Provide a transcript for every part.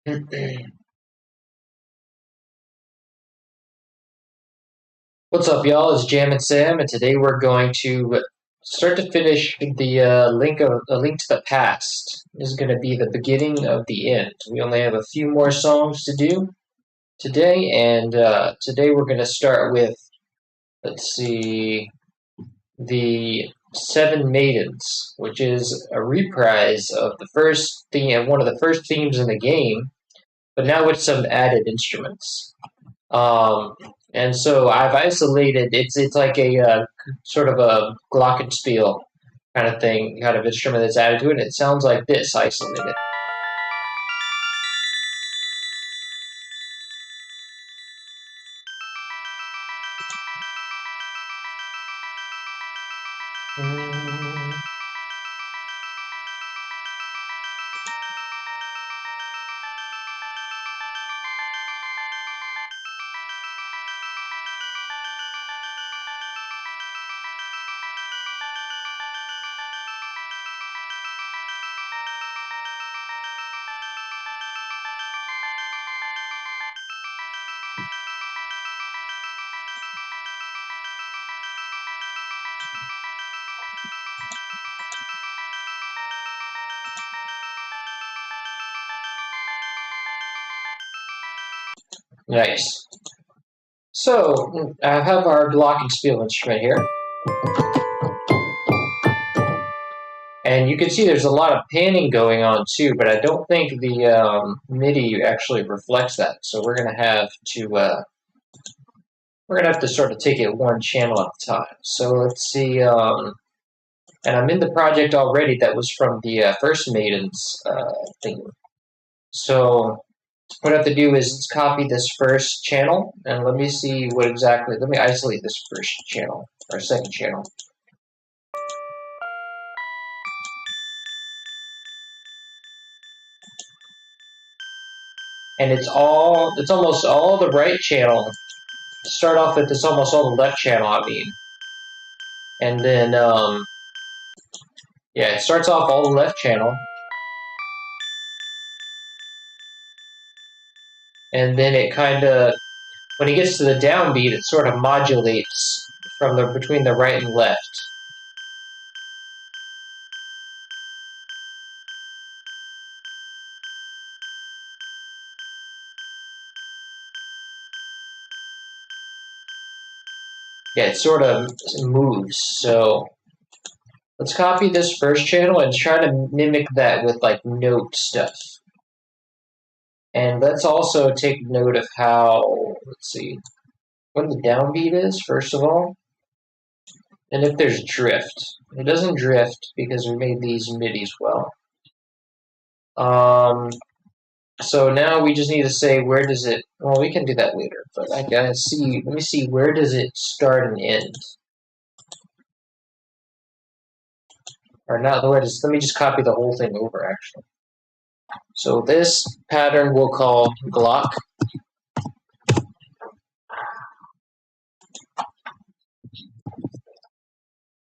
What's up, y'all? It's Jam and Sam, and today we're going to start to finish the Link to the Past. This is going to be the beginning of the end. We only have a few more songs to do today, and today we're going to start with, let's see, the Seven Maidens, which is a reprise of the first theme, one of the first themes in the game, but now with some added instruments. Um, and so I've isolated. It's like a sort of a glockenspiel kind of thing, kind of instrument that's added to it. And it sounds like this isolated. Nice. So I have our glockenspiel instrument here, and you can see there's a lot of panning going on too, but I don't think the MIDI actually reflects that. So we're gonna have to sort of take it one channel at a time. So let's see. And I'm in the project already that was from the first Maidens thing. So what I have to do is copy this first channel, and let me see what exactly, let me isolate this first channel, or second channel. And it's almost all the right channel. Start off with this almost all the left channel, I mean. And then, yeah, it starts off all the left channel. And then it kind of, when it gets to the downbeat, it sort of modulates from between the right and left. Yeah, it sort of moves. So let's copy this first channel and try to mimic that with like note stuff. And let's also take note of how, let's see, what the downbeat is, first of all. And if there's drift. It doesn't drift because we made these MIDIs well. So now we just need to say where does it, well, we can do that later, but I gotta see, let me see, where does it start and end? Or not, let me just copy the whole thing over, actually. So this pattern we'll call Glock.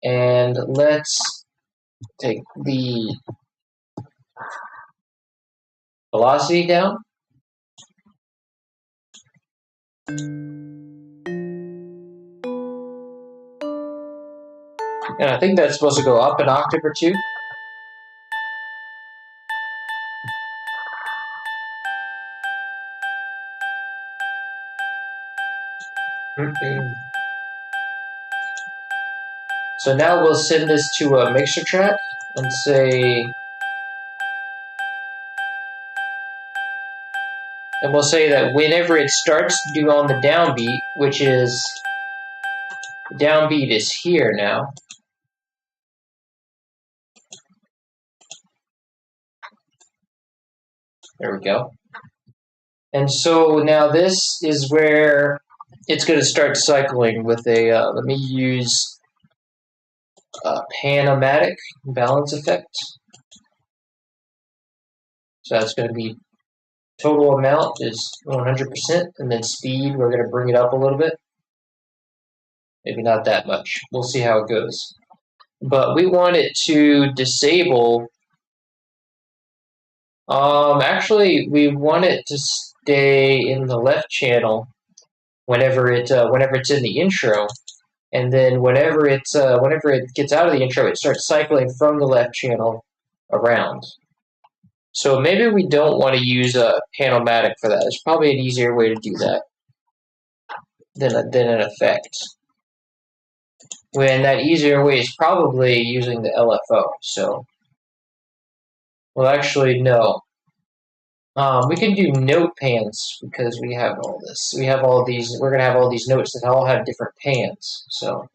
And let's take the velocity down. And I think that's supposed to go up an octave or two. So now we'll send this to a mixer track and say, and we'll say that whenever it starts to do on the downbeat, which is, the downbeat is here now. There we go. And so now this is where it's going to start cycling with a, let me use Panomatic balance effect. So that's going to be total amount is 100%, and then speed, we're going to bring it up a little bit. Maybe not that much. We'll see how it goes. But we want it to disable Actually, we want it to stay in the left channel whenever it's in the intro, and then whenever it gets out of the intro, it starts cycling from the left channel around. So maybe we don't want to use a Panomatic for that. There's probably an easier way to do that than an effect. When that easier way is probably using the LFO. So, well, actually, no. We can do note pans because we have all this. We have all these. We're gonna have all these notes that all have different pans. So,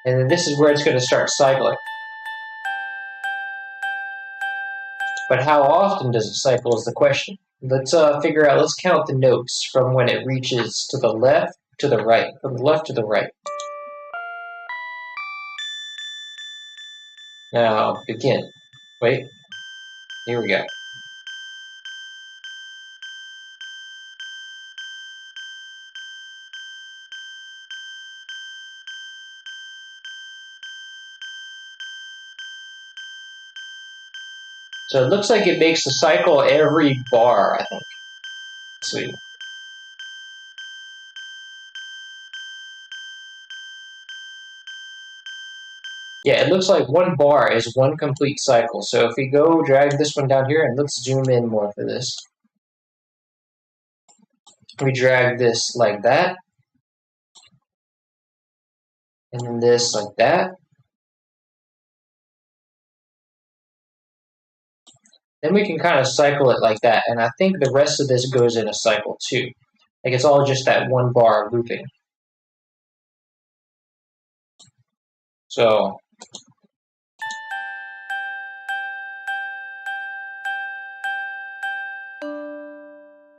and then this is where it's gonna start cycling. But how often does it cycle is the question. Let's figure out. Let's count the notes from when it reaches to the left to the right, from the left to the right. Now begin. Wait. Here we go. So it looks like it makes the cycle every bar, I think. Let's see. Yeah, it looks like one bar is one complete cycle. So if we go drag this one down here, and let's zoom in more for this. We drag this like that, and then this like that. Then we can kind of cycle it like that, and I think the rest of this goes in a cycle too. Like it's all just that one bar looping. So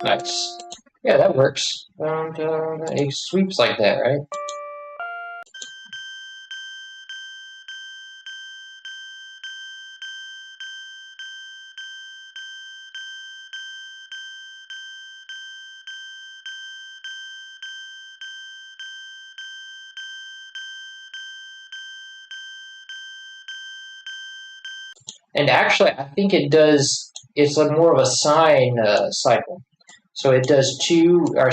nice. Yeah, that works. It sweeps like that, right? And actually, I think it does. It's like more of a sine cycle. So it does two are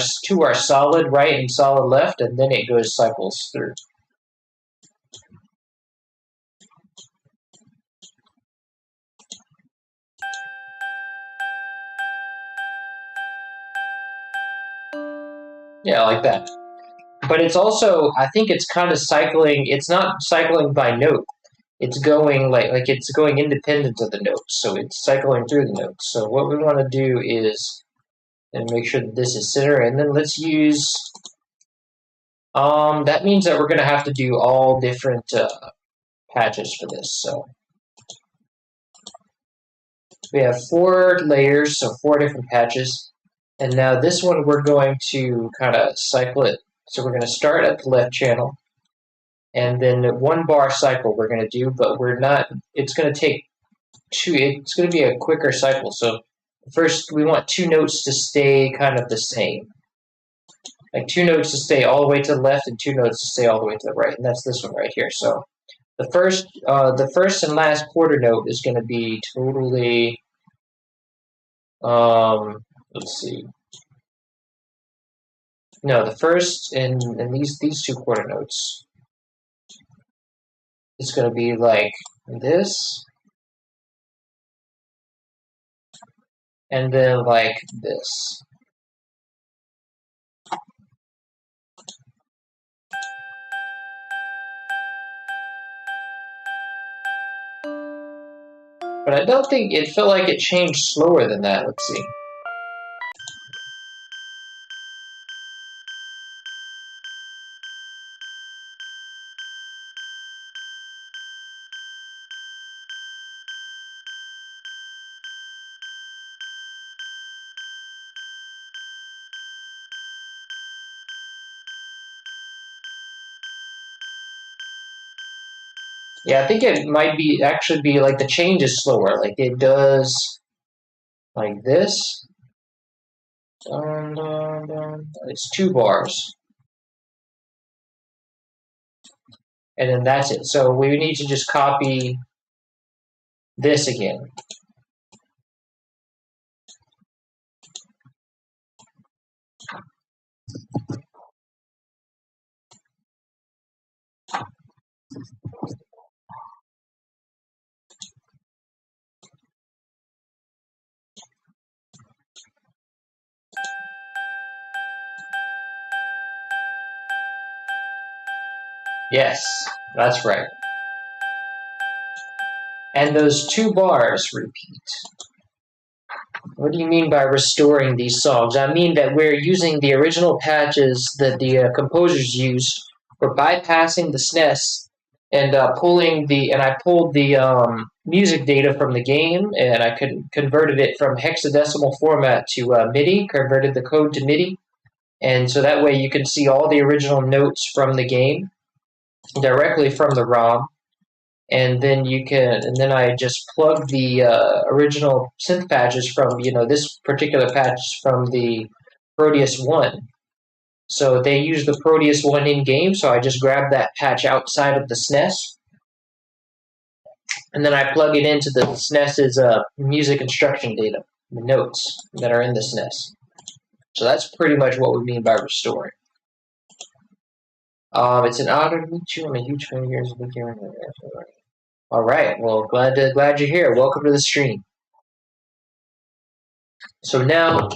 solid right and solid left, and then it goes cycles through. Yeah, like that. But it's also, I think it's kind of cycling. It's not cycling by note. It's going like it's going independent of the notes. So it's cycling through the notes. So what we want to do is and make sure that this is center, and then let's use. That means that we're going to have to do all different patches for this. So we have 4 layers, so 4 different patches. And now this one we're going to kind of cycle it. So we're going to start at the left channel, and then 1 bar cycle we're going to do, but we're not. It's going to take 2. It's going to be a quicker cycle. So first we want 2 notes to stay kind of the same. Like 2 notes to stay all the way to the left and 2 notes to stay all the way to the right, and that's this one right here. So the first and last quarter note is going to be totally. Let's see. No, the first and these 2 quarter notes is going to be like this, and then like this. But I don't think it felt like it changed slower than that. Let's see. Yeah, I think it might be actually be like the change is slower. Like it does like this. Dun, dun, dun. It's 2 bars. and then that's it. So we need to just copy this again. Yes, that's right. And those 2 bars repeat. What do you mean by restoring these songs? I mean that we're using the original patches that the composers used. We're bypassing the SNES and I pulled the music data from the game, and I converted it from hexadecimal format to MIDI, converted the code to MIDI, and so that way you can see all the original notes from the game directly from the ROM. And then I just plug the original synth patches from, this particular patch from the Proteus 1. So they use the Proteus 1 in game, so I just grab that patch outside of the SNES, and then I plug it into the SNES's music instruction data, the notes that are in the SNES. So that's pretty much what we mean by restoring. It's an honor to meet you. I'm a huge fan of yours. All right. Well, glad you're here. Welcome to the stream. So now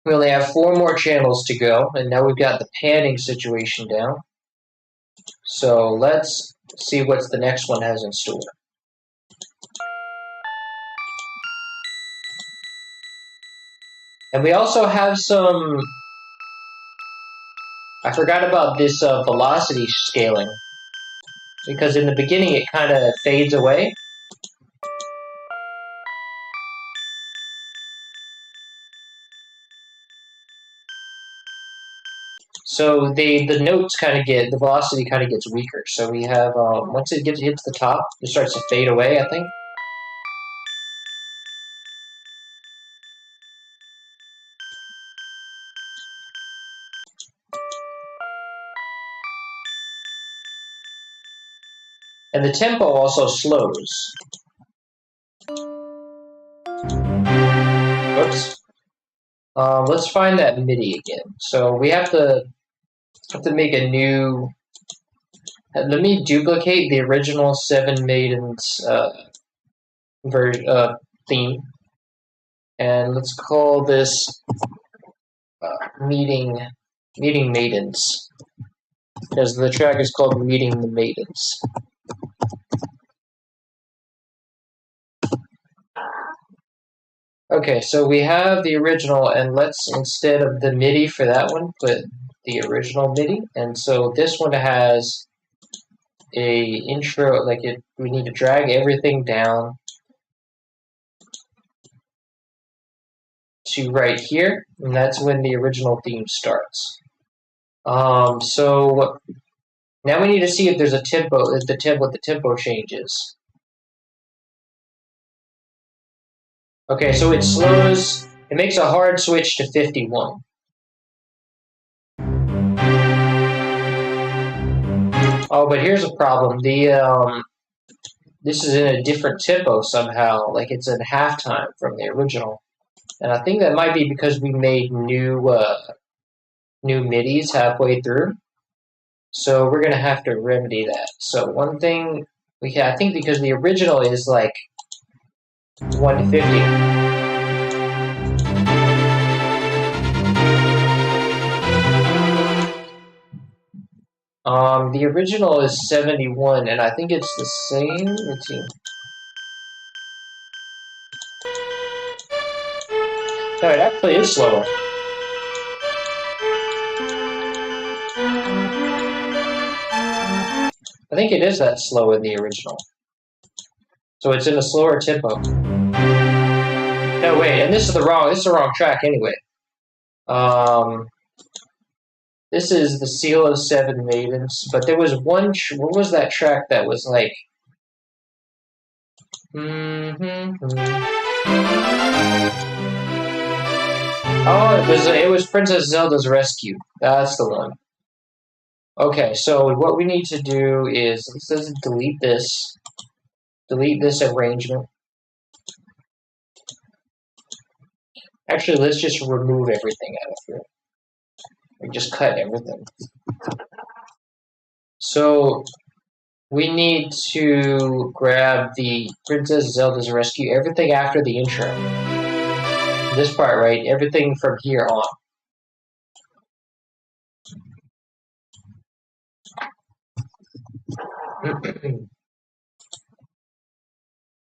we only have 4 more channels to go, and now we've got the panning situation down. So let's see what the next one has in store. And we also have some... I forgot about this velocity scaling, because in the beginning it kind of fades away. So the notes kind of the velocity kind of gets weaker. So we have, once it hits the top, it starts to fade away, I think. And the tempo also slows. Oops. Let's find that MIDI again. So we have to make a new... Let me duplicate the original 7 Maidens theme. And let's call this Meeting Maidens. Because the track is called Meeting the Maidens. Okay, so we have the original, and let's, instead of the MIDI for that one, put the original MIDI. And so this one has a intro, we need to drag everything down to right here, and that's when the original theme starts. So now we need to see if there's a tempo, what the tempo changes. Okay, so it slows, it makes a hard switch to 51. Oh, but here's a problem. This is in a different tempo somehow, like it's in halftime from the original. And I think that might be because we made new MIDIs halfway through. So we're gonna have to remedy that. So one thing I think because the original is like 150. The original is 71, and I think it's the same. Let's see. No, it actually is slower. I think it is that slow in the original. So it's in a slower tempo. No, wait, and this is the wrong track anyway. This is the Seal of 7 Maidens, but there was one, what was that track that was like... Oh, it was Princess Zelda's Rescue. That's the one. Okay, so what we need to do is let's delete this arrangement. Actually, let's just remove everything out of here. We just cut everything. So we need to grab the Princess Zelda's Rescue, everything after the intro. This part, right? Everything from here on.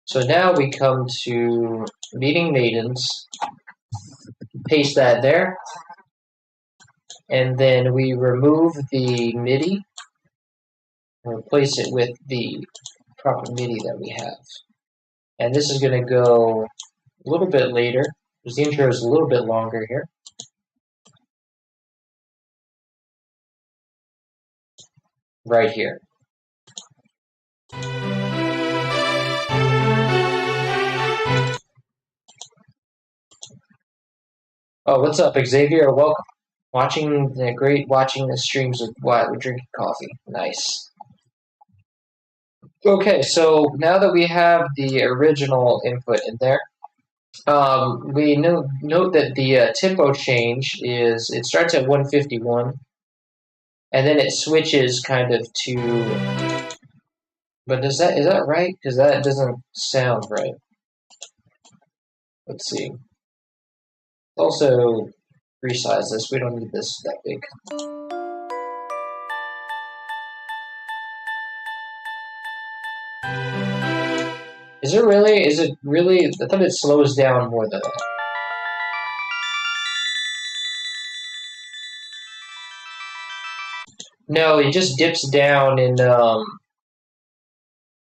So now we come to meeting maidens, paste that there, and then we remove the MIDI and replace it with the proper MIDI that we have. And this is going to go a little bit later, because the intro is a little bit longer here. Right here. Oh, what's up, Xavier? Welcome. Watching the streams with what? We're drinking coffee. Nice. Okay, so now that we have the original input in there, we note that the tempo change is it starts at 151, and then it switches kind of to. But is that right? Because that doesn't sound right. Let's see. Also, resize this. We don't need this that big. Is it really? Is it really? I thought it slows down more than that. No, it just dips down and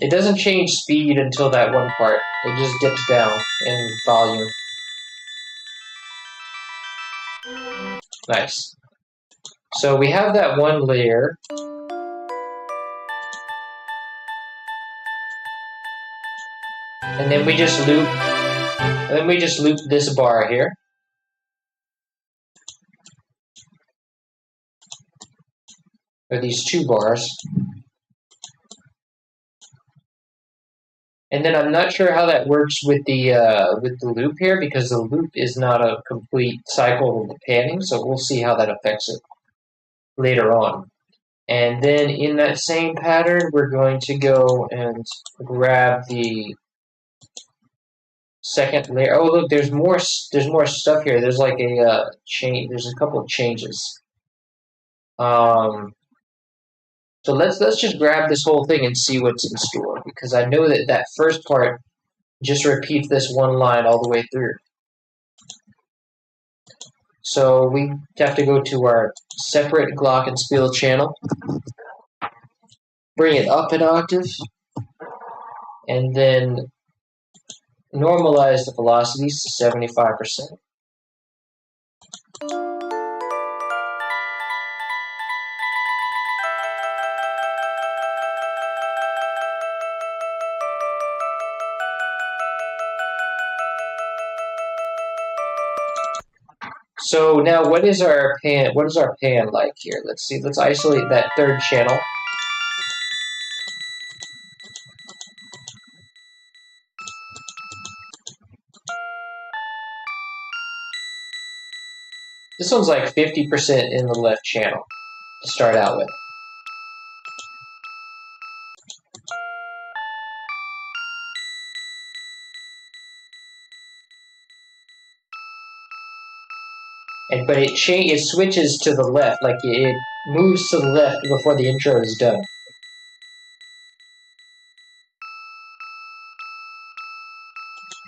it doesn't change speed until that one part. It just dips down in volume. Nice. So we have that one layer. And then we just loop this bar here. Or these two bars. And then I'm not sure how that works with the loop here because the loop is not a complete cycle of the panning, so we'll see how that affects it later on. And then in that same pattern, we're going to go and grab the second layer. Oh, look, there's more stuff here. There's like a change. There's a couple of changes. So let's just grab this whole thing and see what's in store because I know that first part just repeats this one line all the way through. So we have to go to our separate glockenspiel channel, bring it up an octave, and then normalize the velocities to 75%. So now what is our pan like here? Let's see. Let's isolate that third channel. This one's like 50% in the left channel to start out with. But it switches to the left, like it moves to the left before the intro is done.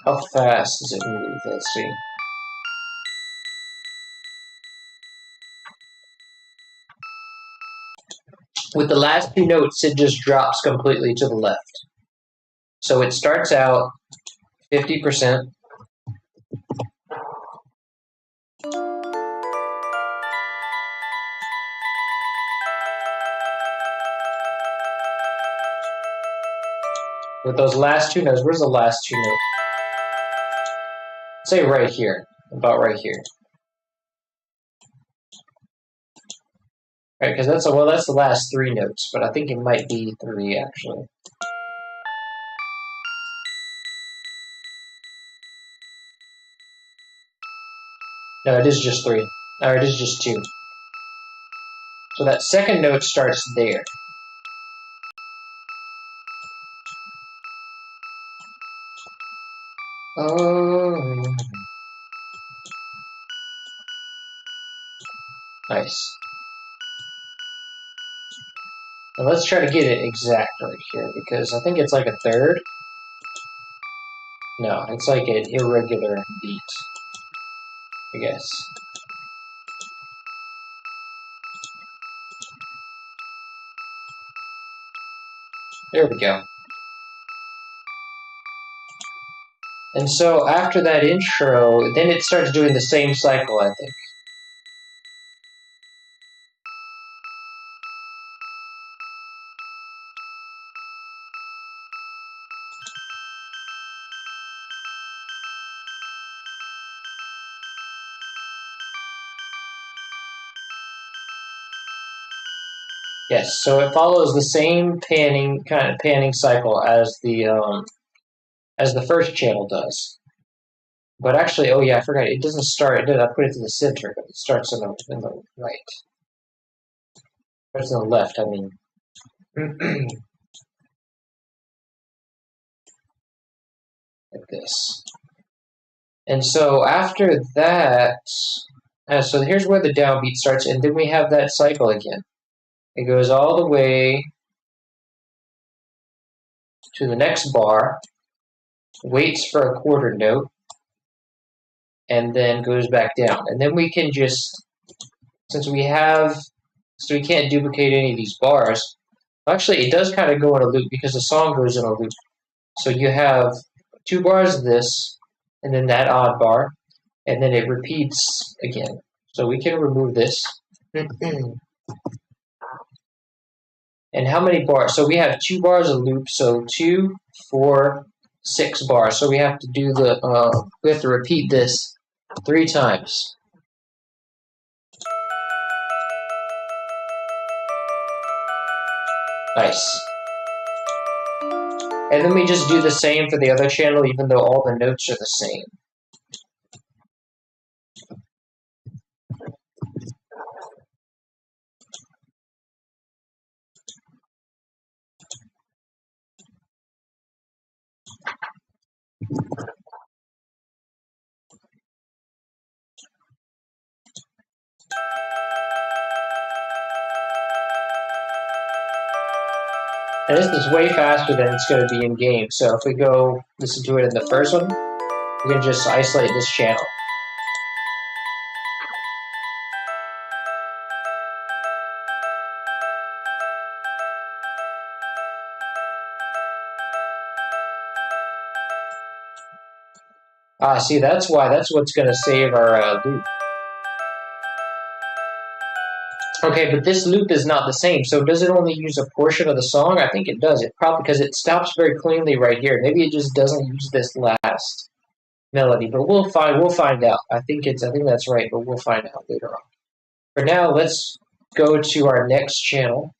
How fast does it move? Let's see. With the last two notes, it just drops completely to the left. So it starts out 50%. With those last two notes, where's the last two notes? Say right here, about right here. Right, because that's the last three notes, but I think it might be three actually. No, it is just three. Or it is just two. So that second note starts there. Oh, nice. Now let's try to get it exact right here, because I think it's like a third. No, it's like an irregular beat, I guess. There we go. And so after that intro, then it starts doing the same cycle, I think. Yes, so it follows the same kind of panning cycle as the first channel does. But actually, oh yeah, I forgot. It doesn't start. I put it to the center, but it starts in the right. It's on the left. I mean, like this. And so after that, so here's where the downbeat starts, and then we have that cycle again. It goes all the way to the next bar, waits for a quarter note, and then goes back down. And then we can just, since we can't duplicate any of these bars. Actually, it does kind of go in a loop because the song goes in a loop. So you have two bars of this, and then that odd bar, and then it repeats again. So we can remove this. And how many bars? So we have 2 bars of loop, so 2, 4, 6 bars. So we have to we have to repeat this 3 times. Nice. And then we just do the same for the other channel, even though all the notes are the same. And this is way faster than it's going to be in game. So if we go listen to it in the first one, we can just isolate this channel. See, that's why. That's what's going to save our loop. Okay, but this loop is not the same. So does it only use a portion of the song? I think it does. It probably because it stops very cleanly right here. Maybe it just doesn't use this last melody, but we'll find out. I think that's right, but we'll find out later on. For now, let's go to our next channel.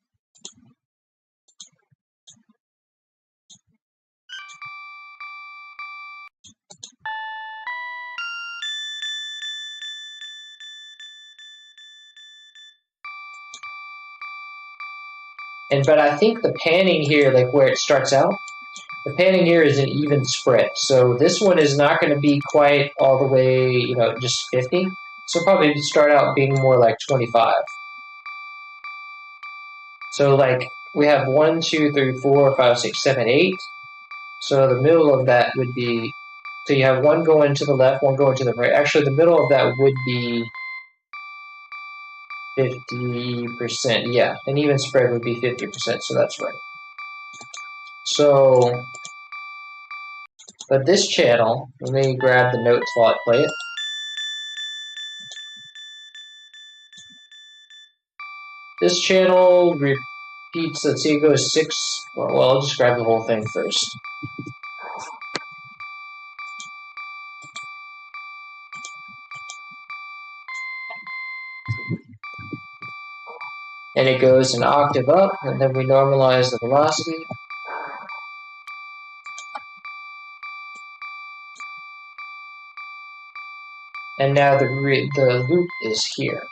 But I think the panning here, like where it starts out, the panning here is an even spread. So this one is not going to be quite all the way, just 50. So probably start out being more like 25. So like we have 1, 2, 3, 4, 5, 6, 7, 8. So the middle of that would be, so you have one going to the left, one going to the right. Actually, the middle of that would be 50%. Yeah, an even spread would be 50%. So that's right. So, but this channel, let me grab the notes while I play it. This channel repeats, let's see, it goes 6. Well, I'll just grab the whole thing first. and it goes an octave up, and then we normalize the velocity. And now the loop is here.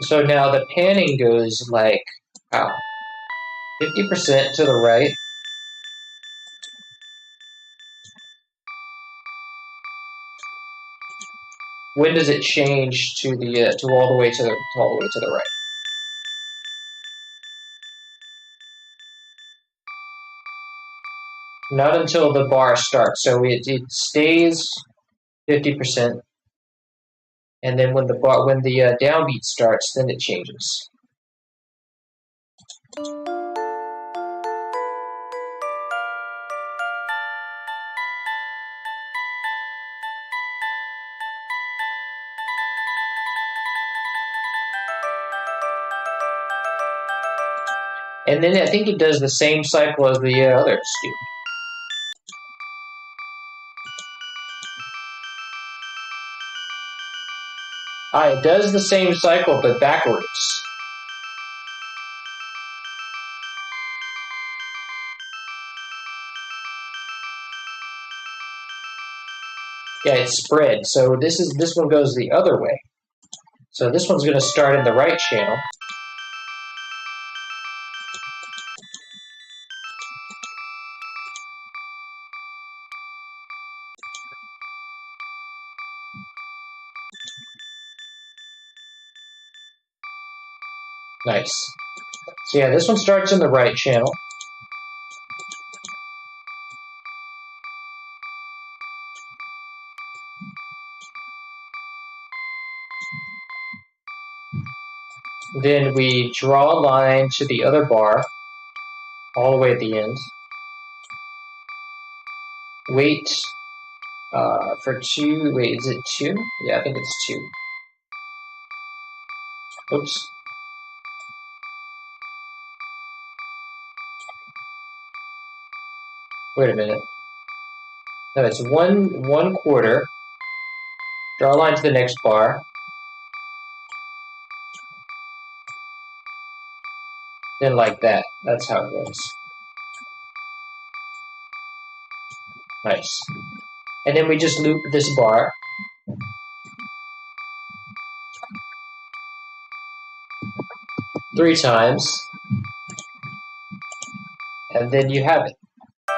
So now the panning goes like, wow, 50% to the right. When does it change to the to all the way to the right? Not until the bar starts. So it stays 50%, and then when the downbeat starts, then it changes. And then I think it does the same cycle as the others do. It does the same cycle, but backwards. Yeah, it's spread. So this one goes the other way. So this one's going to start in the right channel. Nice. So yeah, this one starts in the right channel. Then we draw a line to the other bar, all the way at the end. Wait for 2. Wait, is it 2? Yeah, I think it's 2. Oops. Wait a minute. No, it's one quarter. Draw a line to the next bar. Then like that. That's how it goes. Nice. And then we just loop this bar. Three times. And then you have it.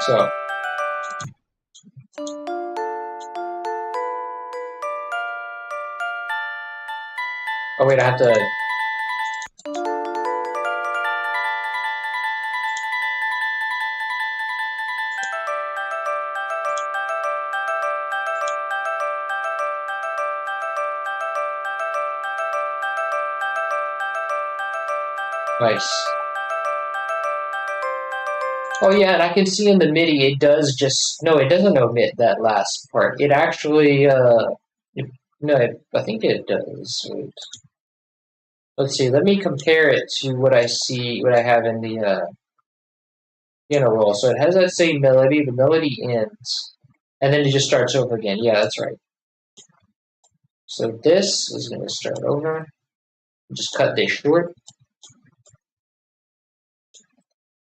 So. Oh wait, I have to. Nice. Oh yeah, and I can see in the MIDI it does just no, it doesn't omit that last part. It actually I think it does. Wait. Let's see. Let me compare it to what I have in the piano roll. So it has that same melody. The melody ends, and then it just starts over again. Yeah, that's right. So this is going to start over. Just cut this short,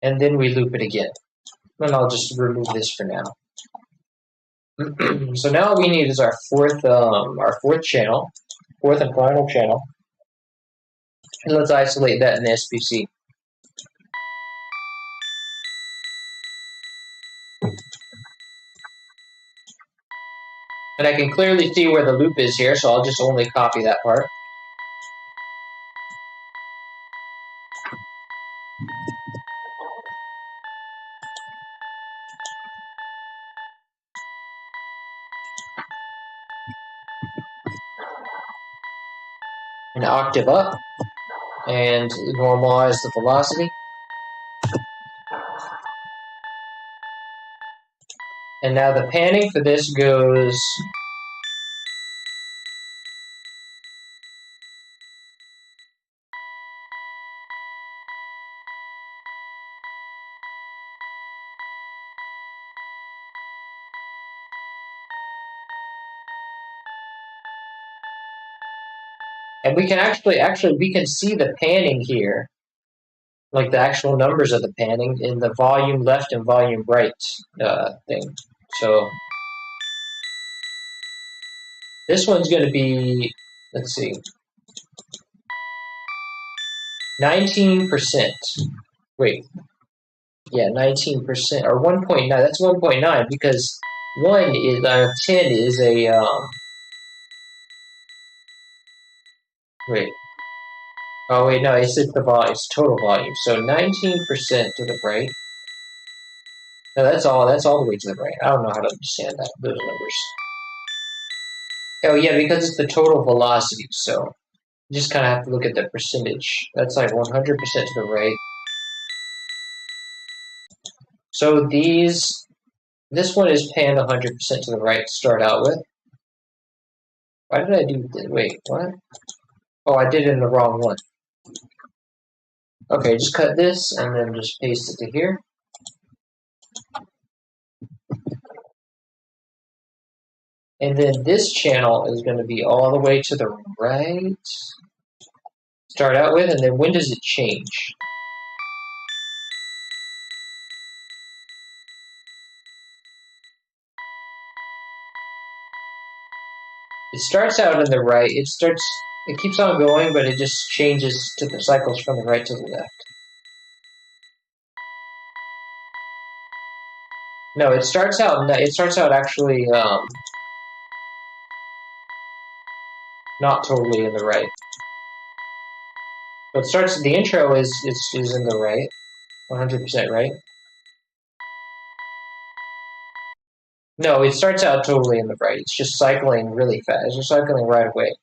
and then we loop it again. And I'll just remove this for now. So now all we need is our fourth channel, fourth and final channel, and let's isolate that in the SPC. And I can clearly see where the loop is here, so I'll just only copy that part. An octave up, and normalize the velocity. And now the panning for this goes And we can actually we can see the panning here, like the actual numbers of the panning in the volume left and volume right thing. So this one's going to be, let's see, 19%. Wait, yeah, 19% or 1.9. That's 1.9 because 1 is 10 is a wait. Oh wait, no, it's the volume. It's total volume. So 19% to the right. No, that's all. That's all the way to the right. I don't know how to understand those numbers. Oh yeah, because it's the total velocity. So you just kind of have to look at the percentage. That's like 100% to the right. So this one is panned 100% to the right to start out with. Why did I do this? Wait, what? Oh, I did it in the wrong one. Okay, just cut this and then just paste it to here. And then this channel is going to be all the way to the right. Start out with, and then when does it change? It starts out on the right. It keeps on going, but it just changes to the cycles from the right to the left. No, it starts out actually not totally in the right. But the intro is in the right, 100% right. No, it starts out totally in the right. It's just cycling really fast. It's just cycling right away.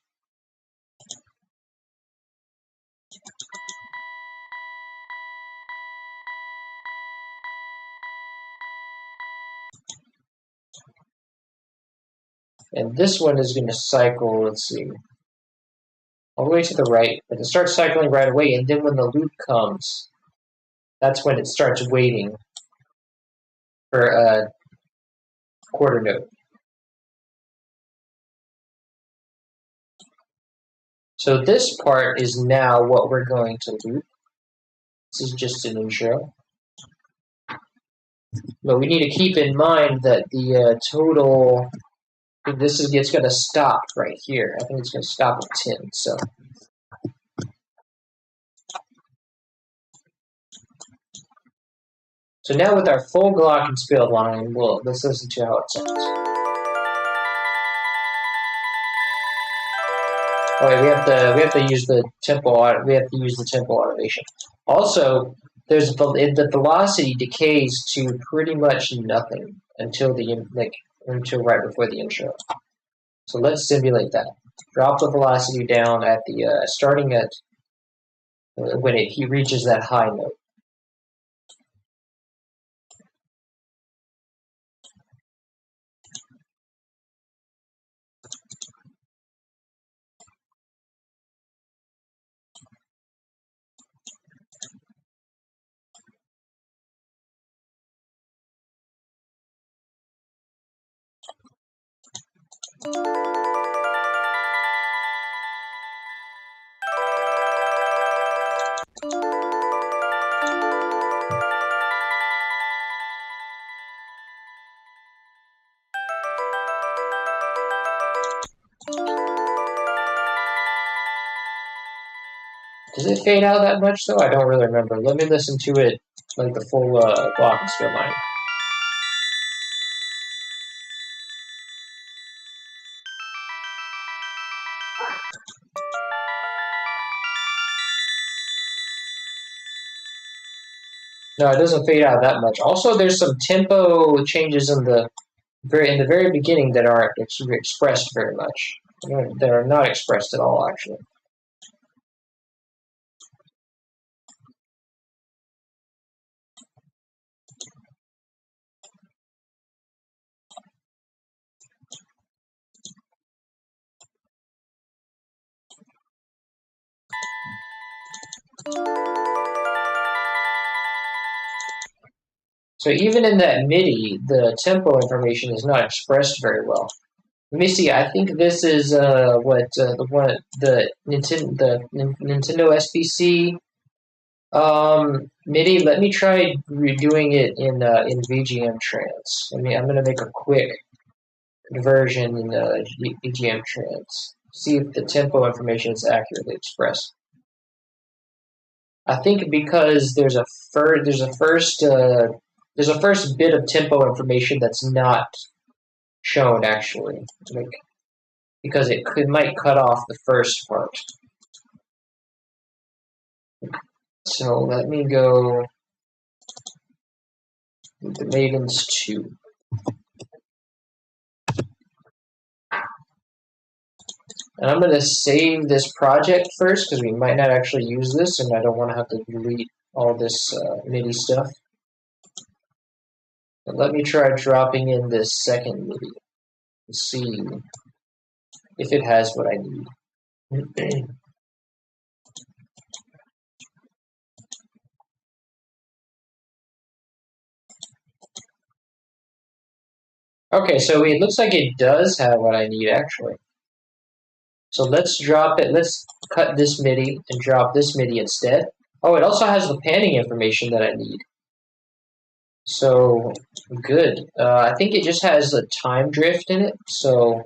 And this one is going to cycle, let's see, all the way to the right. But it starts cycling right away, and then when the loop comes, that's when it starts waiting for a quarter note. So this part is now what we're going to loop. This is just an intro. But we need to keep in mind that the total, it's going to stop right here. I think it's going to stop at 10. So now with our full glockenspiel line, let's listen to how it sounds. Oh, wait, we have to use the tempo automation. Also, the velocity decays to pretty much nothing until right before the intro. So let's simulate that. Drop the velocity down at the starting at when he reaches that high note. Does it fade out that much though? I don't really remember. Let me listen to it like the full glockenspiel line. No, it doesn't fade out that much. Also, there's some tempo changes in the very beginning that aren't expressed very much. That are not expressed at all, actually. So even in that MIDI, the tempo information is not expressed very well. Let me see. I think this is Nintendo SBC MIDI. Let me try redoing it in VGM trans. I'm gonna make a quick conversion in VGM trans. See if the tempo information is accurately expressed. I think because there's a first bit of tempo information that's not shown actually, like, because might cut off the first part. So let me go with the Maidens 2. And I'm going to save this project first because we might not actually use this and I don't want to have to delete all this MIDI stuff. But let me try dropping in this second MIDI and see if it has what I need. Okay, so it looks like it does have what I need actually. So let's drop it. Let's cut this MIDI and drop this MIDI instead. Oh, it also has the panning information that I need. So good. I think it just has a time drift in it. So,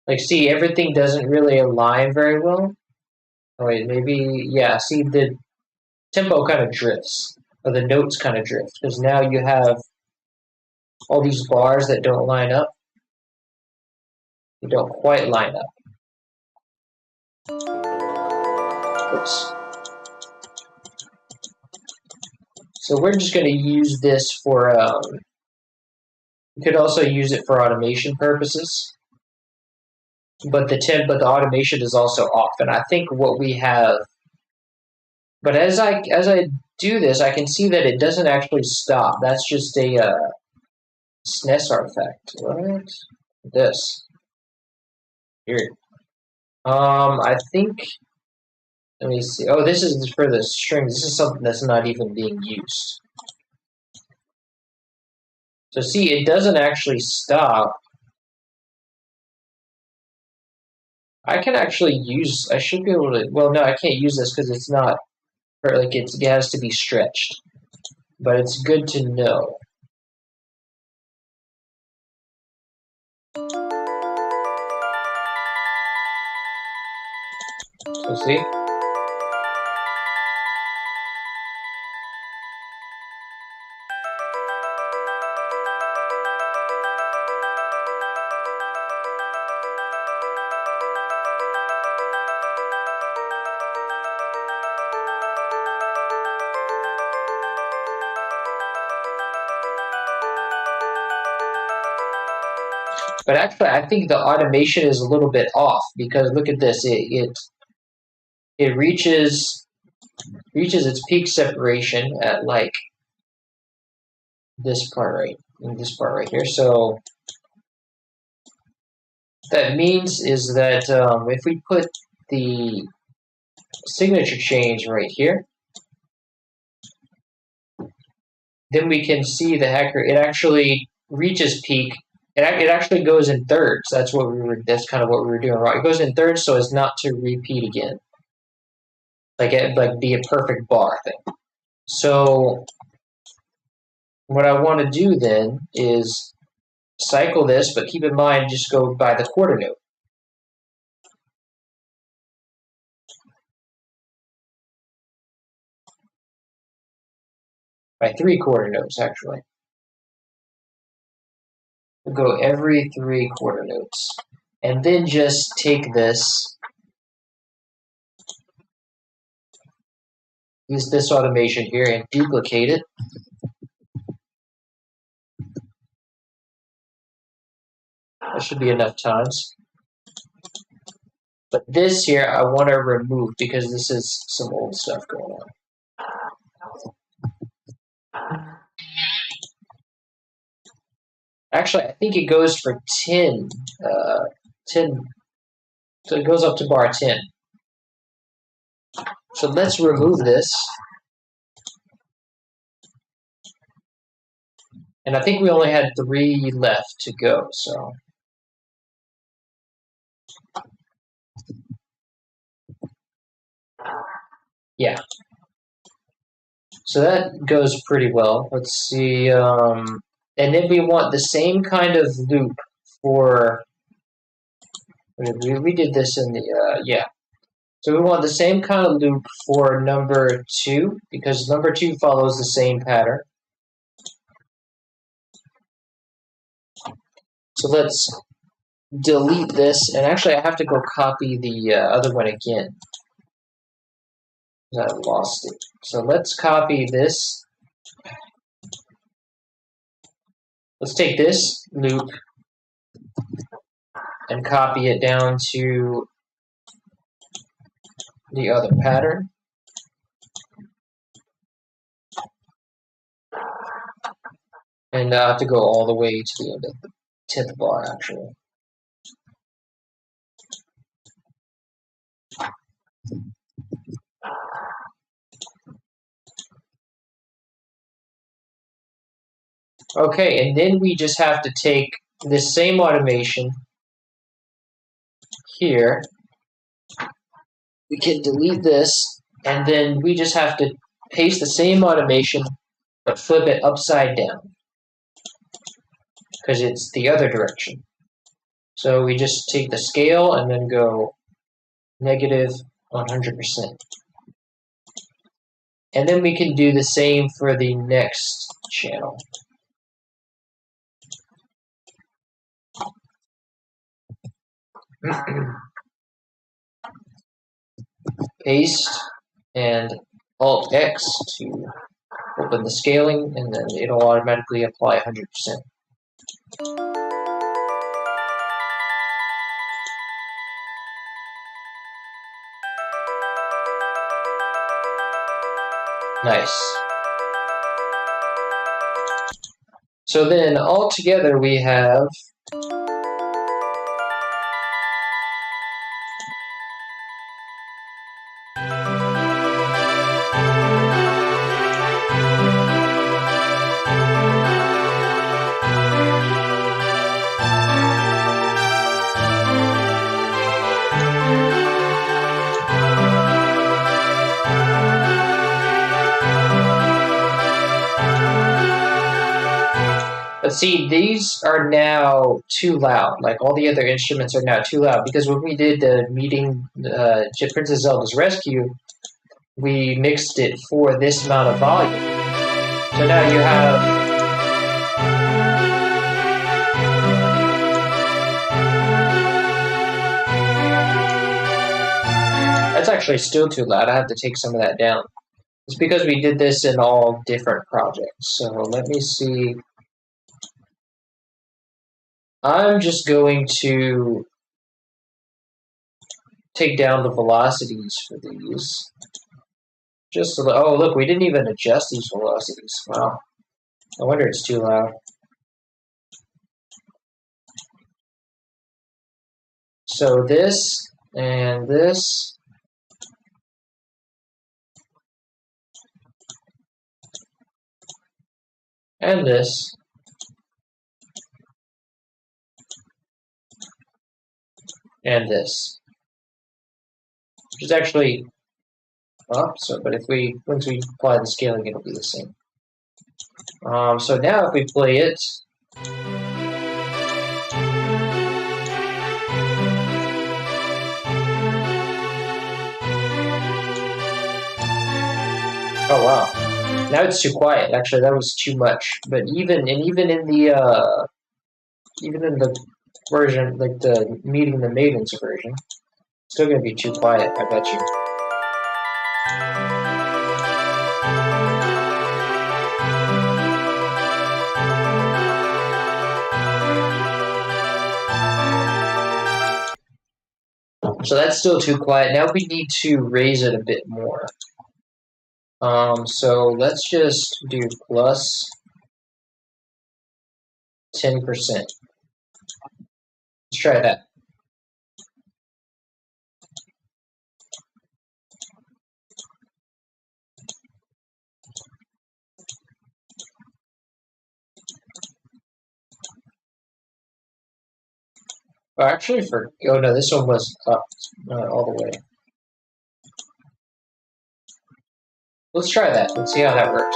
like, see, everything doesn't really align very well. Oh wait, maybe, yeah. See, the tempo kind of drifts, or the notes kind of drift, because now you have all these bars that don't line up. They don't quite line up. Oops. So we're just going to use this for, you could also use it for automation purposes, but the automation is also off. And I think what we have, but as I do this, I can see that it doesn't actually stop. That's just a SNES artifact. What? This. Here. I think. Let me see. Oh, this is for the strings. This is something that's not even being used. So see, it doesn't actually stop. I can actually use. I should be able to. Well, no, I can't use this because it's not. Like it has to be stretched. But it's good to know. So see. But actually, I think the automation is a little bit off because look at this. It reaches its peak separation at like this part right here. So that means is that if we put the signature change right here, then we can see the hacker. It actually reaches peak. It actually goes in thirds. That's kind of what we were doing, right? It goes in thirds so as not to repeat again, like be a perfect bar thing. So what I want to do then is cycle this, but keep in mind, just go by the quarter note. By 3 quarter notes, actually. We'll go every 3 quarter notes. And then just take this, use this automation here and duplicate it. That should be enough times. But this here, I want to remove because this is some old stuff going on. Actually, I think it goes for 10. 10. So it goes up to bar 10. So let's remove this. And I think we only had 3 left to go, so Yeah. So that goes pretty well. Let's see. And then we want the same kind of loop for. We did this in the yeah. So we want the same kind of loop for number 2 because number 2 follows the same pattern. So let's delete this, and actually I have to go copy the other one again. I lost it. So let's copy this. Let's take this loop and copy it down to the other pattern. And I have to go all the way to the end of the 10th bar, actually. Okay, and then we just have to take this same automation here. We can delete this, and then we just have to paste the same automation, but flip it upside down, because it's the other direction. So we just take the scale and then go negative 100%. And then we can do the same for the next channel. Paste and Alt X to open the scaling, and then it'll automatically apply 100%. Nice. So then all together we have But see, these are now too loud. Like all the other instruments are now too loud because when we did the meeting, Princess Zelda's Rescue, we mixed it for this amount of volume. So now you have. That's actually still too loud. I have to take some of that down. It's because we did this in all different projects. So let me see. I'm just going to take down the velocities for these. Just so, oh look, we didn't even adjust these velocities. Wow. No wonder it's too loud. So this and this. And this. And this. Which is actually up, but if once we apply the scaling, it'll be the same. So now if we play it, oh wow, now it's too quiet. Actually, that was too much. But even in the version, like the meeting the maidens version, it's still gonna be too quiet. I bet you. So that's still too quiet. Now we need to raise it a bit more. So let's just do plus 10%. Let's try that. Oh, actually, oh no, this one was up all the way. Let's try that. Let's see how that works.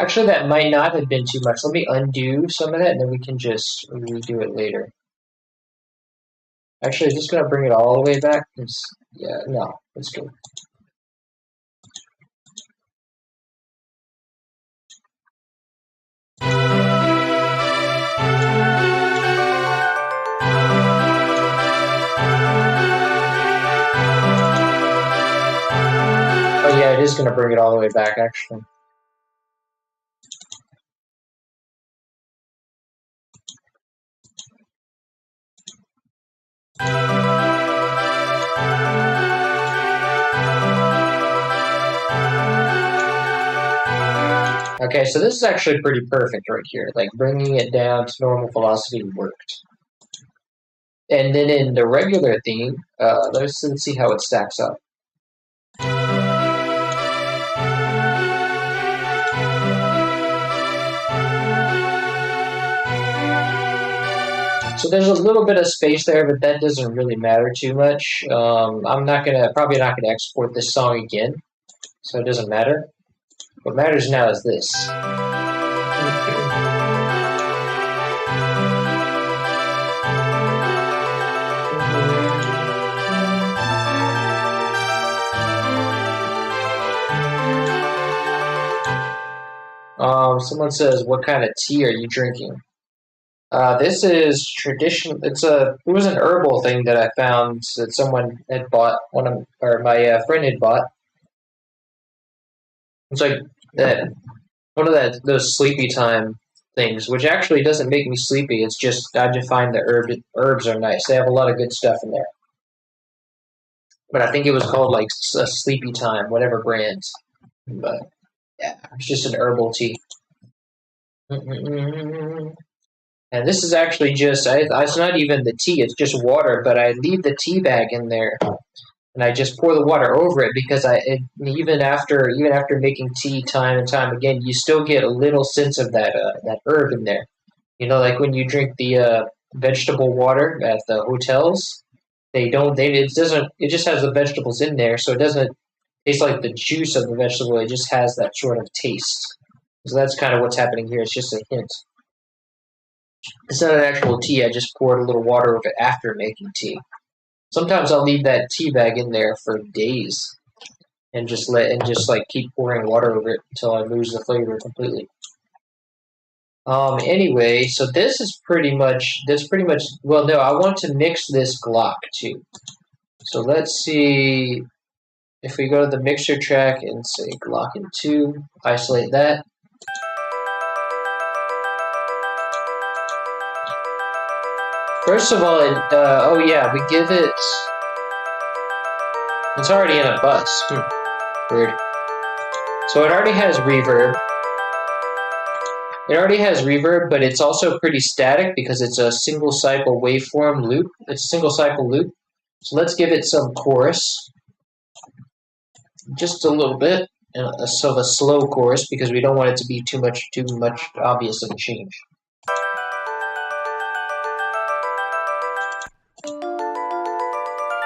Actually, that might not have been too much. Let me undo some of that, and then we can just redo it later. Actually, just gonna bring it all the way back. Yeah, no, that's good. Oh yeah, it is gonna bring it all the way back, actually. Okay, so this is actually pretty perfect right here. Like, bringing it down to normal velocity worked. And then in the regular theme, let's see how it stacks up. So there's a little bit of space there, but that doesn't really matter too much. I'm probably not gonna export this song again, so it doesn't matter. What matters now is this. Someone says, "What kind of tea are you drinking?" This is tradition. It was an herbal thing that I found that someone had bought. My friend had bought. It's like that one of those sleepy time things, which actually doesn't make me sleepy. It's just I just find the herbs are nice. They have a lot of good stuff in there. But I think it was called like a sleepy time, whatever brand. But yeah, it's just an herbal tea. And this is actually it's not even the tea, it's just water, but I leave the tea bag in there and I just pour the water over it because even after making tea time and time again, you still get a little sense of that herb in there. You know, like when you drink the vegetable water at the hotels, it just has the vegetables in there, so it doesn't taste like the juice of the vegetable, it just has that sort of taste. So that's kind of what's happening here. It's just a hint. It's not an actual tea. I just poured a little water over it after making tea. Sometimes I'll leave that tea bag in there for days and just like keep pouring water over it until I lose the flavor completely. Anyway, so this is pretty much well no, I want to mix this Glock too. So let's see if we go to the mixer track and say Glock in 2, isolate that. First of all, oh yeah, we give it. It's already in a bus. Weird. So it already has reverb. It already has reverb, but it's also pretty static because it's a single cycle waveform loop. It's a single cycle loop. So let's give it some chorus. Just a little bit. So a slow chorus because we don't want it to be too much obvious of a change.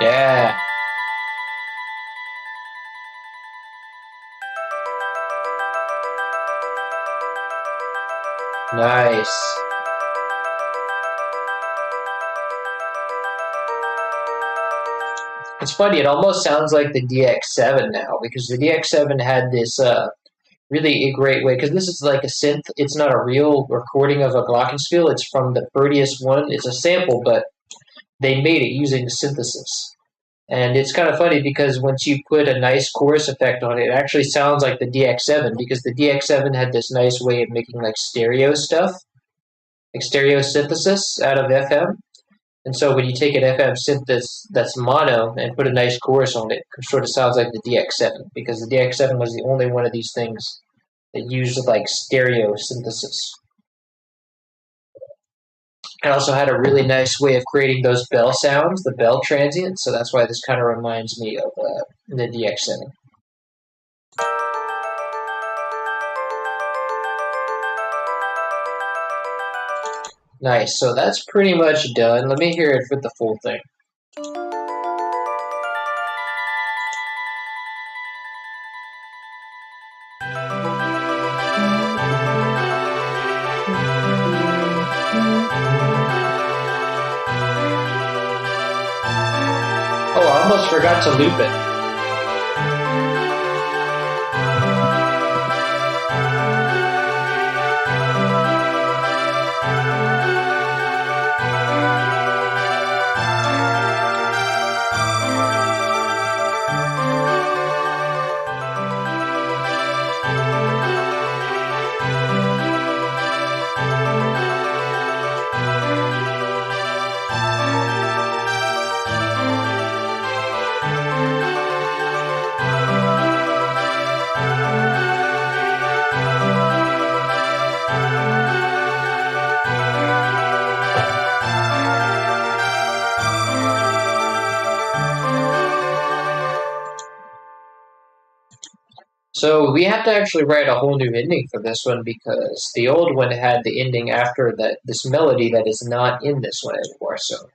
Yeah. Nice. It's funny, it almost sounds like the DX7 now, because the DX7 had this really a great way, because this is like a synth, it's not a real recording of a glockenspiel, it's from the Proteus one, it's a sample, but they made it using synthesis. And it's kind of funny because once you put a nice chorus effect on it, it actually sounds like the DX7 because the DX7 had this nice way of making like stereo stuff, like stereo synthesis out of FM. And so when you take an FM synth that's mono and put a nice chorus on it, it sort of sounds like the DX7, because the DX7 was the only one of these things that used like stereo synthesis. It also had a really nice way of creating those bell sounds, the bell transient, so that's why this kind of reminds me of the DX7. Nice, so that's pretty much done. Let me hear it for the full thing. Oh, I almost forgot to loop it. So we have to actually write a whole new ending for this one because the old one had the ending after that this melody that is not in this one anymore. So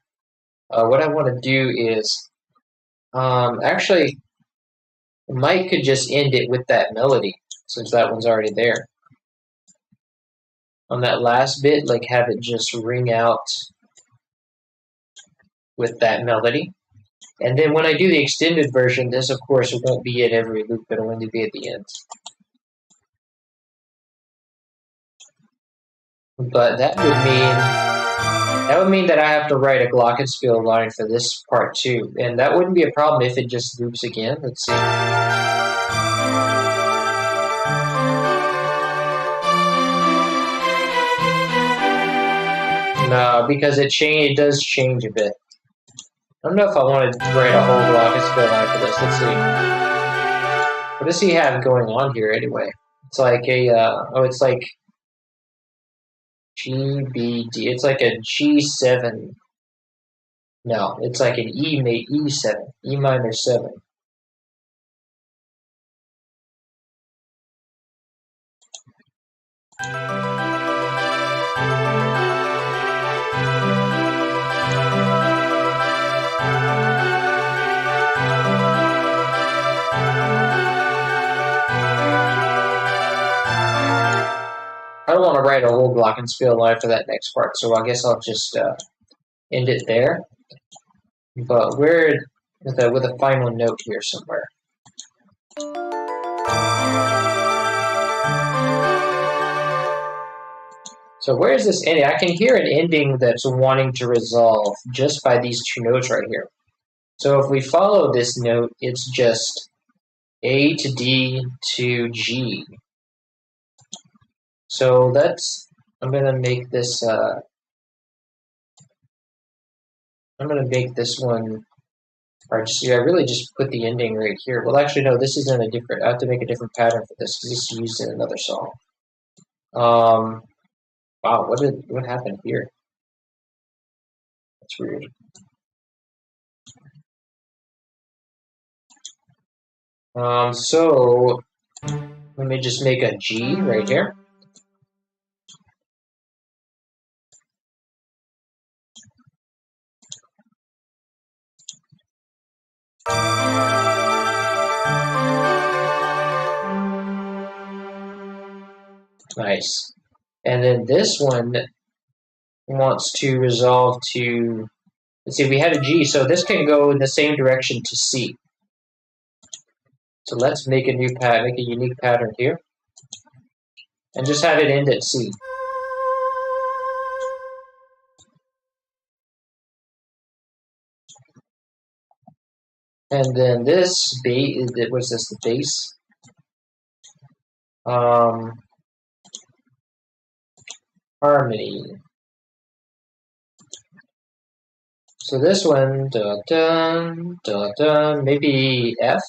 what I want to do is actually Mike could just end it with that melody since that one's already there. On that last bit, like have it just ring out with that melody. And then when I do the extended version, this of course won't be in every loop, it'll only be at the end. But that would mean that I have to write a glockenspiel line for this part too, and that wouldn't be a problem if it just loops again. Let's see. No, because it does change a bit. I don't know if I want to write a whole glockenspiel line for this. Let's see. What does he have going on here anyway? It's like a it's like GBD. It's like a G7. No, it's like an E7, E minor 7. I don't want to write a whole glockenspiel line for that next part, so I guess I'll just end it there. But we're with a final note here somewhere. So where's this ending? I can hear an ending that's wanting to resolve just by these two notes right here. So if we follow this note, it's just A to D to G. So I'm gonna make this one, or just, yeah, really just put the ending right here. Well, actually, no, this isn't a different, I have to make a different pattern for this because this is used in another song. Wow, what happened here? That's weird. So let me just make a G right here. Nice. And then this one wants to resolve to, let's see, we had a G, so this can go in the same direction to C. So let's make a make a unique pattern here. And just have it end at C. And then this bass, was this the bass? Harmony. So this one, maybe F.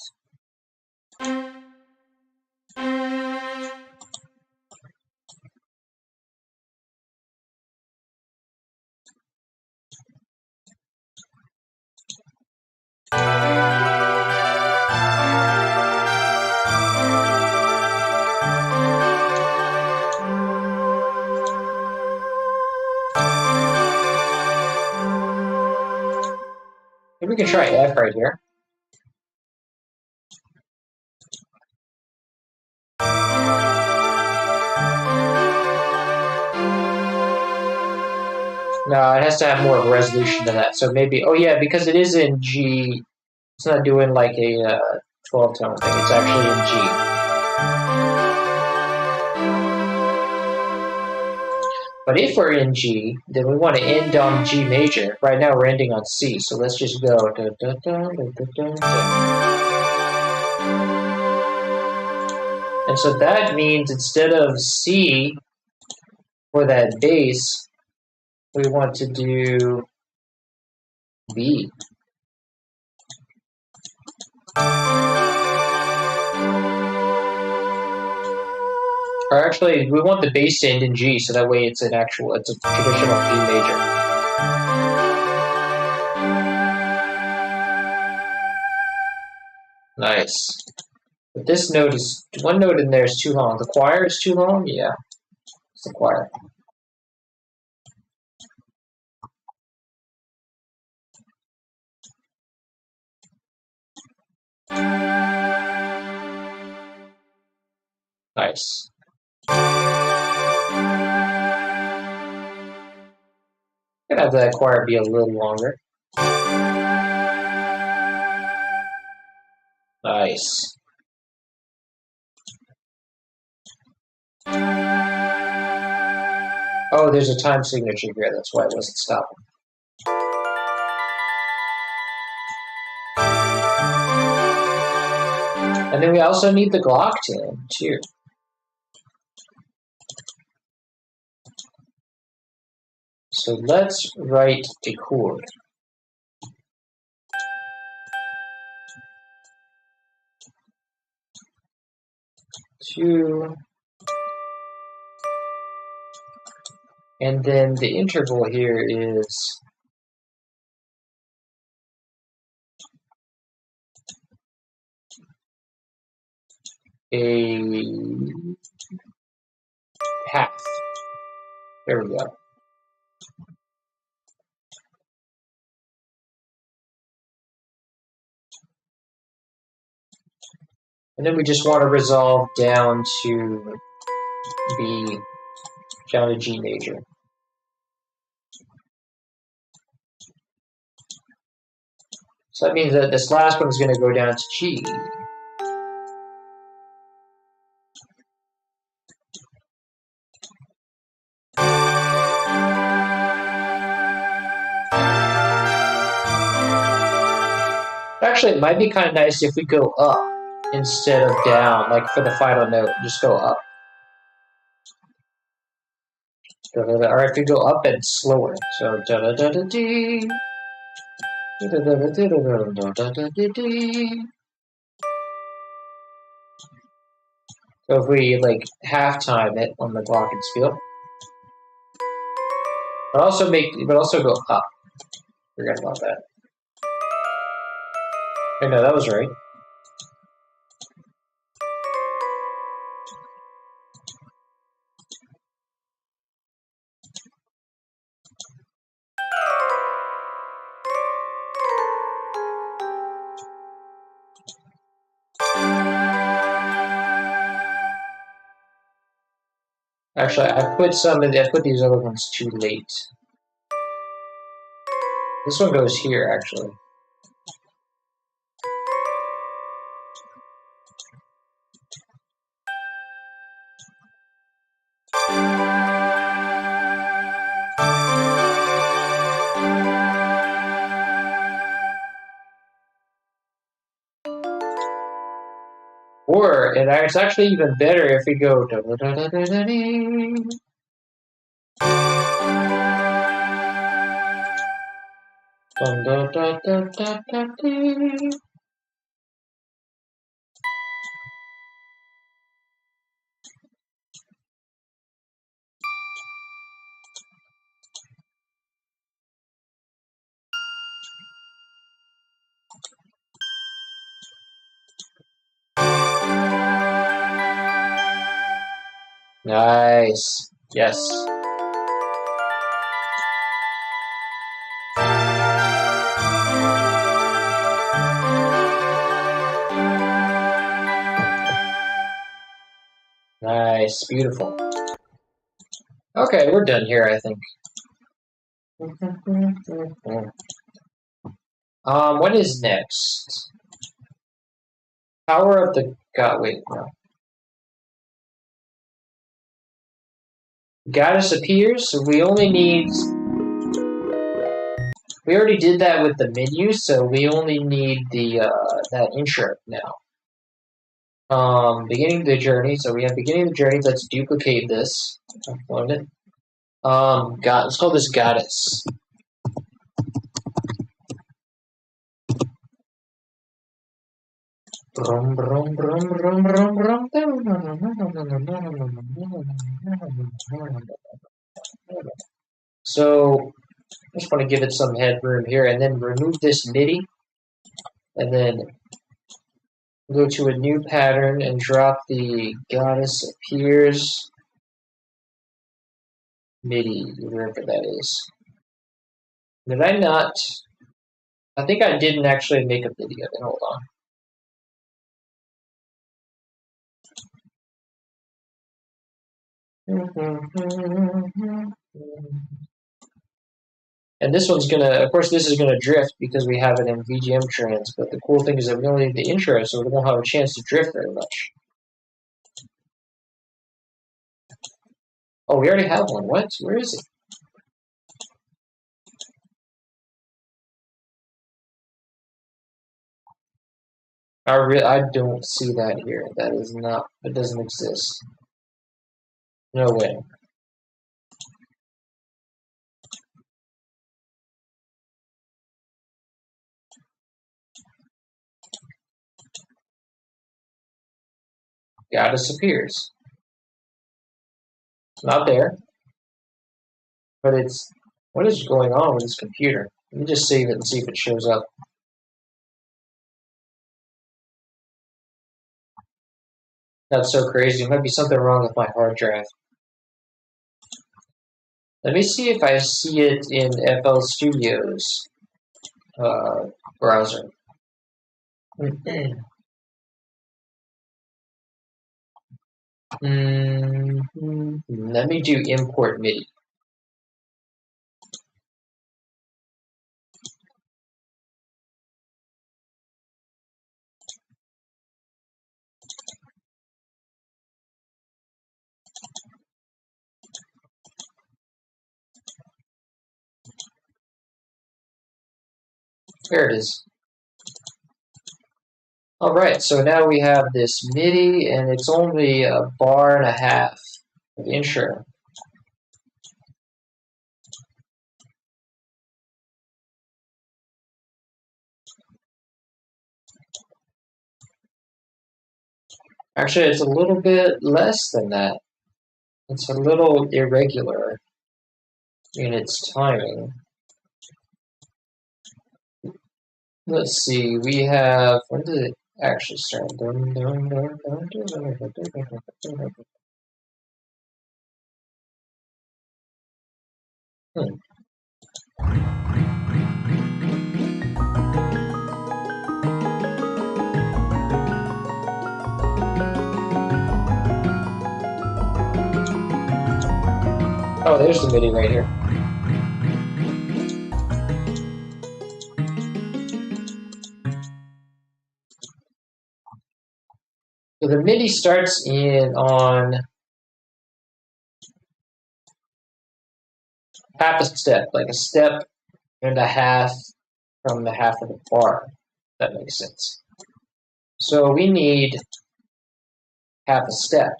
Maybe we can try F right here. No, it has to have more of a resolution than that. So maybe, oh yeah, because it is in G, it's not doing like a 12 tone thing, it's actually in G. But if we're in G, then we want to end on G major. Right now we're ending on C, so let's just go. And so that means instead of C for that bass, we want to do B. Or actually, we want the bass to end in G, so that way it's a traditional G major. Nice. But this note is, one note in there is too long. The choir is too long? Yeah, it's the choir. Nice. I'm gonna have that choir be a little longer. Nice. Oh, there's a time signature here. That's why it wasn't stopping. And then we also need the Glock to end, too. So let's write a chord. Two. And then the interval here is a half. There we go. And then we just want to resolve down to B, down to G major. So that means that this last one is going to go down to G. Actually, it might be kind of nice if we go up instead of down, like for the final note, just go up. Or if you go up and slower, so da da da da dee, da da da da da da da dee. So if we like half time it on the glockenspiel, but also go up. Forget about that. I know that was right. Actually, I put these other ones too late. This one goes here, actually. Or it's actually even better if we go da da da da da da dee. Dun, dun, dun, dun, dun, dun, dun. Nice. Yes. Nice. Beautiful. Okay, we're done here, I think. What is next? Power of the God. Wait, no. Goddess appears. So we only need. We already did that with the menu, so we only need the that intro now. Beginning of the journey. So we have beginning of the journey. Let's duplicate this. Upload it. Let's call this goddess. Brum, brum, brum, brum, brum, brum. So I just want to give it some headroom here, and then remove this MIDI, and then go to a new pattern and drop the goddess appears MIDI, wherever that is. Did I not? I think I didn't actually make a video of it. Hold on. And this one's gonna, of course, this is gonna drift because we have it in VGM trans. But the cool thing is that we only need the intro, so we won't have a chance to drift very much. Oh, we already have one. What? Where is it? I don't see that here. That is not. It doesn't exist. No way. Goddess appears. It's not there, but it's. What is going on with this computer? Let me just save it and see if it shows up. That's so crazy. There might be something wrong with my hard drive. Let me see if I see it in FL Studios browser. Let me do import MIDI. There it is. All right, so now we have this MIDI, and it's only a bar and a half of intro. Actually, it's a little bit less than that. It's a little irregular in its timing. Let's see, we have, when did it actually start? Oh, there's the MIDI right here. So the MIDI starts in on half a step, like a step and a half from the half of the bar. If that makes sense. So we need half a step.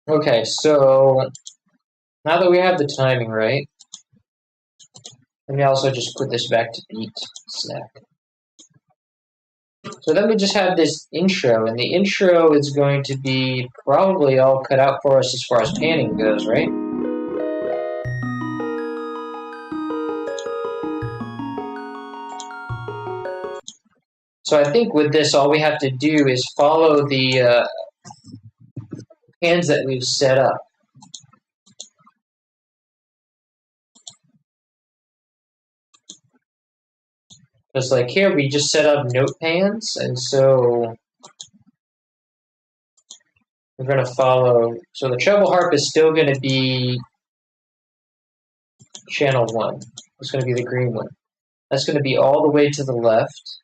Okay, so now that we have the timing right, let me also just put this back to beat snack. So then we just have this intro, and the intro is going to be probably all cut out for us as far as panning goes, right? So I think with this, all we have to do is follow the pans that we've set up. Because like here, we just set up note pans, and so we're going to follow. So the treble harp is still going to be channel 1. It's going to be the green one. That's going to be all the way to the left.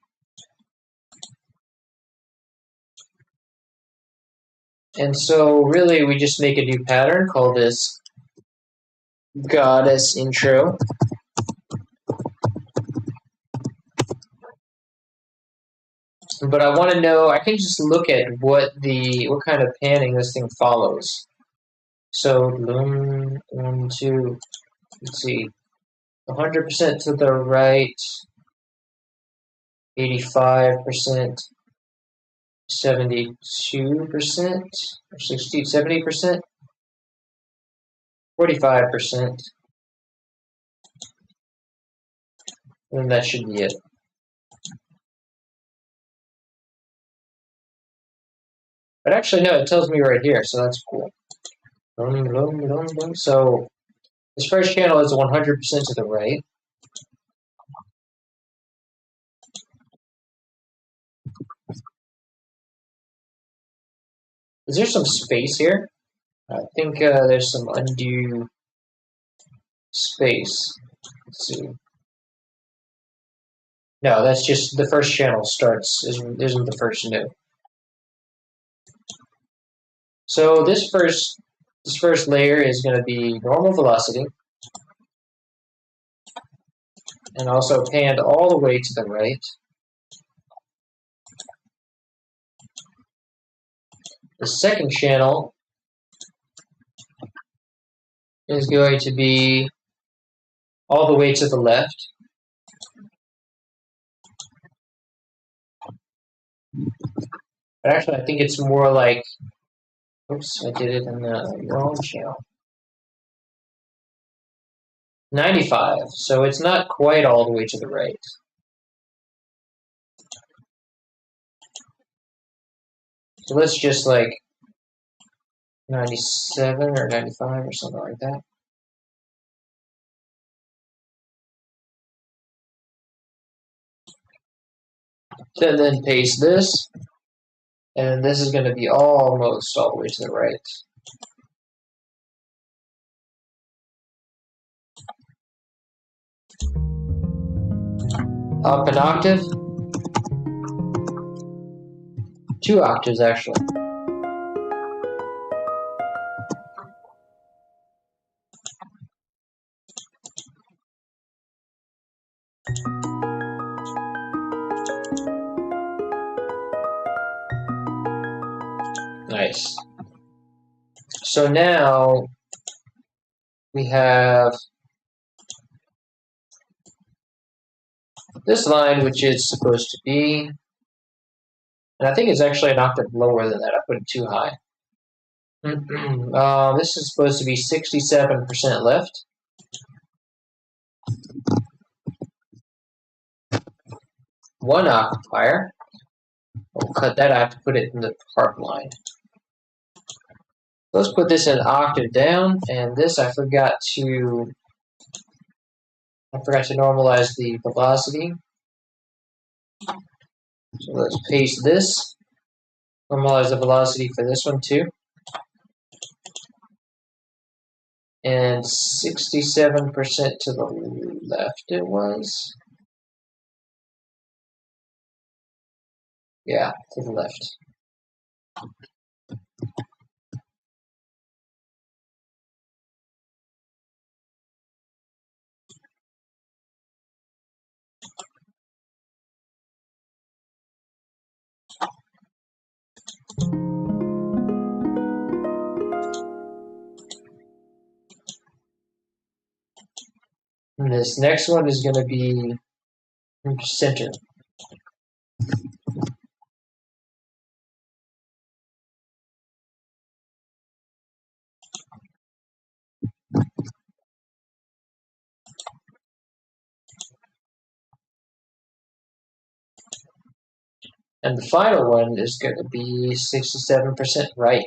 And so really, we just make a new pattern, call this goddess intro. But I want to know, I can just look at what kind of panning this thing follows. So, 1, 2, let's see, 100% to the right, 85%, 72%, or 60, 70%, 45%, and that should be it. But actually, no, it tells me right here, so that's cool. So this first channel is 100% to the right. Is there some space here? I think there's some undue space. Let's see. No, that's just the first channel starts, isn't the first note. So this first layer is going to be normal velocity, and also panned all the way to the right. The second channel is going to be all the way to the left. But actually, I think it's more like, oops, I did it in the wrong channel. 95, so it's not quite all the way to the right. So let's just like 97 or 95 or something like that. And then paste this, and this is going to be almost all the way to the right. Up an octave. 2 octaves, actually. Nice. So now we have this line, which is supposed to be, and I think it's actually an octave lower than that. I put it too high. This is supposed to be 67% left. One octave higher. We'll cut that. I have to put it in the harp line. Let's put this an octave down, and this I forgot to normalize the velocity. So let's paste this. Normalize the velocity for this one too. And 67% to the left it was. Yeah, to the left. And this next one is going to be center. And the final one is going to be 67% right.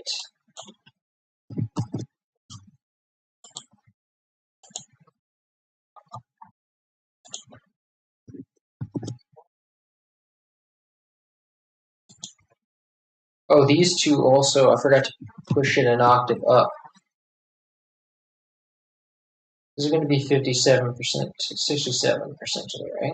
Oh, these two also, I forgot to push it an octave up. This is going to be 57%, 67%, right?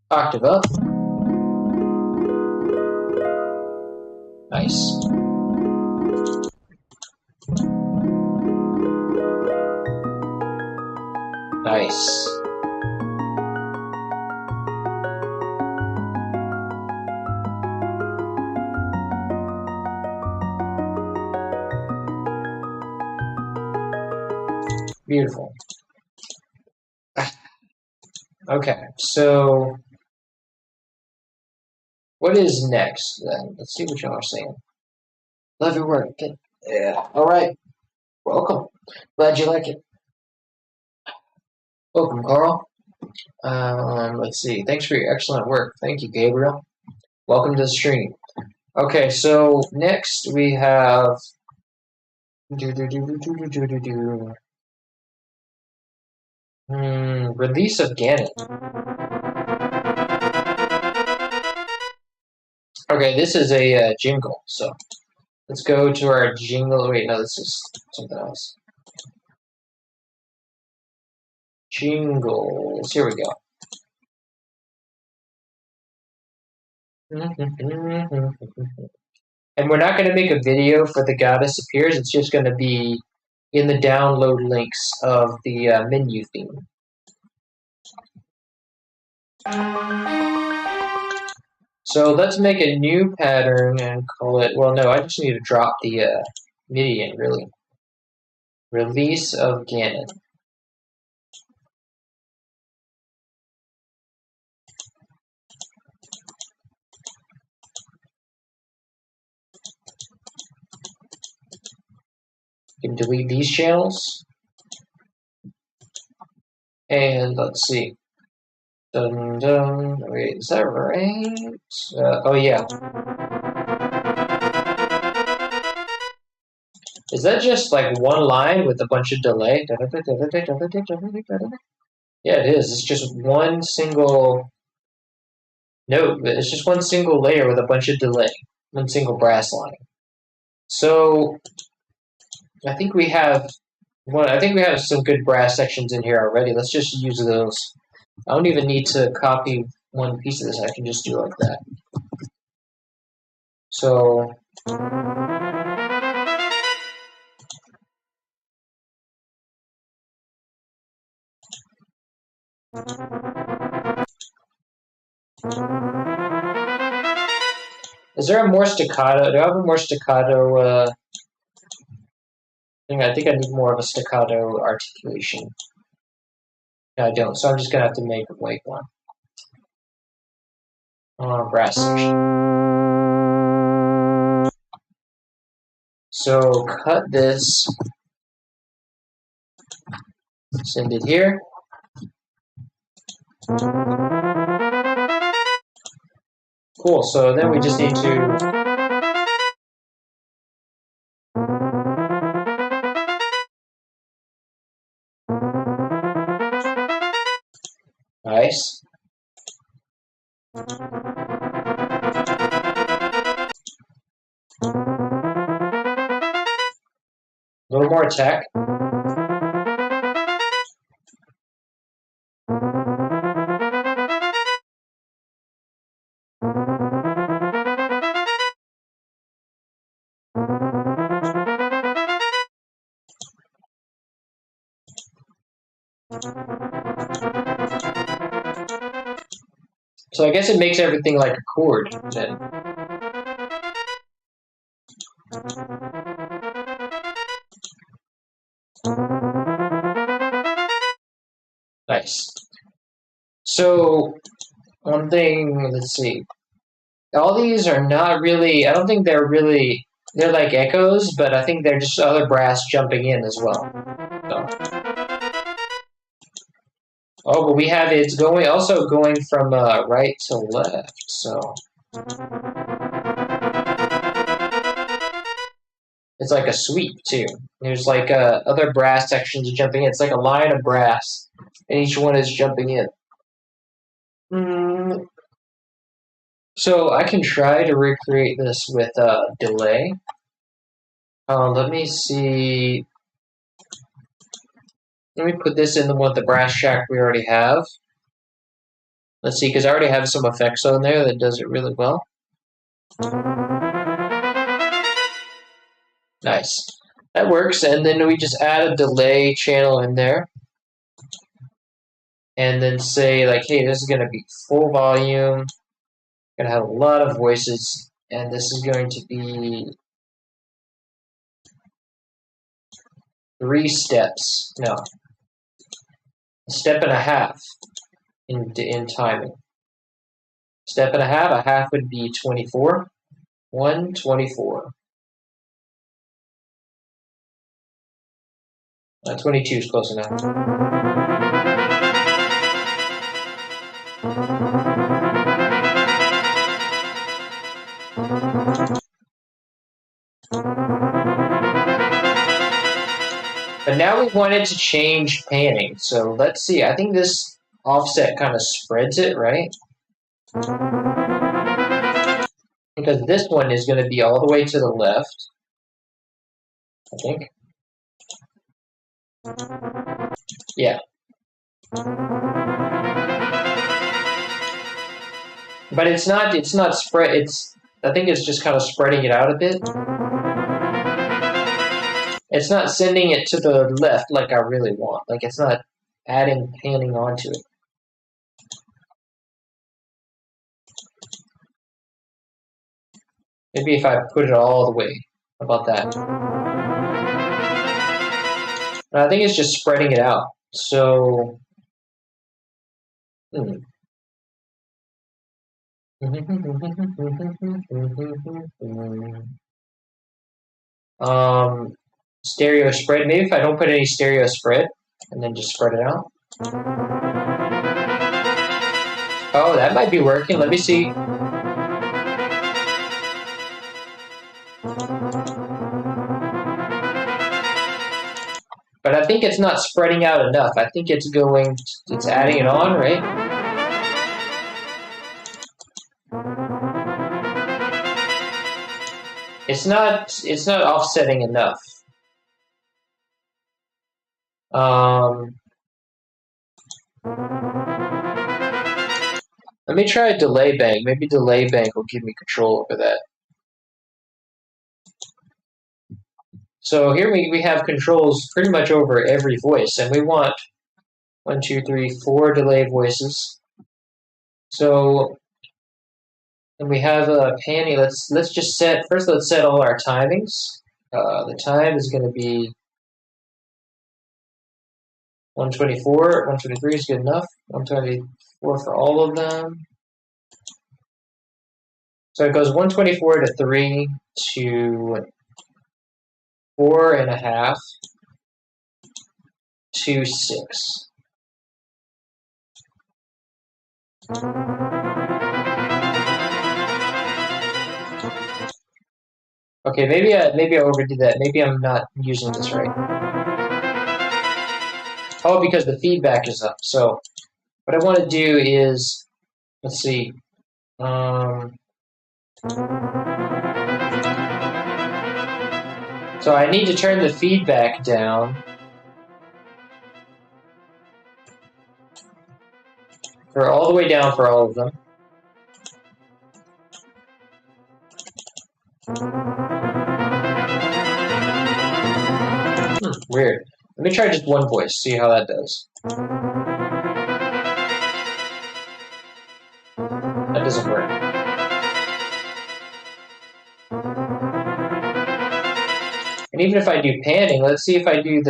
Octave up. Nice. Nice. Beautiful. Okay, so what is next then? Let's see what y'all are saying. Love your work. Okay. Yeah. All right. Welcome. Glad you like it. Welcome, Carl. Let's see. Thanks for your excellent work. Thank you, Gabriel. Welcome to the stream. Okay, so next we have release of Ganon. Okay, this is a jingle. So let's go to our jingle. Wait, no, this is something else. Jingles. Here we go. And we're not going to make a video for the goddess appears. It's just going to be in the download links of the menu theme. So let's make a new pattern and call it, well, no, I just need to drop the MIDI in, really. Release of Ganon. You can delete these channels. And let's see. Dun, dun. Wait, is that right? Oh, yeah. Is that just like one line with a bunch of delay? Yeah, it is. It's just one single note. It's just one single layer with a bunch of delay. One single brass line. So I think we have some good brass sections in here already. Let's just use those. I don't even need to copy one piece of this. I can just do like that. So is there a more staccato? Do I have a more staccato thing? I think I need more of a staccato articulation. No, I don't. So I'm just gonna have to make one. Brass section. So cut this. Send it here. Cool. So then we just need to. Nice. A little more attack. So I guess it makes everything like a chord then. Nice. So, one thing, let's see. All these are not really, I don't think they're really, they're like echoes, but I think they're just other brass jumping in as well. So. Oh, but we have it's going also going from right to left, so it's like a sweep too. There's like other brass sections jumping in. It's like a line of brass, and each one is jumping in. So I can try to recreate this with delay. Let me see. Let me put this in the one with the brass shack we already have. Let's see, because I already have some effects on there that does it really well. Nice. That works, and then we just add a delay channel in there. And then say, like, hey, this is going to be full volume. Going to have a lot of voices, and this is going to be 3 steps. No, a step and a half in timing. Step and a half would be 24. 124. 22 is close enough. But now we wanted to change panning, so let's see. I think this offset kind of spreads it, right? Because this one is going to be all the way to the left, I think. Yeah. But it's not spread, I think it's just kind of spreading it out a bit. It's not sending it to the left like I really want. Like it's not adding panning onto it. Maybe if I put it all the way. How about that? I think it's just spreading it out. So, stereo spread. Maybe if I don't put any stereo spread and then just spread it out. Oh, that might be working. Let me see. But I think it's not spreading out enough. I think it's adding it on, right? It's not offsetting enough. Let me try a delay bank. Maybe delay bank will give me control over that. So here we have controls pretty much over every voice, and we want 1, 2, 3, 4 delay voices. So, and we have a panning. Let's just set first. Let's set all our timings. The time is going to be 124. 123 is good enough. 124 for all of them. So it goes 124 to 3 to 4.5 to 6. Okay, maybe I overdid that. Maybe I'm not using this right. Oh, because the feedback is up. So what I want to do is, let's see. So I need to turn the feedback down for all the way down for all of them. Weird. Let me try just one voice, see how that does. That doesn't work. even if I do panning, let's see if I do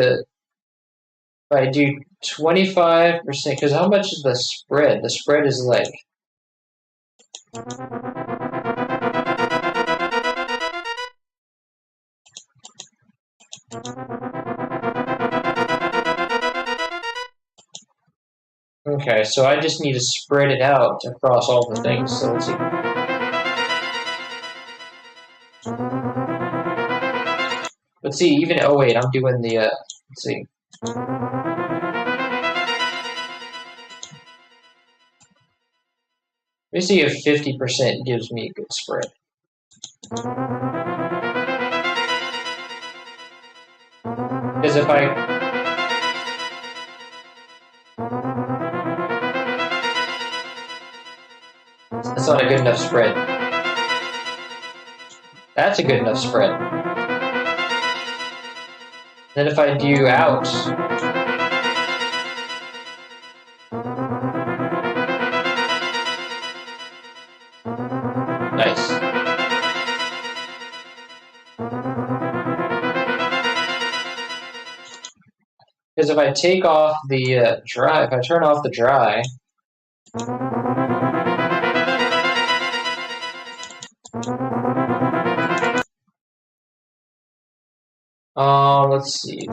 25%, because how much is the spread? The spread is like, okay, so I just need to spread it out across all the things. So let's see. Let's see, even, oh wait, I'm doing the, let's see. Let me see if 50% gives me a good spread. Because if that's not a good enough spread. That's a good enough spread. Then if I do out, nice. Because if I take off the dry, if I turn off the dry, let's see.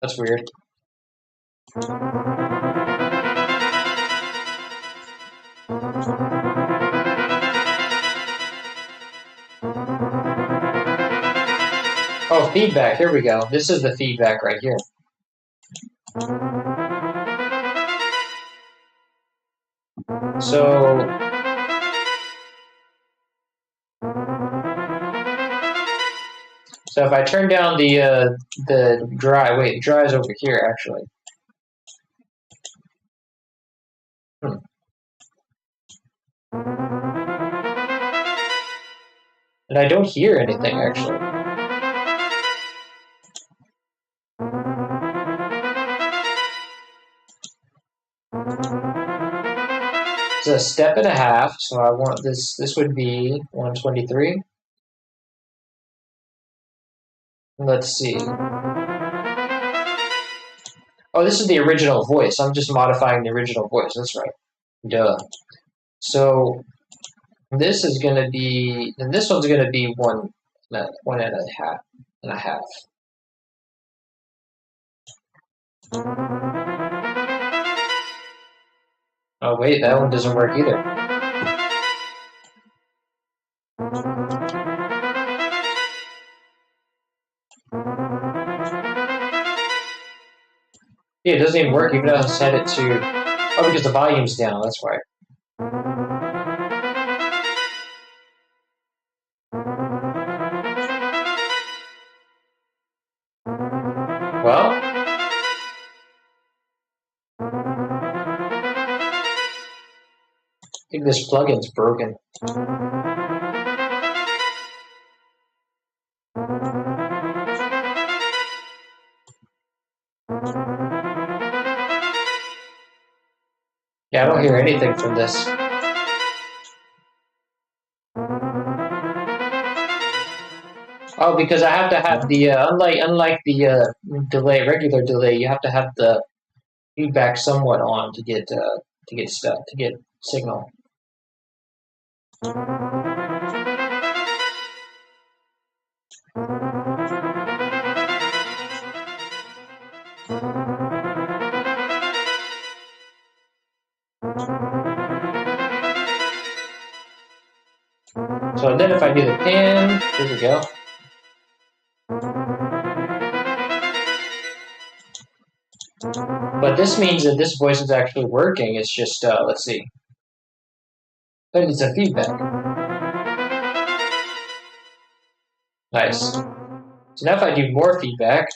That's weird. Oh, feedback. Here we go. This is the feedback right here. So if I turn down the dry, wait, the dry is over here actually. And I don't hear anything actually. It's a step and a half, so I want this would be 123. Let's see. Oh, this is the original voice. I'm just modifying the original voice. That's right. Duh. So this is going to be, and this one's going to be one and a half. Oh wait, that one doesn't work either. Yeah, it doesn't even work even though I set it to, oh, because the volume's down, that's why. Well, I think this plugin's broken. Yeah, I don't hear anything from this. Oh, because I have to have the unlike the regular delay, you have to have the feedback somewhat on to get signal. So then if I do the pan, here we go. But this means that this voice is actually working. It's just, let's see. But it's a feedback. Nice. So now if I do more feedback,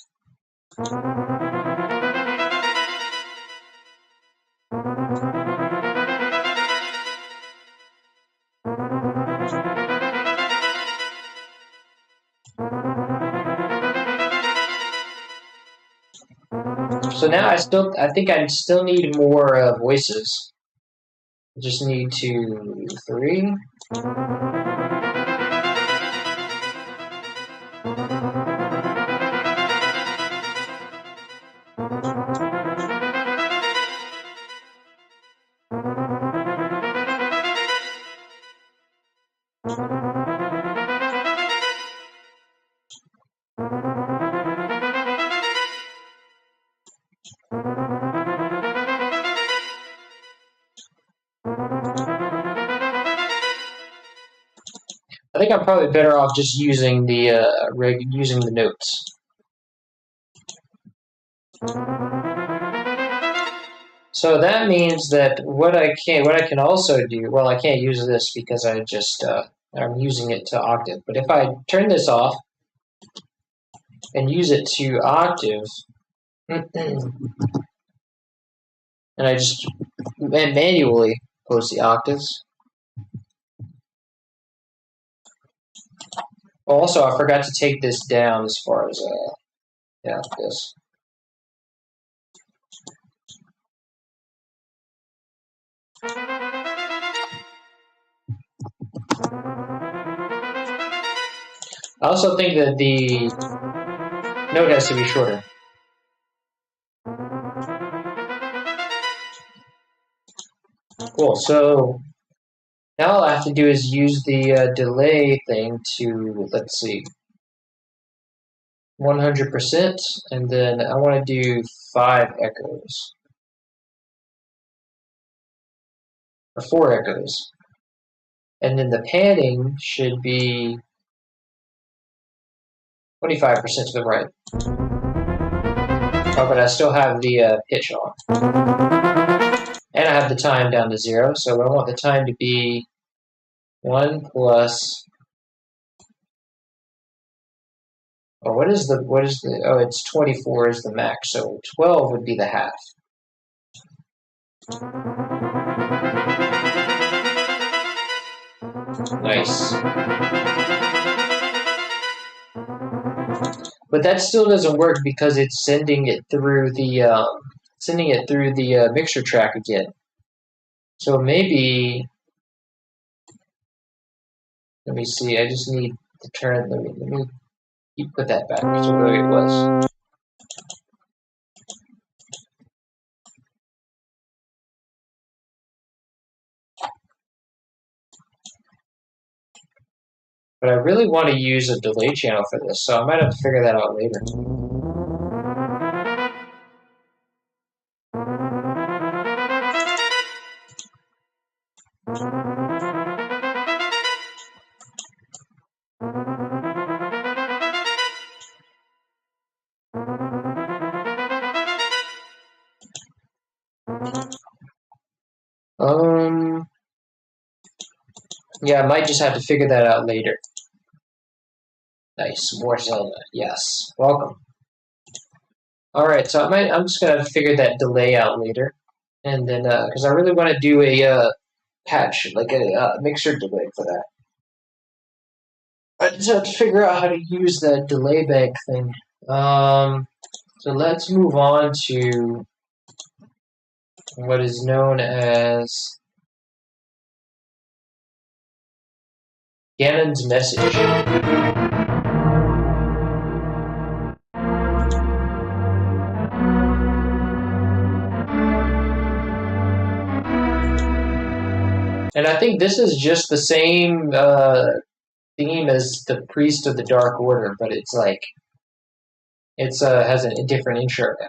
so now I think I still need more voices. I just need 2, 3. I think I'm probably better off just using the using the notes. So that means that what I can also do. Well, I can't use this because I'm using it to octave. But if I turn this off and use it to octave, and I just manually post the octaves. Also, I forgot to take this down as far as this. I also think that the note has to be shorter. Cool. So now all I have to do is use the delay thing to, let's see, 100%, and then I want to do 5 echoes. Or 4 echoes. And then the panning should be 25% to the right. Oh, but I still have the pitch on. And I have the time down to 0, so I want the time to be 1 plus... Oh, what is the, oh, it's 24 is the max, so 12 would be the half. Nice. But that still doesn't work because it's sending it through the mixer track again. So maybe, let me see. I just need to turn. Let me put that back to the way it was. But I really want to use a delay channel for this, so I might have to figure that out later. Yeah, I might just have to figure that out later. Nice, more Zelda. Yes, welcome. All right, so I'm just gonna figure that delay out later, and then because I really want to do a patch, like a mixer delay for that. I just have to figure out how to use that delay bank thing. So let's move on to what is known as Ganon's message. And I think this is just the same theme as the Priest of the Dark Order, but it's like it's has a different intro now.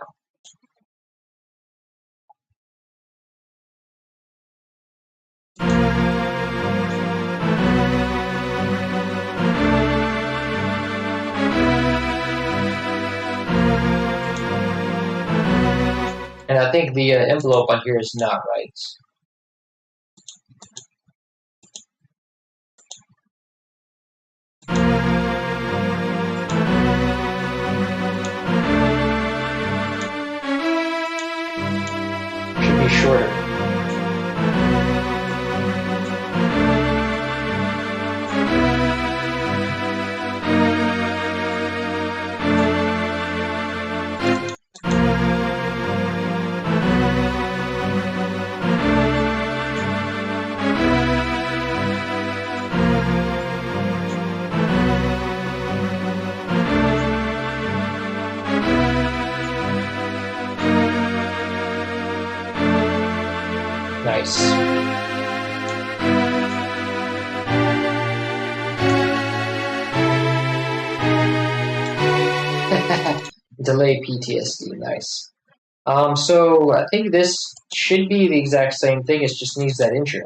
And I think the envelope on here is not right. Should be shorter. Nice. Delay PTSD, nice. So I think this should be the exact same thing. It just needs that intro.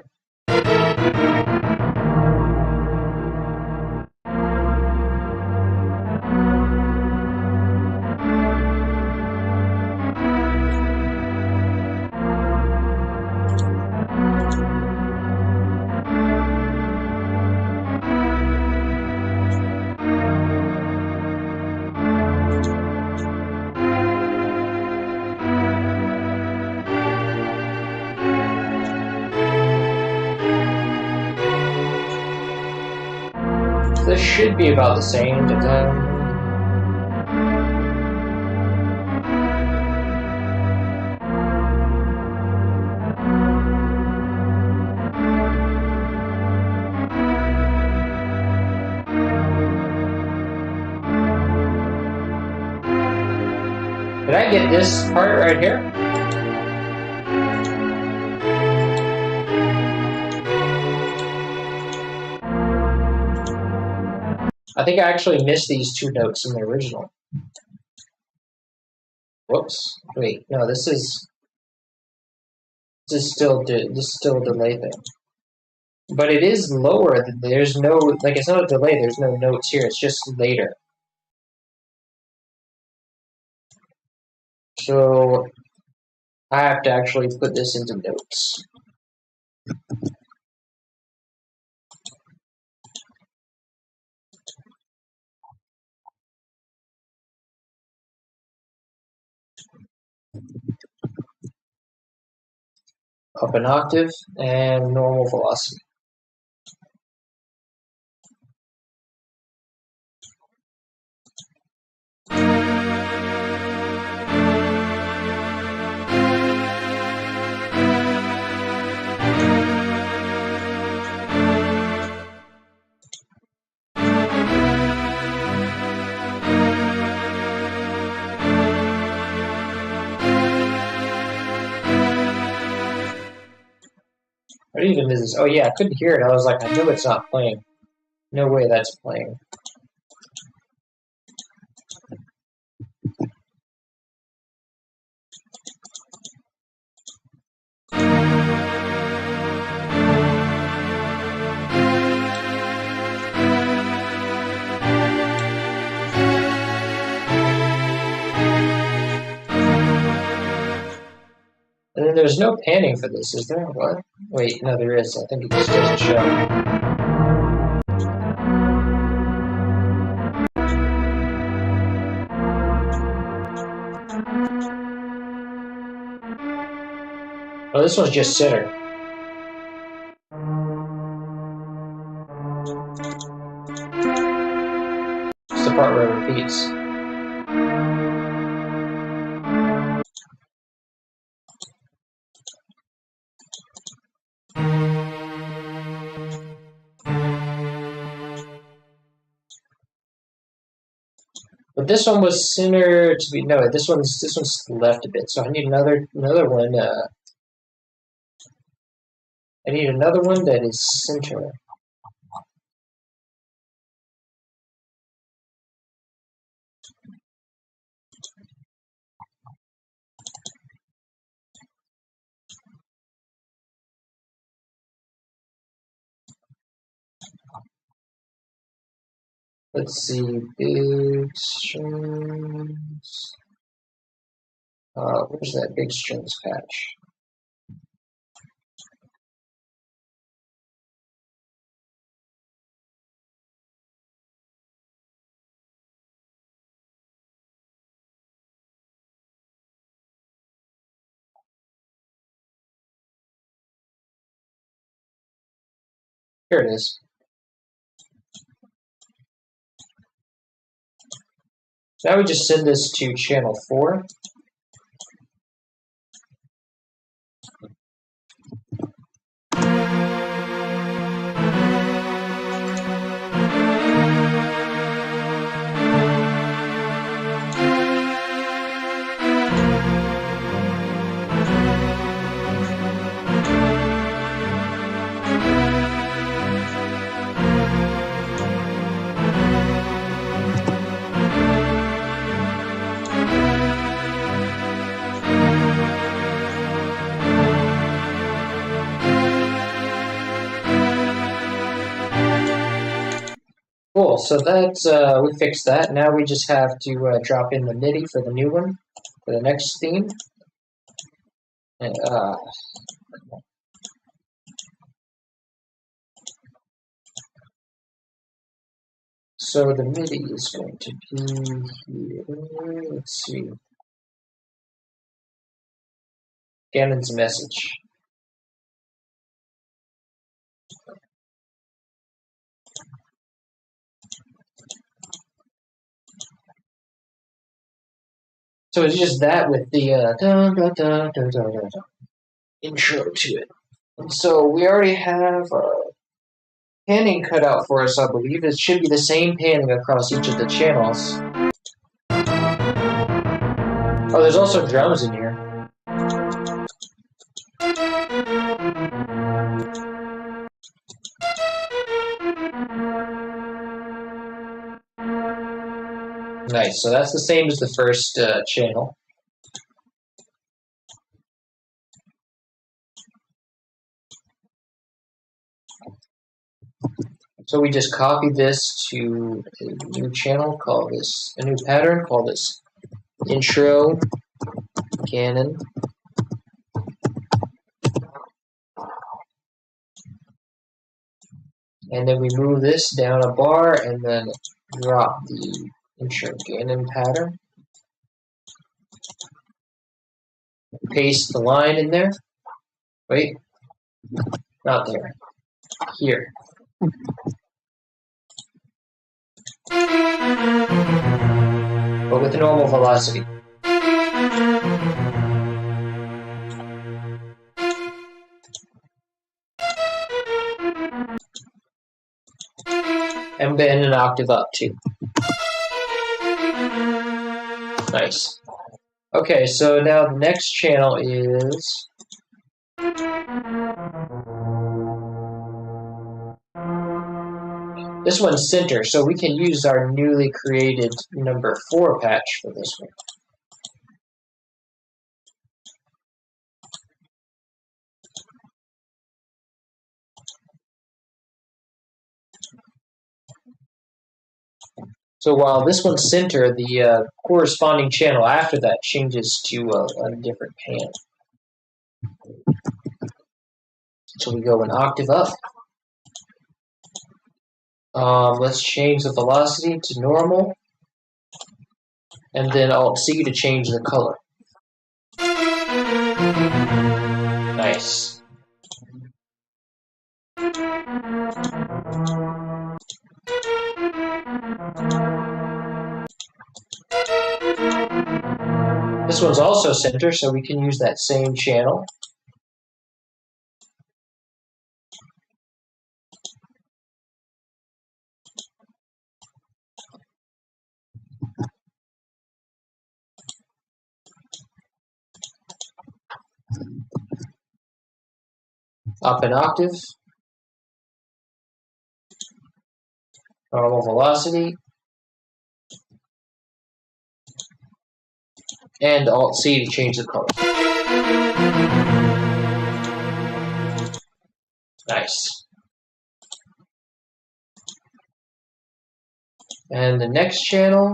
This should be about the same. Did I get this part right here? I think I actually missed these two notes in the original. Whoops. Wait, no, this is still a delay thing. But it is lower. There's no, like, it's not a delay. There's no notes here. It's just later. So I have to actually put this into notes. Up an octave and normal velocity. What even is this? Oh yeah, I couldn't hear it. I was like, I know it's not playing. No way that's playing. And then there's no panning for this, is there? What? Wait, no, there is. I think it just doesn't show. Oh, this one's just sitter. It's the part where it repeats. But this one was center to be no. This one's left a bit, so I need another one. I need another one that is center. Let's see, big strings. Where's that big strings patch? Here it is. Now we just send this to channel 4. Cool, so that's, we fixed that. Now we just have to drop in the MIDI for the new one, for the next theme. And, so the MIDI is going to be here. Let's see. Ganon's message. So it's just that with the intro to it. And so we already have panning cut out for us, I believe. It should be the same panning across each of the channels. Oh, there's also drums in here. Nice, so that's the same as the first channel. So we just copy this to a new channel, call this, a new pattern, call this intro Ganon. And then we move this down a bar and then drop the intro Ganon pattern. Paste the line in there. Wait, not there. Here. But with a normal velocity. And then an octave up too. Nice. Okay, so now the next channel is this one's center, so we can use our newly created number 4 patch for this one. So while this one's center, the corresponding channel after that changes to a different pan. So we go an octave up. Let's change the velocity to normal. And then Alt-C to change the color. Nice. This one's also center, so we can use that same channel. Up an octave. Normal velocity. And Alt-C to change the color. Nice. And the next channel.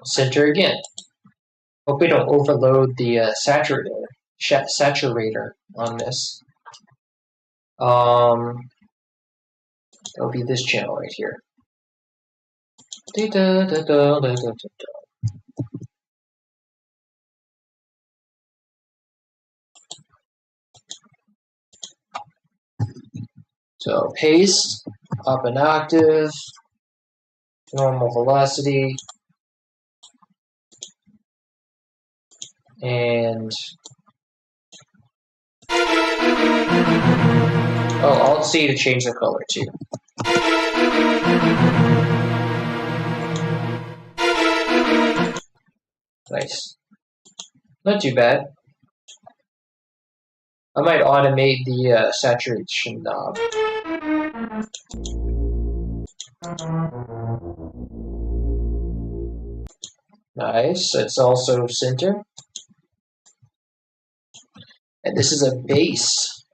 Center again. Hope we don't overload the saturator on this. It'll be this channel right here. So paste, up an octave, normal velocity, and Alt-C to change the color too. Nice. Not too bad. I might automate the saturation knob. Nice. It's also center. And this is a bass,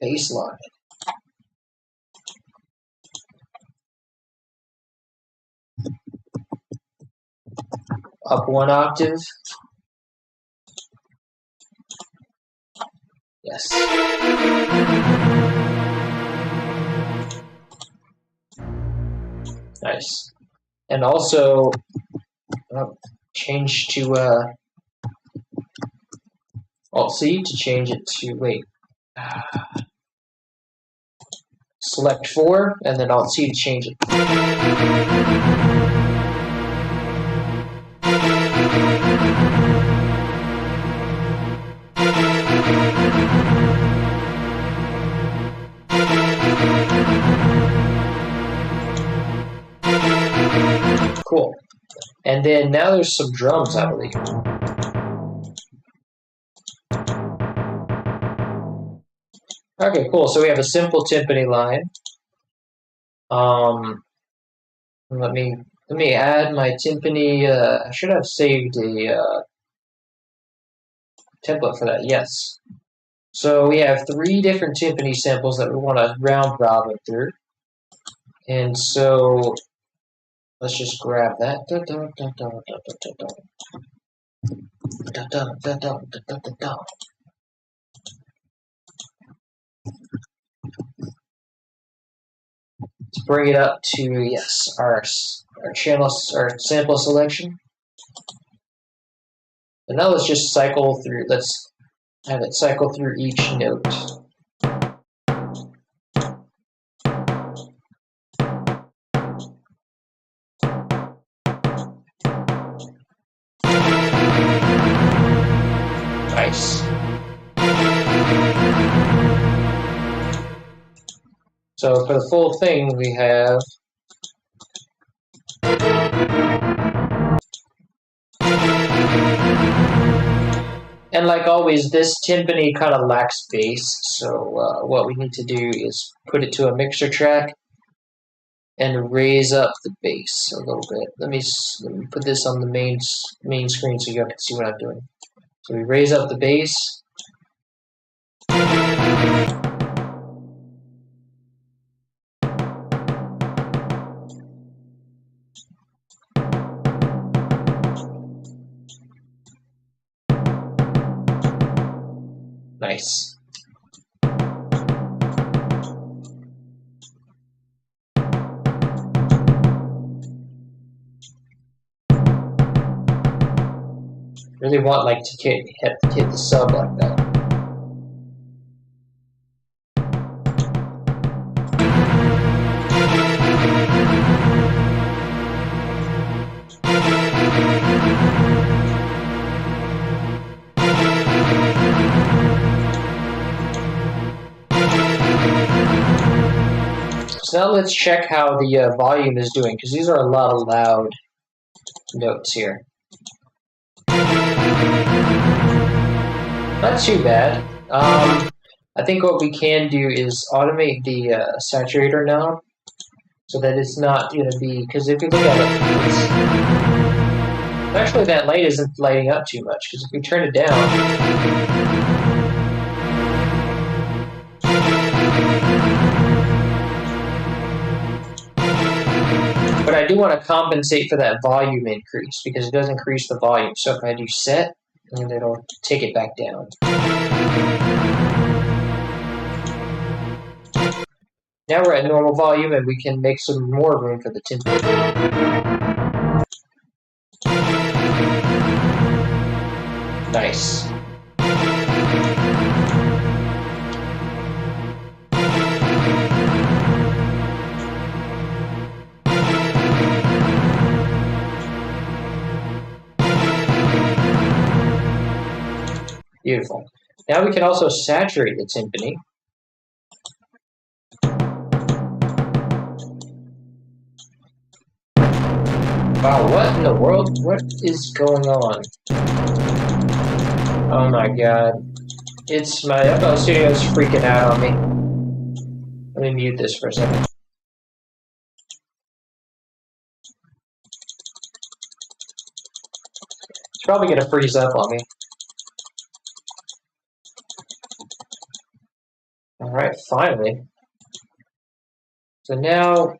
bass line. Up one octave. Yes. Nice. And also, change to Alt-C to change it to, wait. Select 4, and then Alt-C to change it. Cool. And then now there's some drums, I believe. Okay, cool. So we have a simple timpani line. Let me add my timpani. I should have saved a template for that. Yes. So we have 3 different timpani samples that we want to round robin through, and so let's just grab that. Let's bring it up to, yes, our sample selection. And now let's just cycle through. Let's have it cycle through each note. Nice. So for the full thing, we have and like always, this timpani kind of lacks bass, so what we need to do is put it to a mixer track and raise up the bass a little bit. Let me put this on the main screen so you guys can see what I'm doing. So we raise up the bass. Nice. Really want like to hit the sub like that. So now let's check how the volume is doing, because these are a lot of loud notes here. Not too bad. I think what we can do is automate the saturator knob so that it's not going to be, because if you look at it, actually that light isn't lighting up too much, because if we turn it down, but I do want to compensate for that volume increase because it does increase the volume. So if I do set, and it'll take it back down. Now we're at normal volume and we can make some more room for the timpani. Nice. Beautiful. Now we can also saturate the timpani. Wow, what in the world? What is going on? Oh my god. It's my FL Studio's freaking out on me. Let me mute this for a second. It's probably going to freeze up on me. Alright, finally. So now,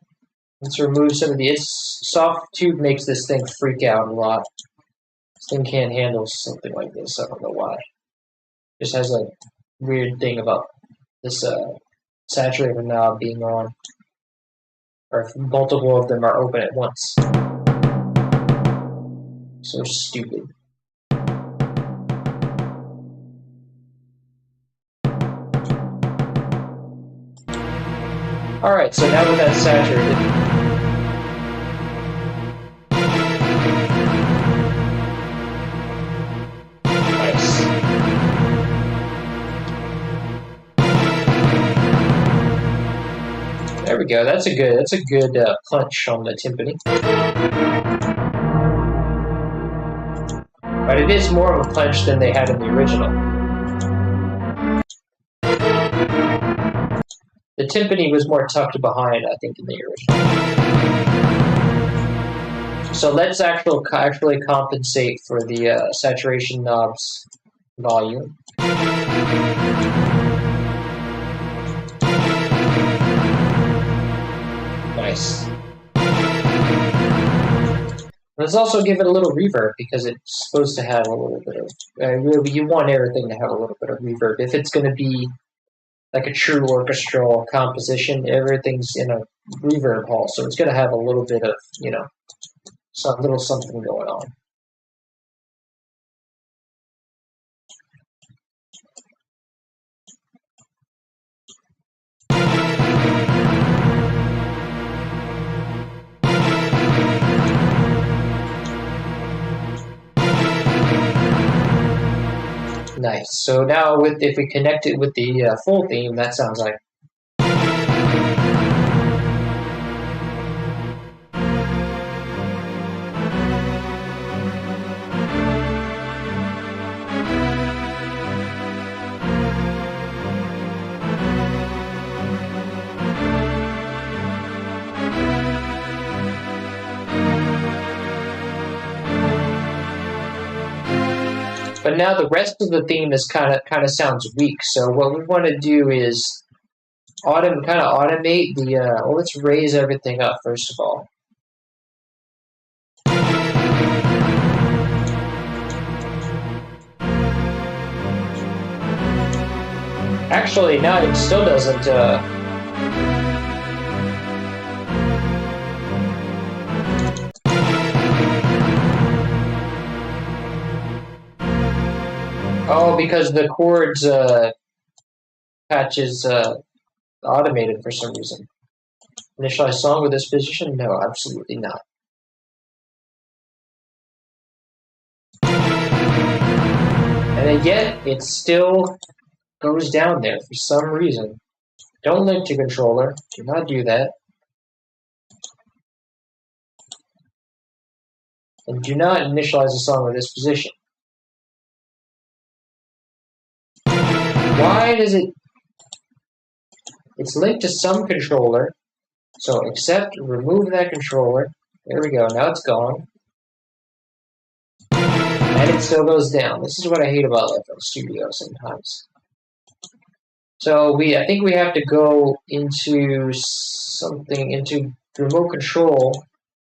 let's remove some of the... soft tube makes this thing freak out a lot. This thing can't handle something like this, I don't know why. Just has a weird thing about this saturator knob being on. Or if multiple of them are open at once. So stupid. Alright, so now with that saturated. Nice. There we go. That's a good punch on the timpani. But it is more of a punch than they had in the original. The timpani was more tucked behind, I think, in the original. So let's actually compensate for the saturation knob's volume. Nice. Let's also give it a little reverb because it's supposed to have a little bit of... you want everything to have a little bit of reverb. If it's going to be like a true orchestral composition, everything's in a reverb hall, so it's going to have a little bit of, you know, some little something going on. Nice. So now, if we connect it with the full theme, that sounds like. But now the rest of the theme is kind of sounds weak. So what we want to do is automate the. Well, let's raise everything up first of all. Actually, no, it still doesn't. Oh, because the chords patch is automated for some reason. Initialize song with this position? No, absolutely not. And yet, it still goes down there for some reason. Don't link to controller. Do not do that. And do not initialize a song with this position. Why does it... It's linked to some controller. So accept, remove that controller. There we go, now it's gone. And it still goes down. This is what I hate about FL Studio sometimes. So I think we have to go into something, into remote control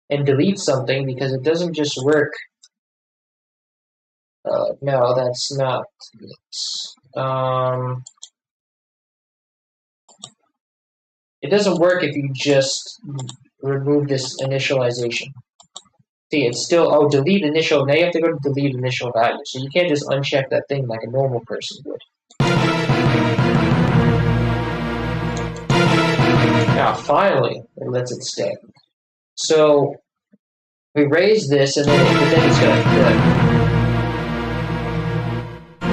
and delete something because it doesn't just work. No, that's not it. It doesn't work if you just remove this initialization. See, it's still, delete initial. Now you have to go to delete initial value. So you can't just uncheck that thing like a normal person would. Now, finally, it lets it stay. So we raise this, and then it's going to.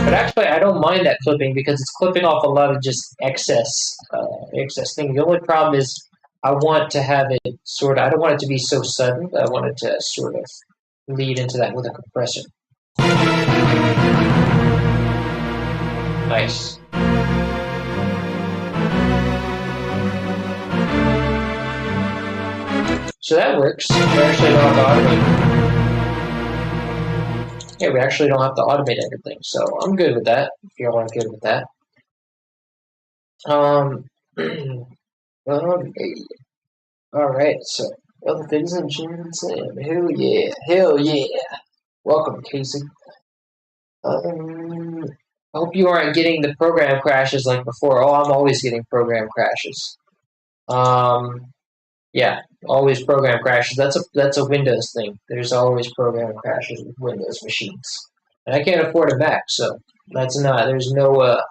But actually, I don't mind that clipping because it's clipping off a lot of just excess thing. The only problem is I want to have it I don't want it to be so sudden, but I want it to sort of lead into that with a compressor. Nice. So that works. We actually don't have to automate. Yeah, we actually don't have to automate everything, so I'm good with that, if y'all are good with that. Um, okay. Alright, so, well, ladies and gentlemen, hell yeah, hell yeah. Welcome, Casey. I hope you aren't getting the program crashes like before. Oh, I'm always getting program crashes. Um, yeah, always program crashes. That's a Windows thing. There's always program crashes with Windows machines. And I can't afford a Mac, so there's no,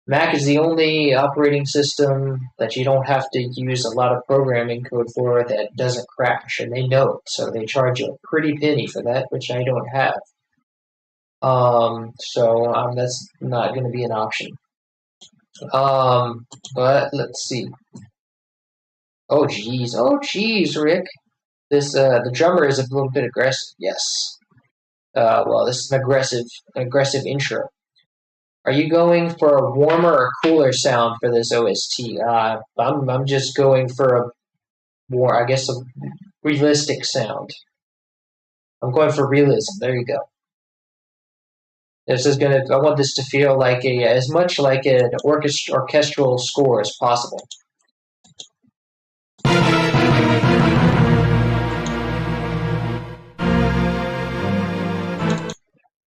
Mac is the only operating system that you don't have to use a lot of programming code for that doesn't crash, and they know it, so they charge you a pretty penny for that, which I don't have. So that's not going to be an option. But let's see. Oh geez, Rick. The drummer is a little bit aggressive. Yes. Well, this is an aggressive intro. Are you going for a warmer or cooler sound for this OST? I'm just going for a realistic sound. I'm going for realism. There you go. I want this to feel like as much like an orchestral score as possible.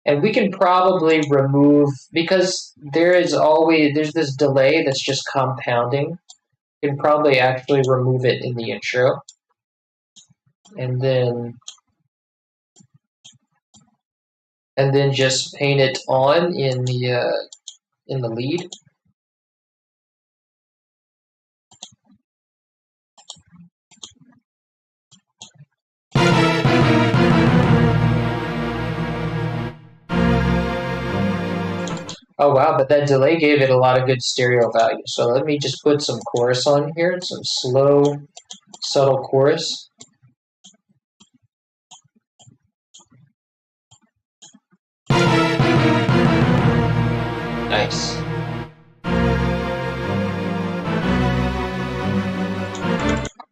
And we can probably remove, because there's this delay that's just compounding. We can probably actually remove it in the intro. And then just paint it on in the lead. Oh wow, but that delay gave it a lot of good stereo value. So let me just put some chorus on here, some slow, subtle chorus. Nice.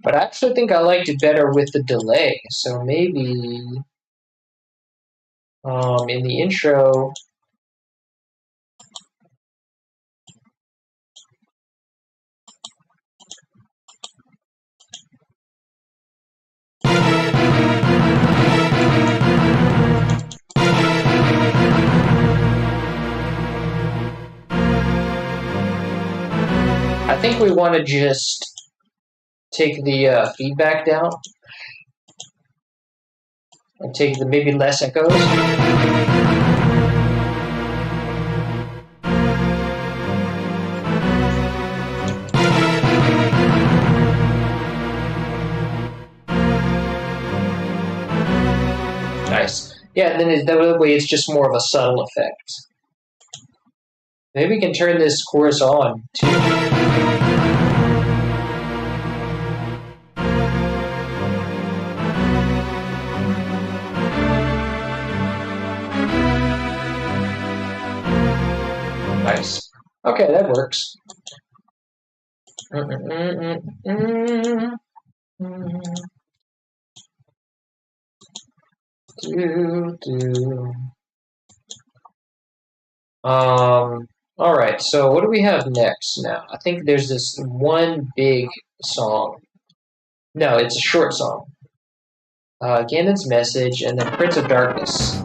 But I actually think I liked it better with the delay. So maybe in the intro, I think we want to just take the feedback down and take the maybe less echoes. Nice. Yeah, and then that way it's just more of a subtle effect. Maybe we can turn this chorus on too. Nice. Okay, that works. All right. So what do we have next now? I think there's this one big song. No, it's a short song. Ganon's Message, and then Prince of Darkness.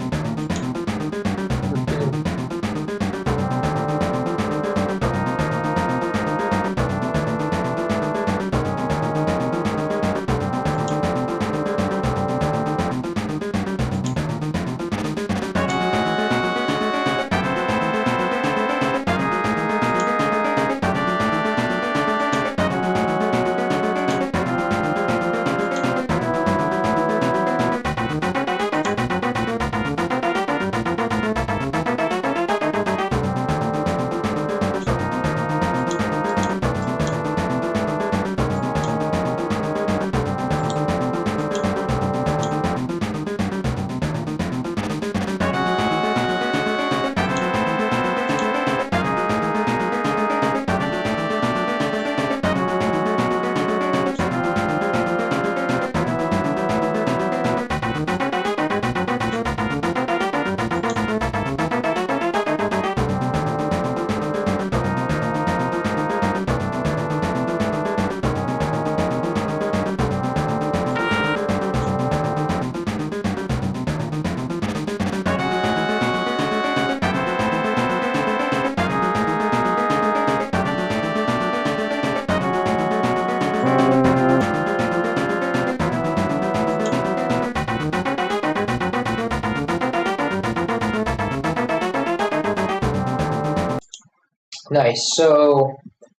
Nice. So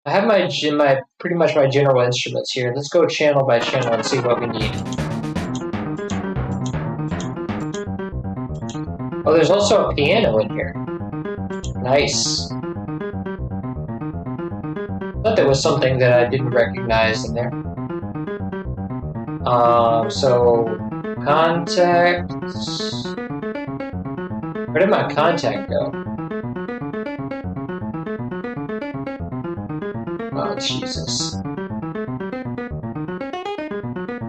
I have my pretty much my general instruments here. Let's go channel by channel and see what we need. Oh, there's also a piano in here. Nice. Thought there was something that I didn't recognize in there. So contacts. Where did my contact go? Oh, Jesus.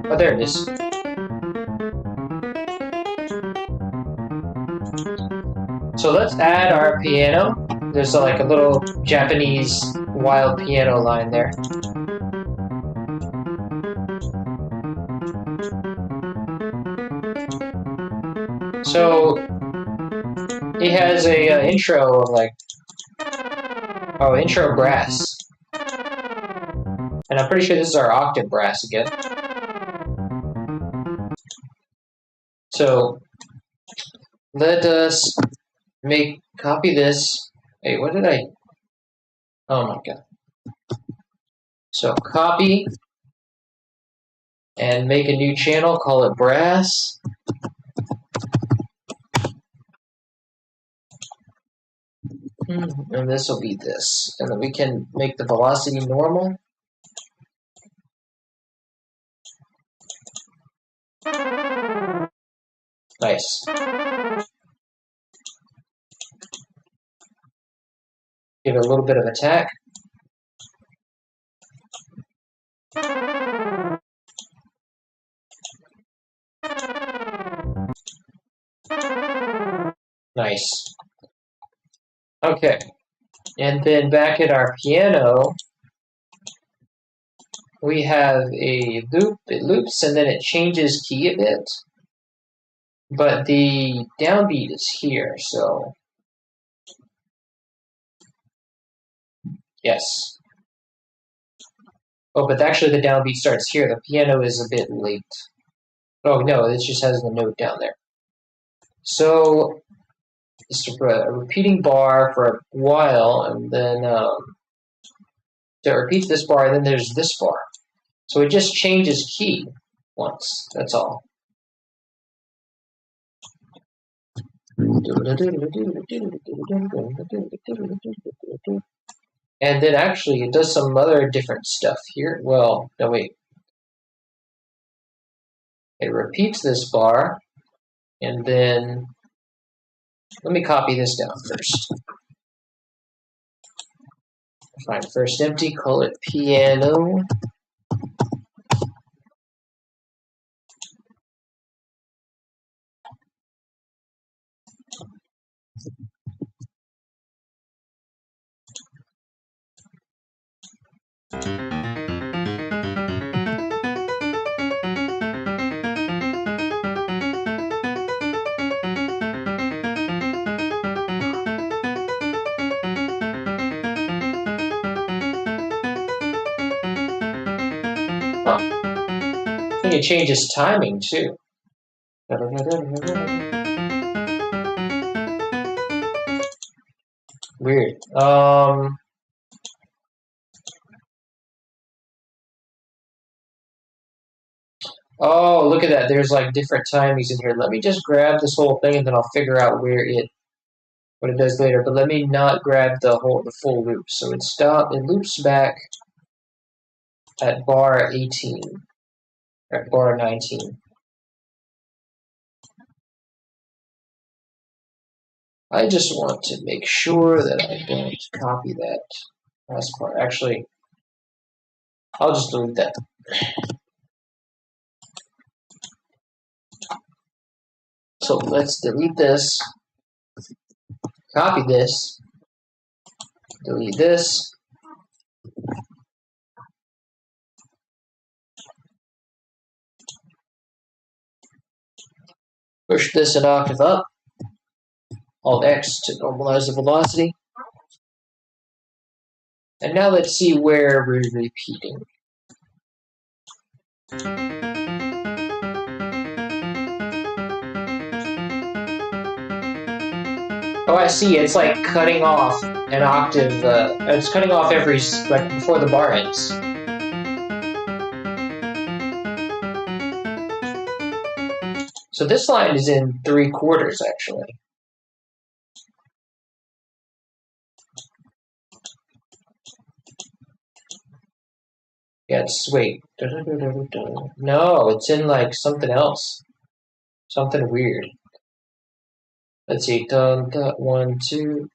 Oh, there it is. So let's add our piano. There's like a little Japanese wild piano line there. So it has a intro of like, oh, intro brass. And I'm pretty sure this is our octave brass again. So let us copy this. Wait, what did I? Oh my god. So copy and make a new channel, call it brass. And this will be this. And then we can make the velocity normal. Nice. Give it a little bit of attack. Nice. Okay. And then back at our piano, we have a loop. It loops and then it changes key a bit. But the downbeat is here, so yes. Oh, but actually the downbeat starts here. The piano is a bit late. Oh no, it just has the note down there. So it's a repeating bar for a while, and then so it repeats this bar, and then there's this bar. So it just changes key once. That's all. And then actually it does some other different stuff here. Well, no wait. It repeats this bar, and then let me copy this down first. Find first empty, call it piano. I think it changes timing too. Weird. Oh, look at that. There's like different timings in here. Let me just grab this whole thing and then I'll figure out what it does later. But let me not grab the full loop. So it loops back at bar 18, or at bar 19. I just want to make sure that I don't copy that last part. Actually, I'll just delete that. So let's delete this, copy this, delete this. Push this an octave up. Alt X to normalize the velocity. And now let's see where we're repeating. Oh, I see. It's like cutting off an octave. It's cutting off every like before the bar ends. So this line is in 3/4 actually. Yeah, it's wait. No, it's in like something else. Something weird. Let's see. Dun, dun, 1, 2,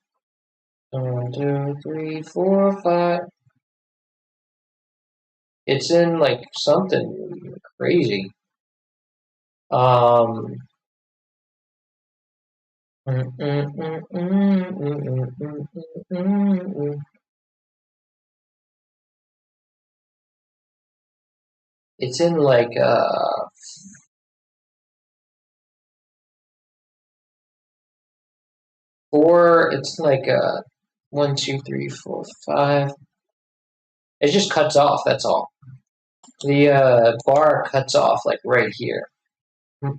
1, 2, 3, 4, 5. It's in like something crazy. Um. It's in like 4. It's like 1, 2, 3, 4, 5. It just cuts off. That's all. The bar cuts off like right here.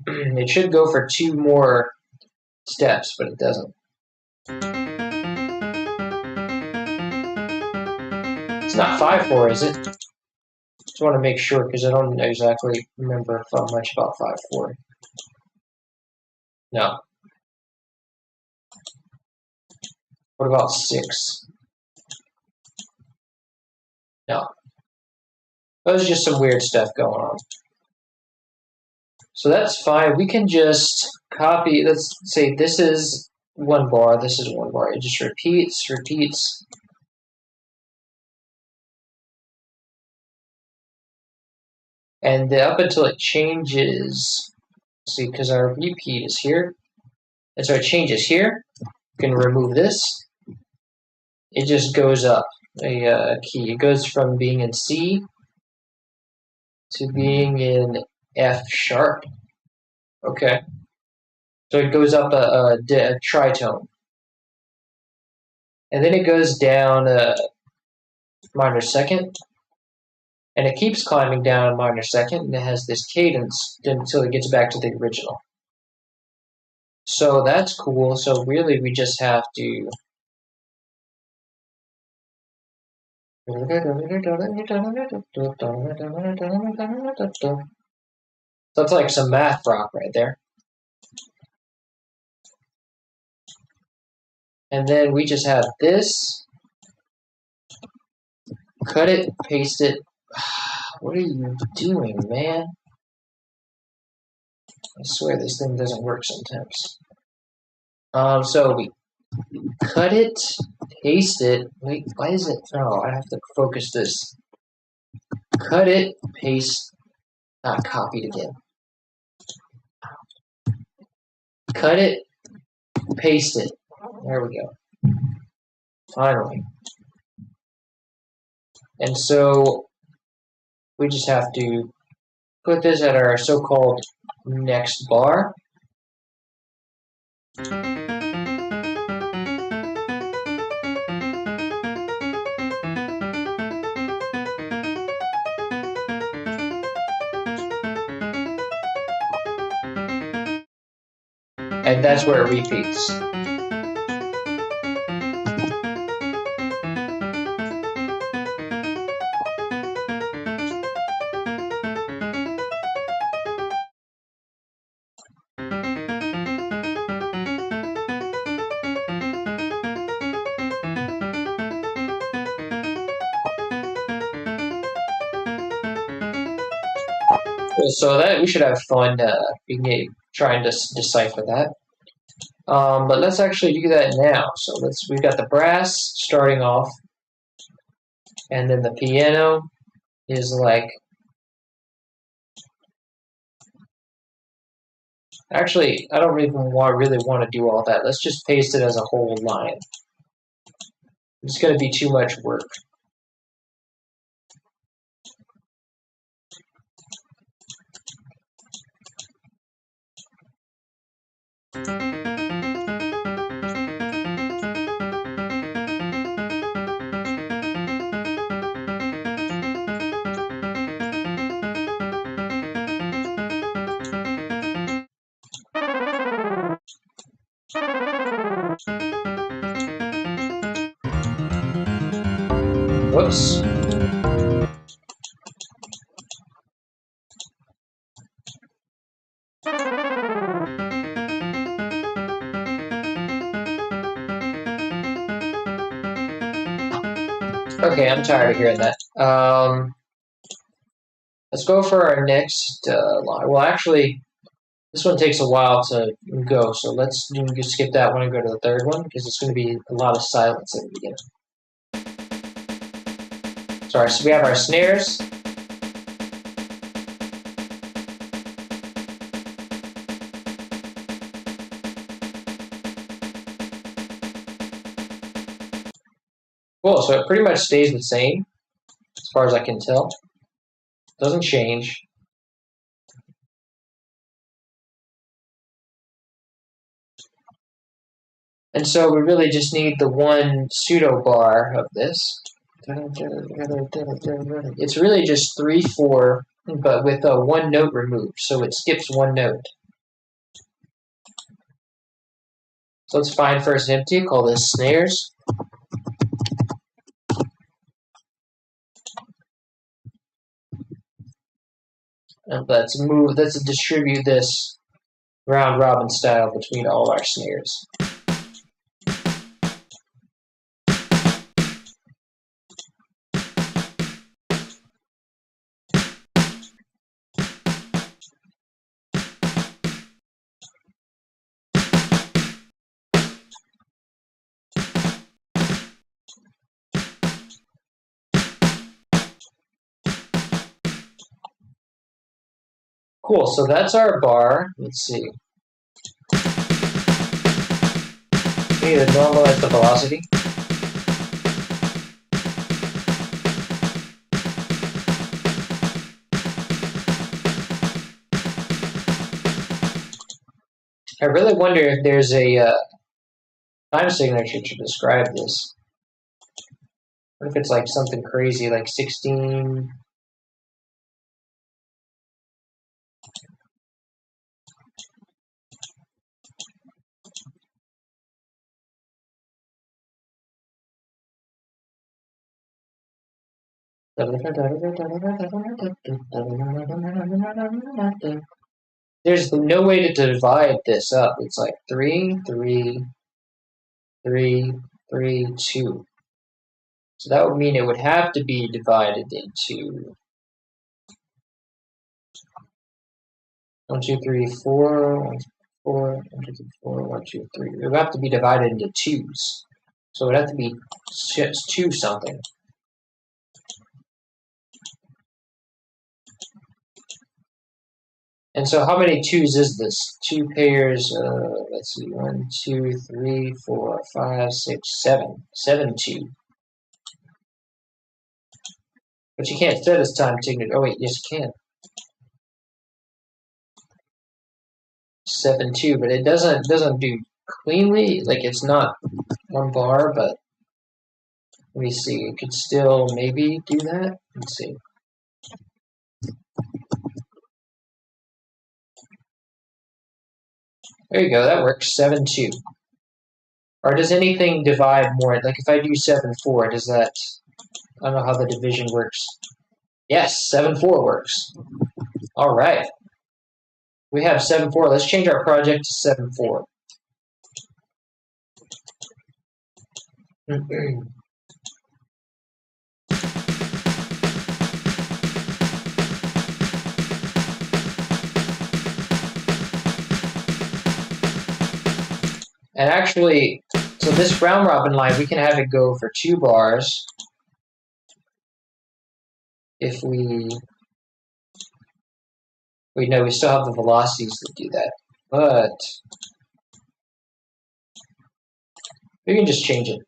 It should go for 2 more steps, but it doesn't. It's not 5/4, is it? Just want to make sure because I don't exactly remember much about 5/4. No. What about 6? No. There's just some weird stuff going on. So that's fine. We can just copy. Let's say this is 1 bar. This is 1 bar. It just repeats. And up until it changes. See, because our repeat is here. And so it changes here. You can remove this. It just goes up a key. It goes from being in C to being in F sharp. Okay. So it goes up a tritone. And then it goes down a minor second. And it keeps climbing down a minor second. And it has this cadence until it gets back to the original. So that's cool. So really we just have to that's like some math rock right there. And then we just have this. Cut it, paste it. What are you doing, man? I swear this thing doesn't work sometimes. So we cut it, paste it. Wait, why is it? Oh, I have to focus this. Cut it, paste. Not copied again. Cut it, paste it. There we go. Finally. And so we just have to put this at our so-called next bar. And that's where it repeats. So that we should have fun trying to decipher that. But let's actually do that now. So we've got the brass starting off, and then the piano is like. Actually, I don't even really want to do all that. Let's just paste it as a whole line. It's going to be too much work. Whoops. Okay, I'm tired of hearing that. Let's go for our next line. Well, actually, this one takes a while to go, so let's just skip that one and go to the third one, because it's going to be a lot of silence at the beginning. Sorry, so we have our snares. Cool, so it pretty much stays the same, as far as I can tell. Doesn't change. And so we really just need the one pseudo bar of this. It's really just 3/4, but with one note removed, so it skips one note. So let's find first empty, call this snares. And let's distribute this round robin style between all our snares. Cool, so that's our bar. Let's see. We need to normalize the velocity. I really wonder if there's a time signature to describe this. What if it's like something crazy, like 16? There's no way to divide this up. It's like 3, 3, 3, 3, 2. So that would mean it would have to be divided into 1, 2, 3, 4, 1, 4, 1, 2, 3, 4, 1, 2, 3. It would have to be divided into 2s. So it would have to be just 2 something. And so how many 2s is this? 2 pairs, let's see, 1, 2, 3, 4, 5, 6, 7. 7 2. But you can't set this time signature. Oh wait, yes you can. 7 2, but it doesn't do cleanly. Like it's not one bar, but let me see. It could still maybe do that. Let's see. There you go. That works. 7 2. Or does anything divide more? Like if I do 7 4, does that? I don't know how the division works. Yes, 7 4 works. All right. We have 7 4. Let's change our project to 7 4. And actually, so this round robin line, we can have it go for 2 bars if we know we still have the velocities to do that, but we can just change it.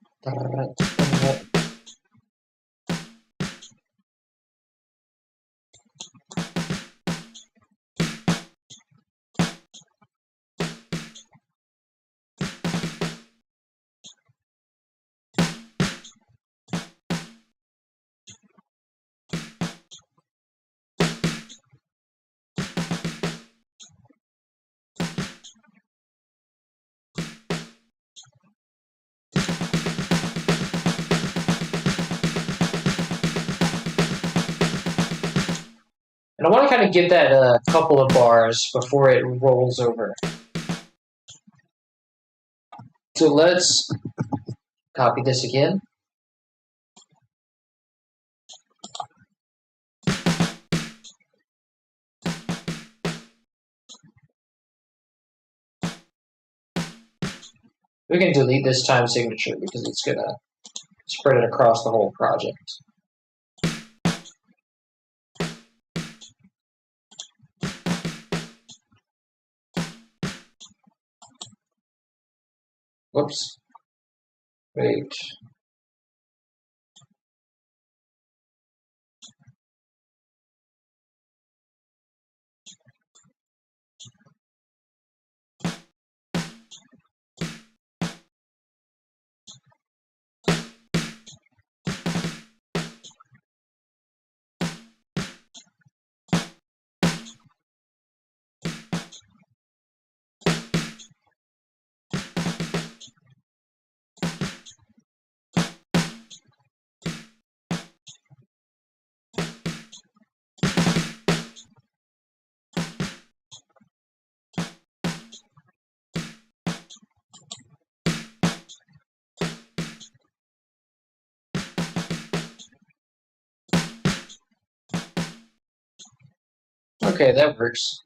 And I want to kind of give that a couple of bars before it rolls over. So let's copy this again. We can delete this time signature because it's going to spread it across the whole project. Whoops. Wait. Okay, that works.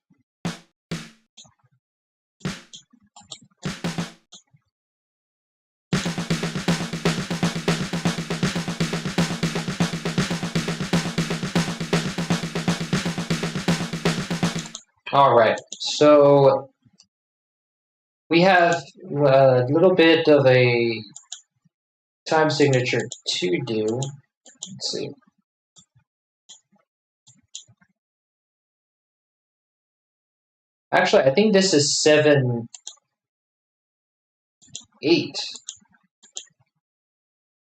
All right, so we have a little bit of a time signature to do. Let's see. Actually, I think this is 7/8.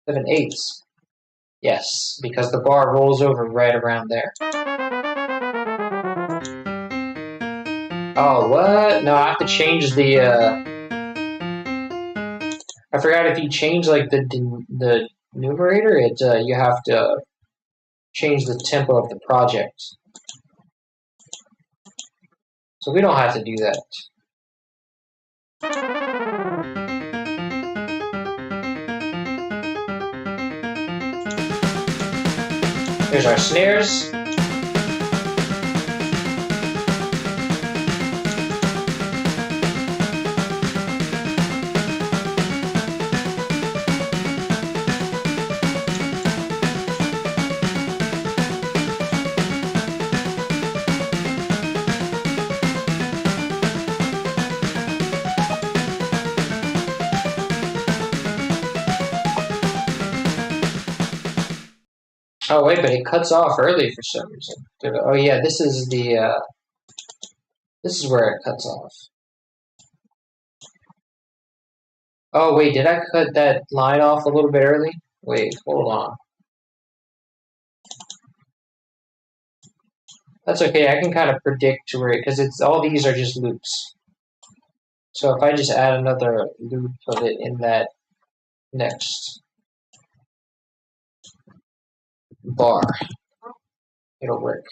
7/8. Yes, because the bar rolls over right around there. Oh, what? No, I have to change the, I forgot if you change, like, the numerator, you have to change the tempo of the project. So we don't have to do that. There's our snares. Oh wait, but it cuts off early for some reason. Oh yeah, this is the this is where it cuts off. Oh wait, did I cut that line off a little bit early? Wait, hold on. That's okay. I can kind of predict where it because it's all these are just loops. So if I just add another loop of it in that next bar, it'll work.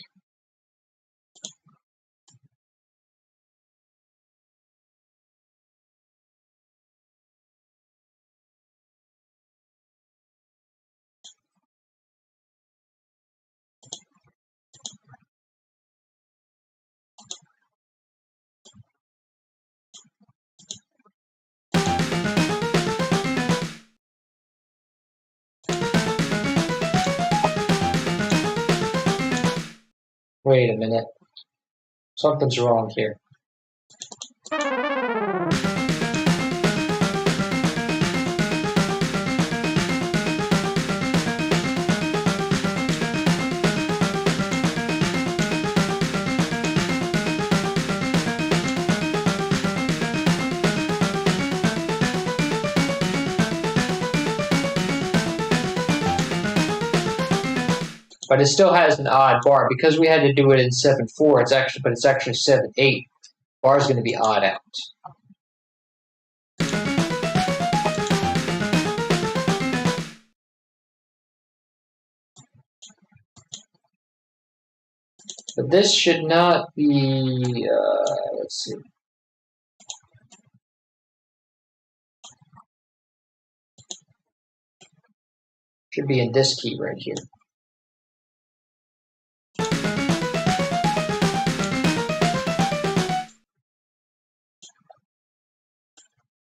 Wait a minute. Something's wrong here. But it still has an odd bar because we had to do it in 7/4. It's actually 7/8. Bar is going to be odd out. But this should not be, let's see. Should be in this key right here.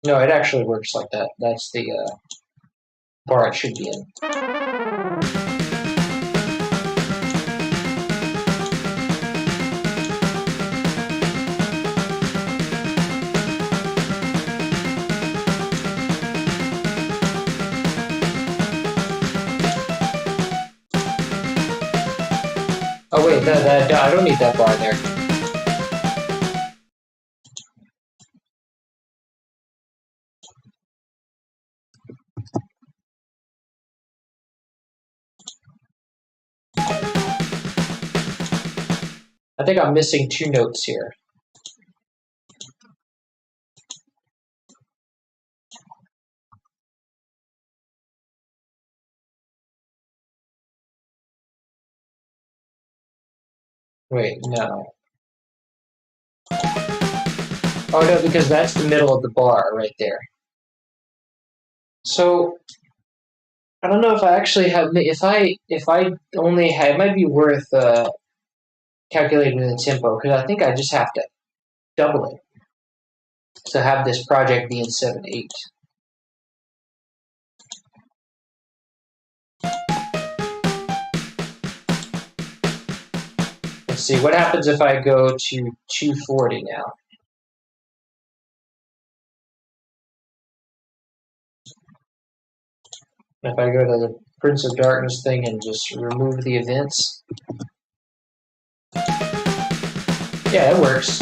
No, it actually works like that. That's the bar it should be in. Oh wait, I don't need that bar there. I think I'm missing 2 notes here. Wait, no. Oh no, because that's the middle of the bar right there. So I don't know if I actually have. If I only had, it might be worth calculating the tempo because I think I just have to double it to have this project be in 7/8. Let's see what happens if I go to 240 now. If I go to the Prince of Darkness thing and just remove the events. Yeah, it works.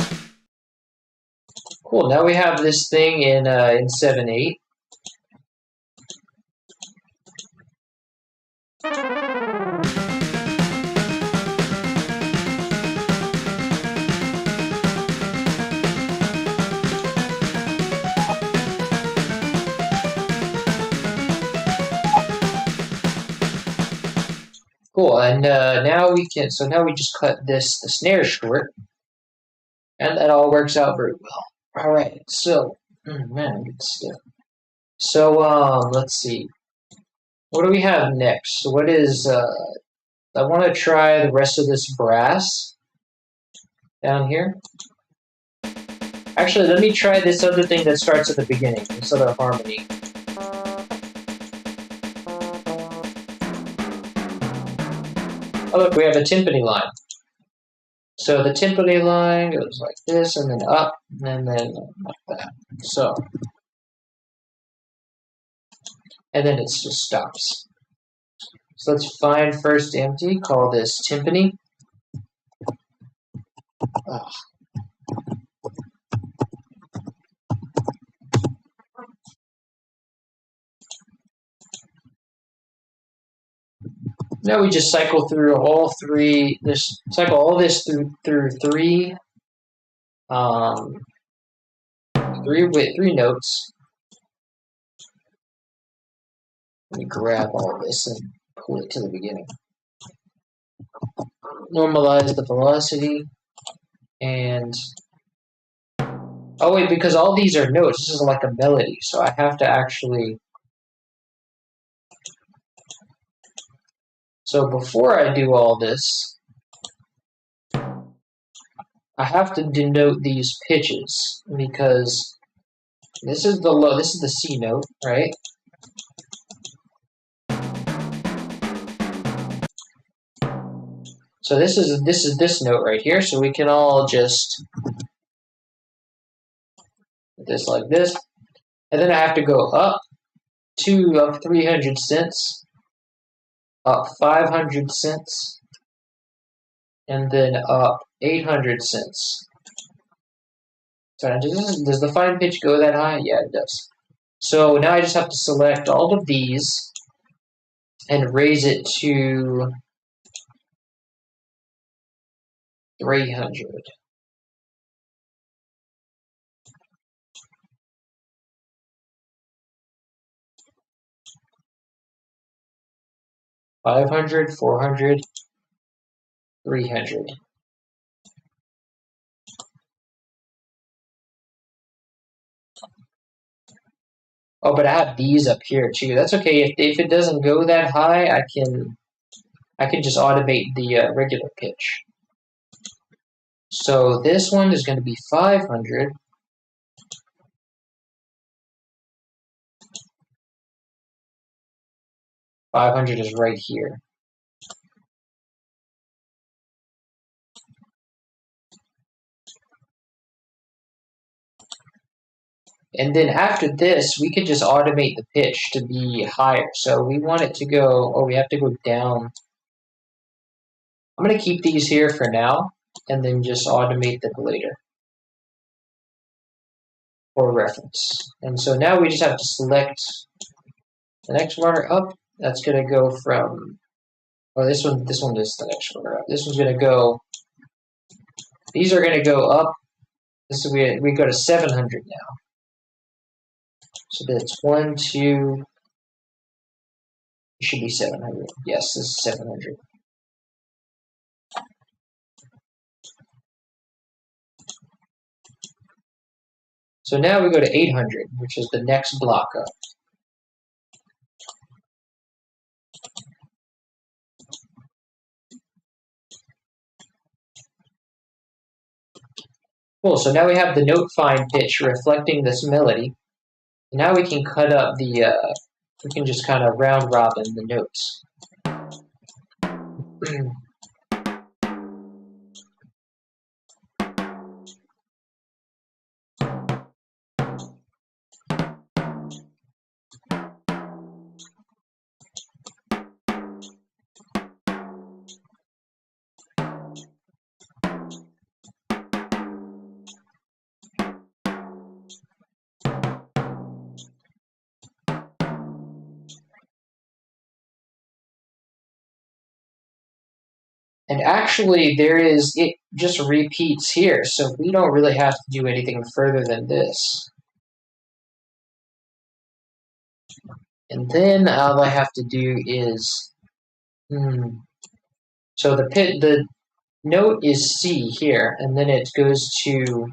Cool. Now we have this thing in 7/8. Cool, and now we can. So now we just cut the snare short, and that all works out very well. All right, so man, good stuff. So let's see. What do we have next? So what is? I want to try the rest of this brass down here. Actually, let me try this other thing that starts at the beginning. This other harmony. Oh look, we have a timpani line. So the timpani line goes like this, and then up, and then like that. So, and then it just stops. So let's find first empty, call this timpani. Ugh. Now we just cycle through all three. Cycle all this through three. Three notes. Let me grab all this and pull it to the beginning. Normalize the velocity and oh wait, because all these are notes. This is like a melody, so I have to actually. So before I do all this, I have to denote these pitches because this is the low. This is the C note, right? So this is this note right here. So we can all just put this like this, and then I have to go up 300 cents, up 500 cents, and then up 800 cents. So does the fine pitch go that high? Yeah, it does. So now I just have to select all of these and raise it to 300. $500, $400, $300. Oh, but I have these up here too. That's okay. If it doesn't go that high, I can just automate the regular pitch. So this one is going to be 500. 500 is right here. And then after this, we could just automate the pitch to be higher. So we want it to go, oh, we have to go down. I'm going to keep these here for now, and then just automate them later for reference. And so now we just have to select the next runner up. That's going to go from, oh, this one is the next runner up. This one's going to go, these are going to go up. This is, we go to 700 now. So that's 1, 2, it should be 700. Yes, this is 700. So now we go to 800, which is the next block up. Cool, so now we have the note find pitch reflecting this melody. Now we can cut up the, we can just kind of round robin the notes. And actually, it just repeats here, so we don't really have to do anything further than this. And then all I have to do is, so the note is C here, and then it goes to,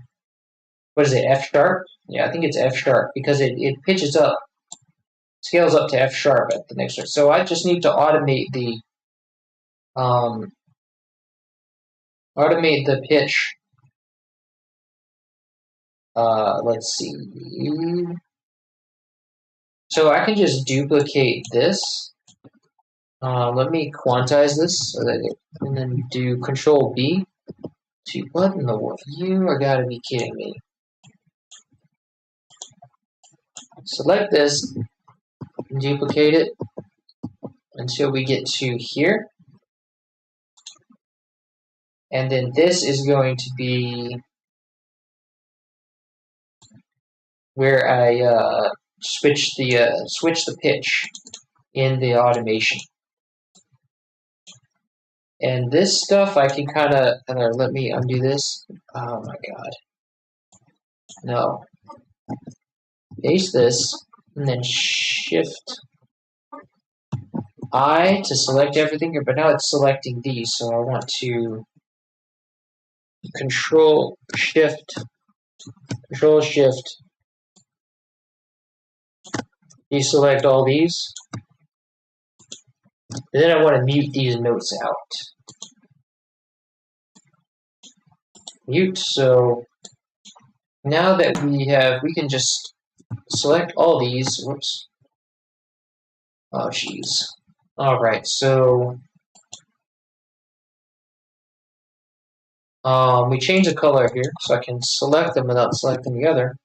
what is it, F sharp? Yeah, I think it's F sharp, because it pitches up, scales up to F sharp at the next one. So I just need to automate the pitch. Let's see. So I can just duplicate this. Let me quantize this so that and then do Control B. What in the world? You are gotta be kidding me. Select this, duplicate it until we get to here. And then this is going to be where I switch the pitch in the automation. And this stuff I can kind of, let me undo this. Oh my god. No. Paste this, and then Shift I to select everything here, but now it's selecting these, so I want to Control Shift, deselect all these. And then I want to mute these notes out. Mute, so now that we can just select all these. Whoops. Oh, jeez. Alright, so we change the color here, so I can select them without selecting the other.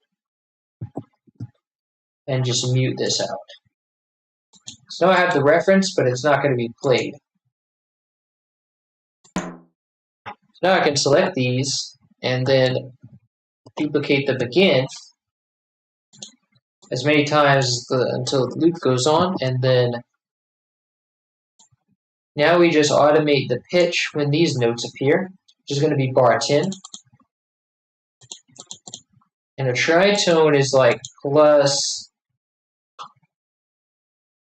And just mute this out. So now I have the reference, but it's not going to be played. So now I can select these, and then duplicate the begin as many times until the loop goes on, and then now we just automate the pitch when these notes appear, which is going to be bar 10. And a tritone is like plus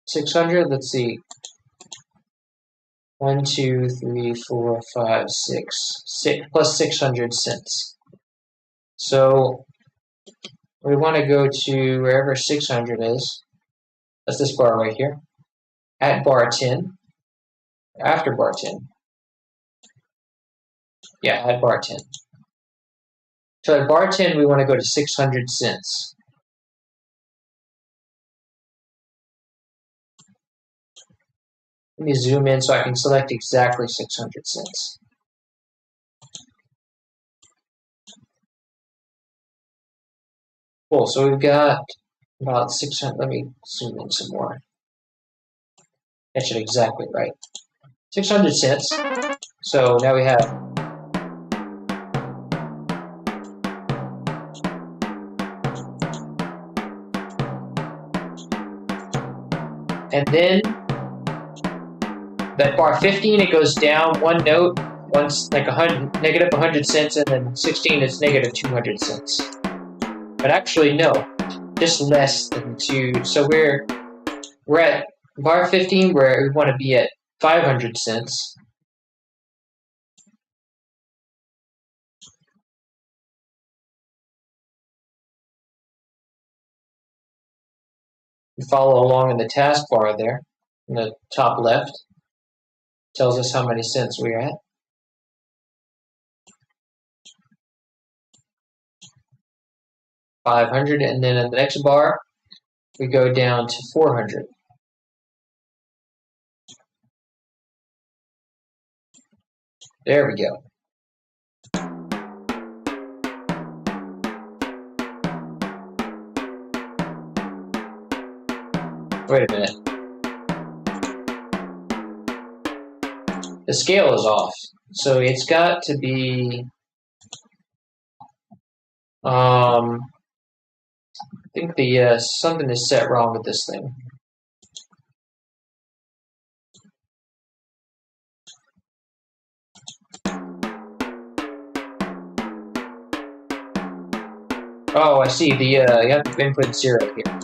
600. Let's see. 1, 2, 3, 4, 5, 6 plus 600 cents. So We want to go to wherever 600 is. That's this bar right here. At bar 10. After bar 10. Yeah, at bar 10. So at bar 10, we want to go to 600 cents. Let me zoom in so I can select exactly 600 cents. Cool, so we've got about 600, let me zoom in some more. That should exactly right. 600 cents. So now we have and then that bar 15, it goes down one note, once like negative 100 cents, and then 16 is negative 200 cents. But actually, no, just less than 2. So we're at bar 15 where we want to be at 500 cents. You follow along in the taskbar there, in the top left. Tells us how many cents we're at. $500, and then in the next bar, we go down to 400. There we go. Wait a minute. The scale is off, so it's got to be. I think the something is set wrong with this thing. Oh, I see. You have to input 0 here.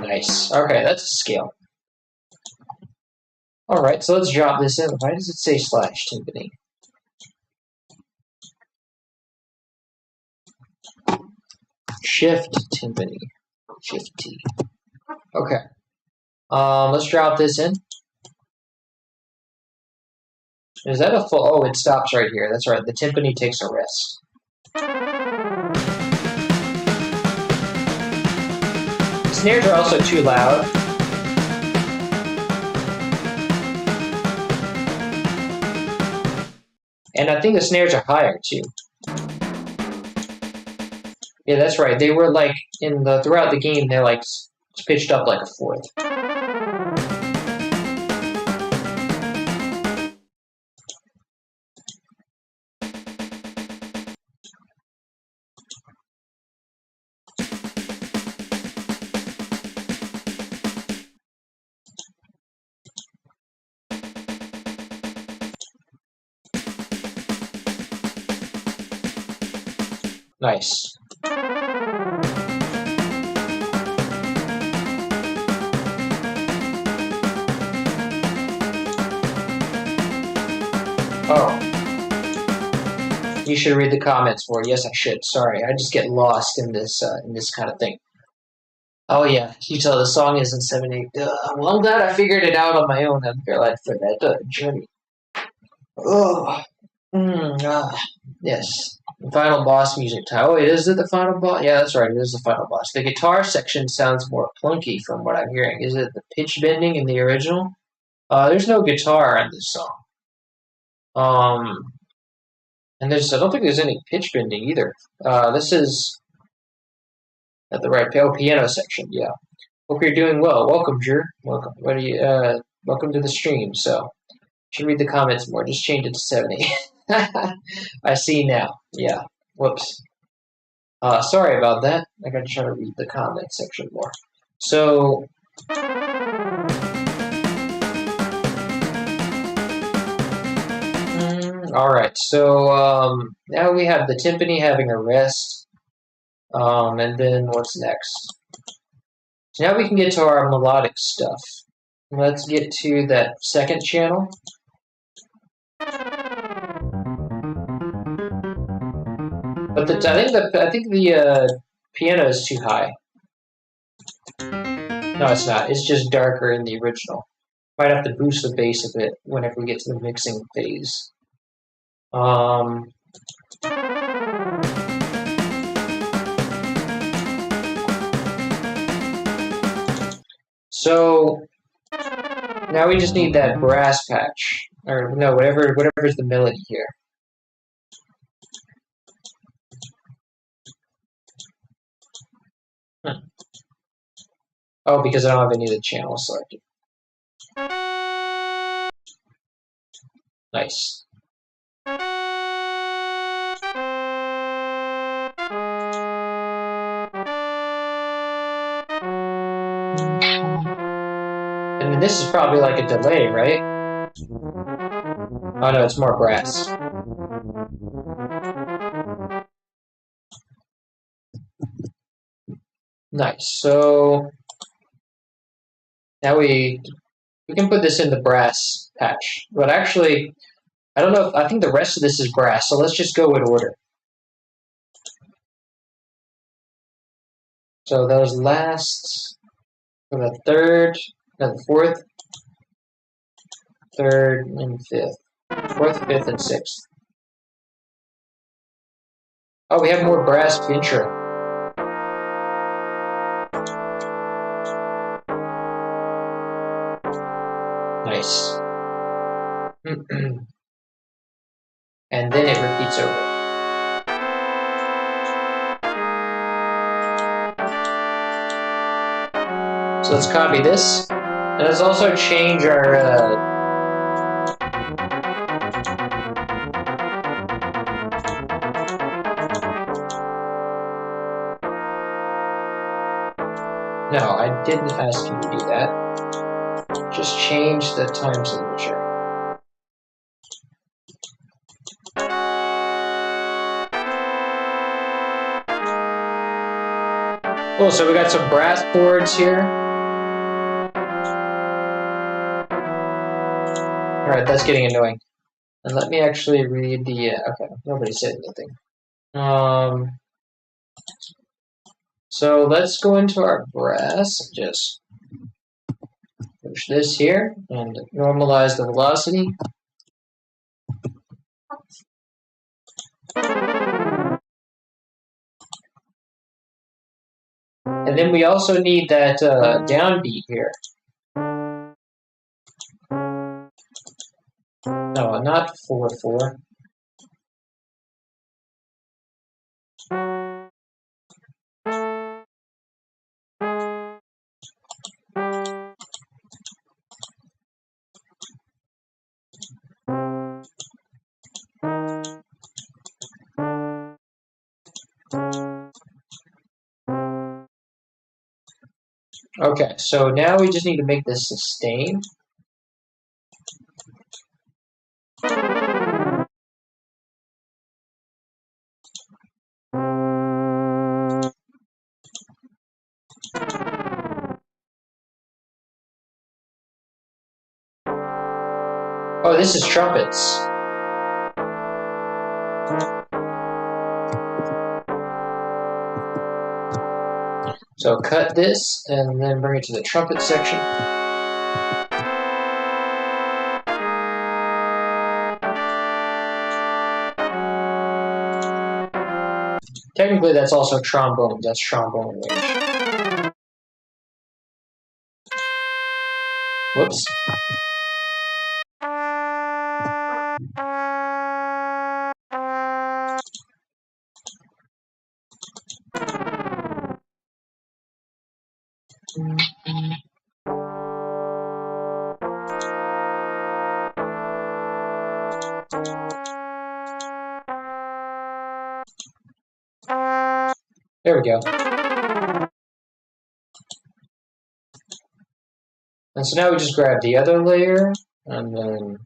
Nice. Okay, that's a scale. All right, so let's drop this in. Why does it say /timpani? Shift timpani. Shift T. Okay. Let's drop this in. Is that a full? Oh, it stops right here. That's right. The timpani takes a rest. The snares are also too loud. And I think the snares are higher too. Yeah, that's right. They were like throughout the game, they're like pitched up like a fourth. Nice. Oh. You should read the comments more. Yes, I should. Sorry, I just get lost in this kind of thing. Oh yeah, you tell the song is in 7/8. Well, I'm glad I figured it out on my own. I'm glad for that journey. Oh. Yes. The final boss music time. Oh, is it the final boss? Yeah, that's right. It is the final boss. The guitar section sounds more plunky from what I'm hearing. Is it the pitch bending in the original? There's no guitar in this song. And I don't think there's any pitch bending either. This is at the right piano section. Yeah. Hope you're doing well. Welcome, Jer. Welcome. Welcome to the stream. So, should read the comments more. Just change it to 70. I see now. Yeah. Whoops. Sorry about that. I gotta try to read the comment section more. So. Alright, so now we have the timpani having a rest. And then what's next? So now we can get to our melodic stuff. Let's get to that second channel. But I think the piano is too high. No, it's not. It's just darker in the original. Might have to boost the bass a bit whenever we get to the mixing phase. So now we just need that brass patch, or no, whatever's the melody here. Oh, because I don't have any of the channels selected. Nice. And this is probably like a delay, right? Oh no, it's more brass. Nice. So now we can put this in the brass patch. But actually, I don't know. I think the rest of this is brass. So let's just go in order. So those last for the third, no, the fourth, third, and fifth. Fourth, fifth, and sixth. Oh, we have more brass intro. Nice. And then it repeats over. So let's copy this. And let's also change our no, I didn't ask you to do that. Just change the time signature. Oh, so we got some brass chords here. Alright, that's getting annoying. And let me actually read the... okay, nobody said anything. So let's go into our brass and just push this here and normalize the velocity. And then we also need that downbeat here. No, not 4/4. Okay, so now we just need to make this sustain. Oh, this is trumpets. So cut this and then bring it to the trumpet section. Technically, that's also trombone. That's trombone range. Whoops. There we go. And so now we just grab the other layer and then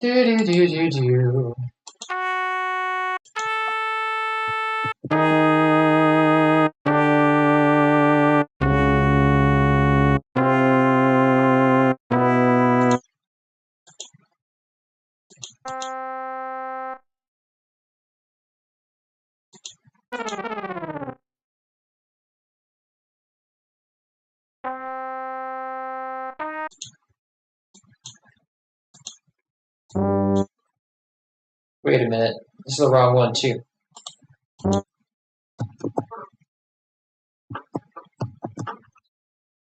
Do do do do do. Wait a minute. This is the wrong one too. Are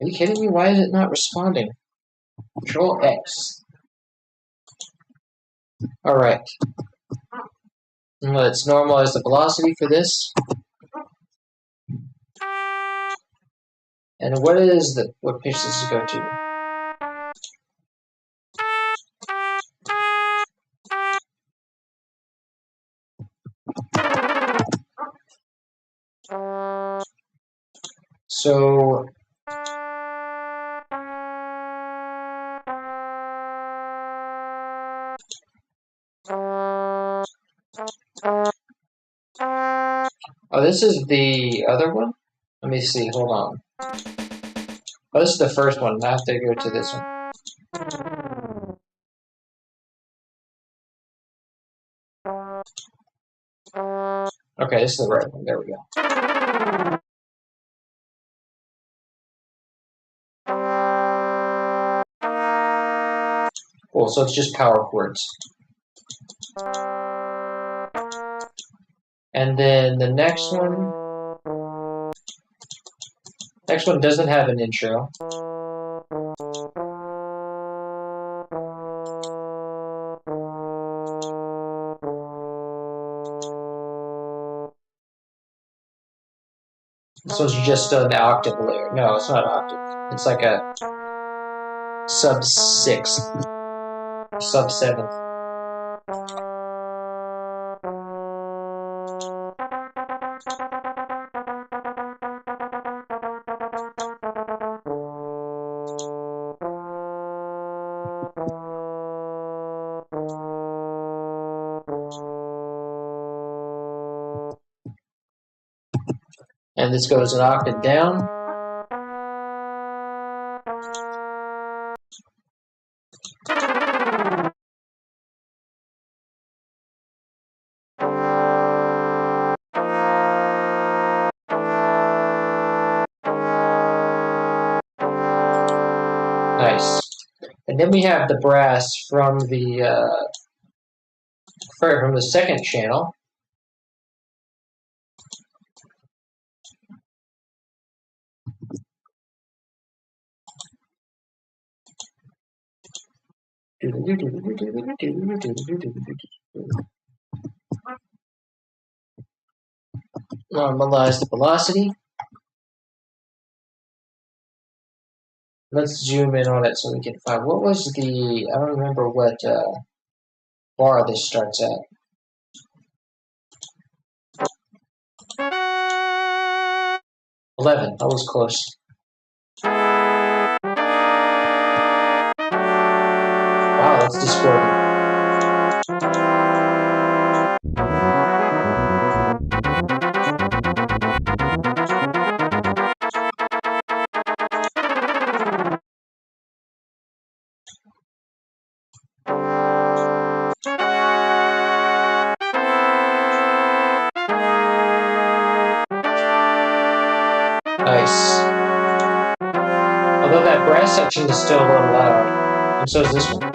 you kidding me? Why is it not responding? Control X. Alright. Let's normalize the velocity for this. And what pitch does it go to? So oh, this is the other one? Let me see, hold on. Oh, this is the first one. I have to go to this one. Okay, this is the right one. There we go. Cool, so it's just power chords. And then the next one doesn't have an intro. This one's just an octave layer. No, it's not an octave. It's like a sub-6th, sub-7th. And this goes an octave down. Nice. And then we have the brass from the second channel. Normalize the velocity. Let's zoom in on it so we can find what was the, I don't remember what bar this starts at. 11, that was close. Wow, that's discordant. Nice. Although that brass section is still a little loud, and so is this one.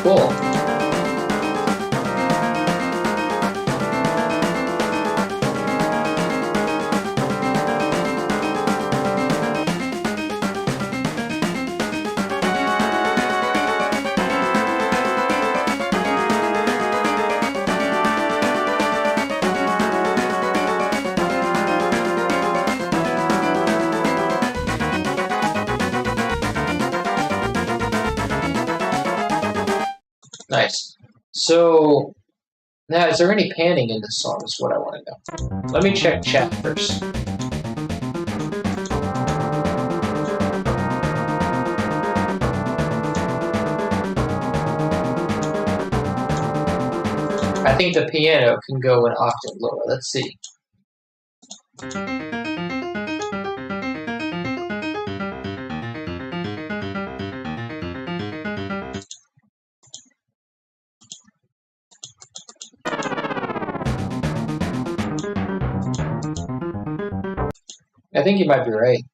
Cool. Nice. So now, is there any panning in this song? Is what I want to know. Let me check chat first. I think the piano can go an octave lower. Let's see. I think you might be right.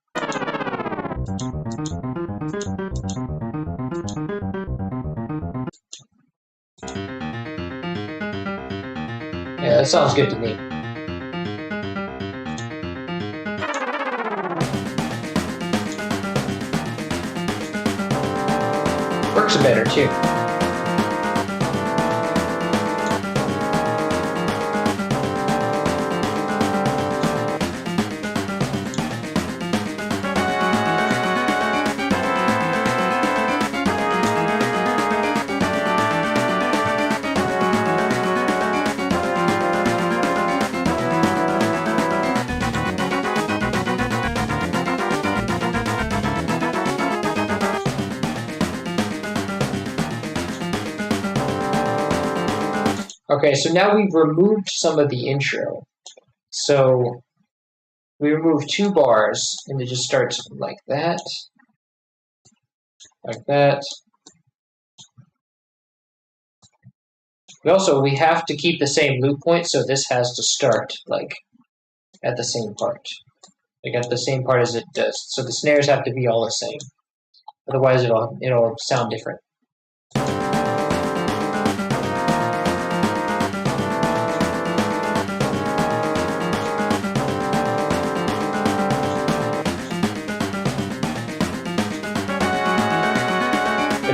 Yeah, that sounds good to me. Works better too. Okay, so now we've removed some of the intro. So we remove 2 bars, and it just starts like that, like that. We have to keep the same loop point, so this has to start like at the same part, like at the same part as it does. So the snares have to be all the same, otherwise it'll sound different.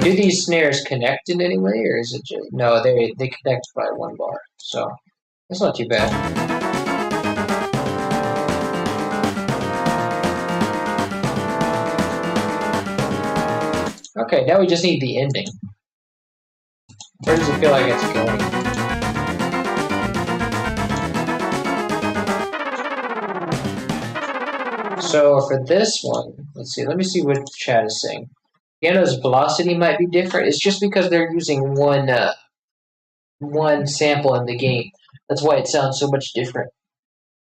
Do these snares connect in any way, or is it just no? They connect by 1 bar, so that's not too bad. Okay, now we just need the ending. Where does it feel like it's going? So for this one, let's see. Let me see what chat is saying. Piano's velocity might be different. It's just because they're using one sample in the game. That's why it sounds so much different.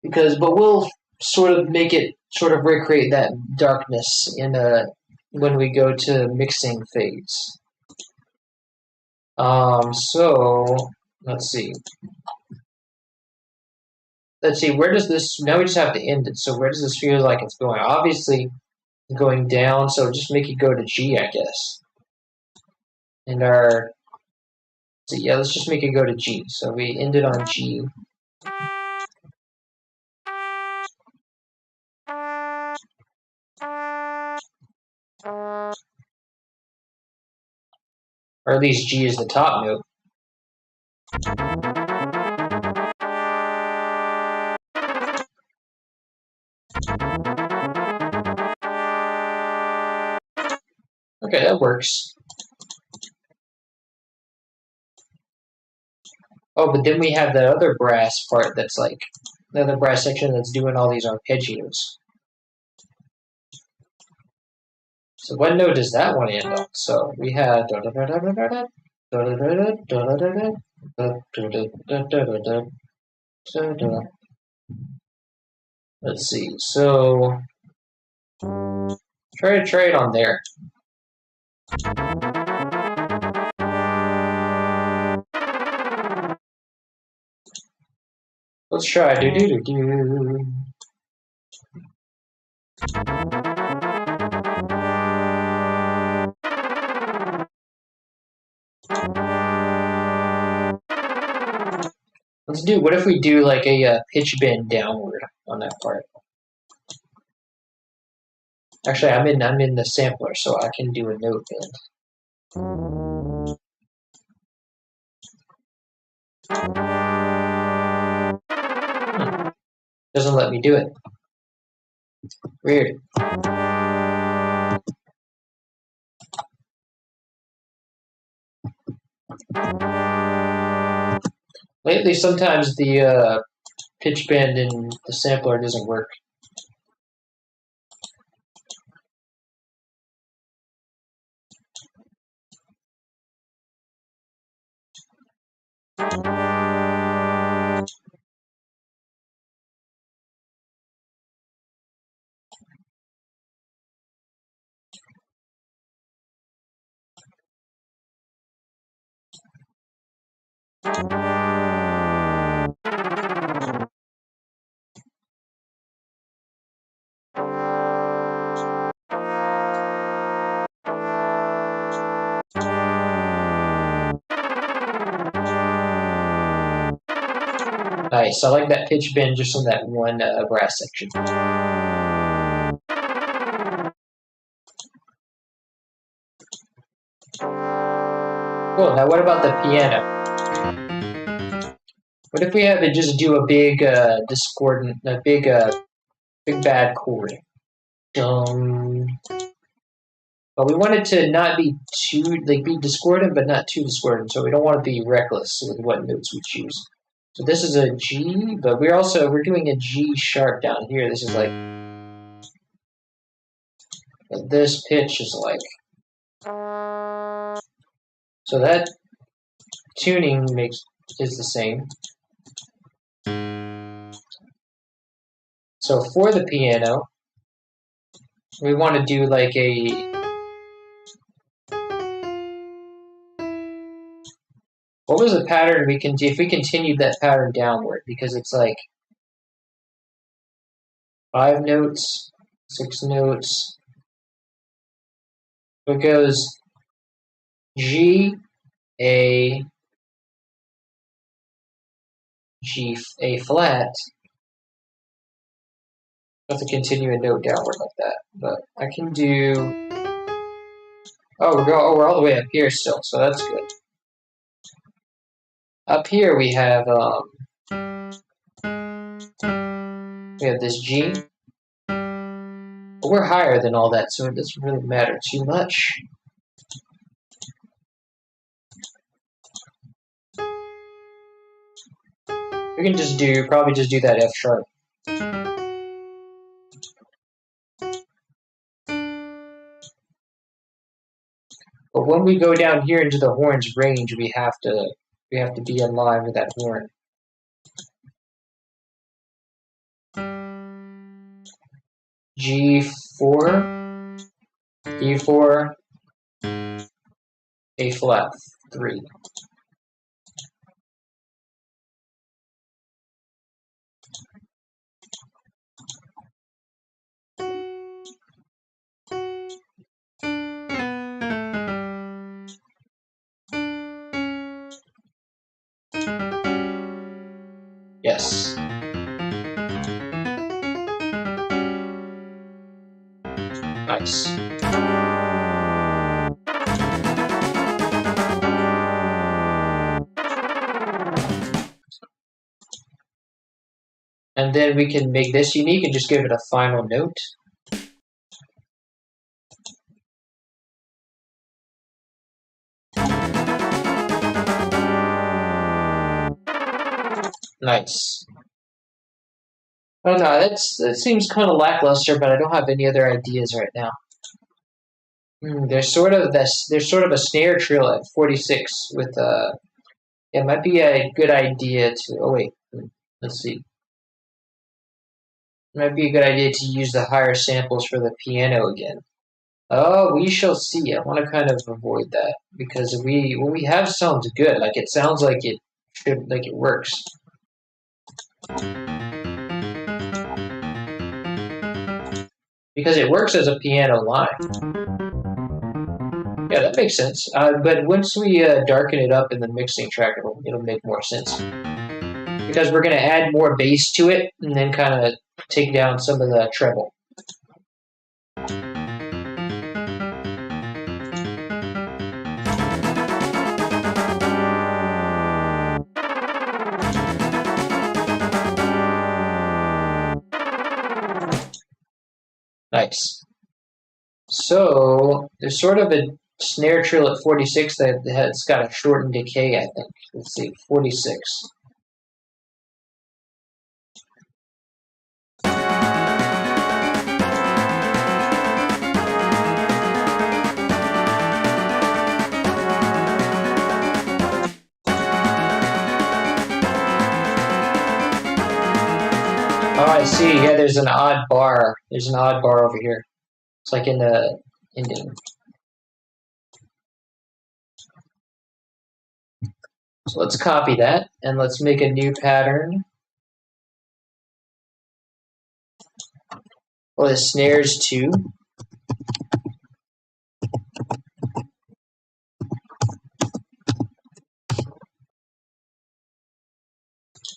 But we'll sort of recreate that darkness when we go to mixing phase. So let's see. Where does this? Now we just have to end it. So where does this feel like it's going? Obviously, going down. So just make it go to G, I guess. And let's just make it go to G. So we ended on G. Or at least G is the top note. Okay, that works. Oh, but then we have that other brass part that's like, the other brass section that's doing all these arpeggios. So what note does that one end on? So we have let's see. So try it on there. Let's try do do do do. What if we do like a pitch bend downward on that part? Actually, I'm in the sampler, so I can do a note bend. Doesn't let me do it. Weird. Lately, sometimes the pitch bend in the sampler doesn't work. Nice. I like that pitch bend just on that one brass section. Cool. Now, what about the piano? What if we have it just do a big discordant, a big bad chord? Dum. But we want it to not be too, like, be discordant, but not too discordant. So we don't want to be reckless with what notes we choose. So this is a G, but we're doing a G sharp down here. This is like, this pitch is like, so that tuning is the same. So for the piano, we want to do like a, what was the pattern we can do if we continued that pattern downward? Because it's like 5 notes, 6 notes. It goes G, A, G, A flat. I have to continue a note downward like that. But I can do, we're all the way up here still, so that's good. Up here we have this G. But we're higher than all that, so it doesn't really matter too much. We can probably just do that F sharp. But when we go down here into the horn's range, we have to be in line with that horn. G4, D4, A flat 3. Yes. Nice. And then we can make this unique and just give it a final note. Nice. Oh no, that seems kind of lackluster, but I don't have any other ideas right now. There's sort of a snare trill at 46 with it might be a good idea to. Oh wait, let's see. It might be a good idea to use the higher samples for the piano again. Oh, we shall see. I want to kind of avoid that because when we have sounds good, like it sounds like it should, like it works. Because it works as a piano line. Yeah, that makes sense. But once we darken it up in the mixing track, it'll make more sense. Because we're going to add more bass to it and then kind of take down some of the treble. Nice. So there's sort of a snare trill at 46. It's got a shortened decay, I think. Let's see, 46. Oh, I see. Yeah, there's an odd bar. There's an odd bar over here. It's like in the ending. So let's copy that and let's make a new pattern. Well, the snares too.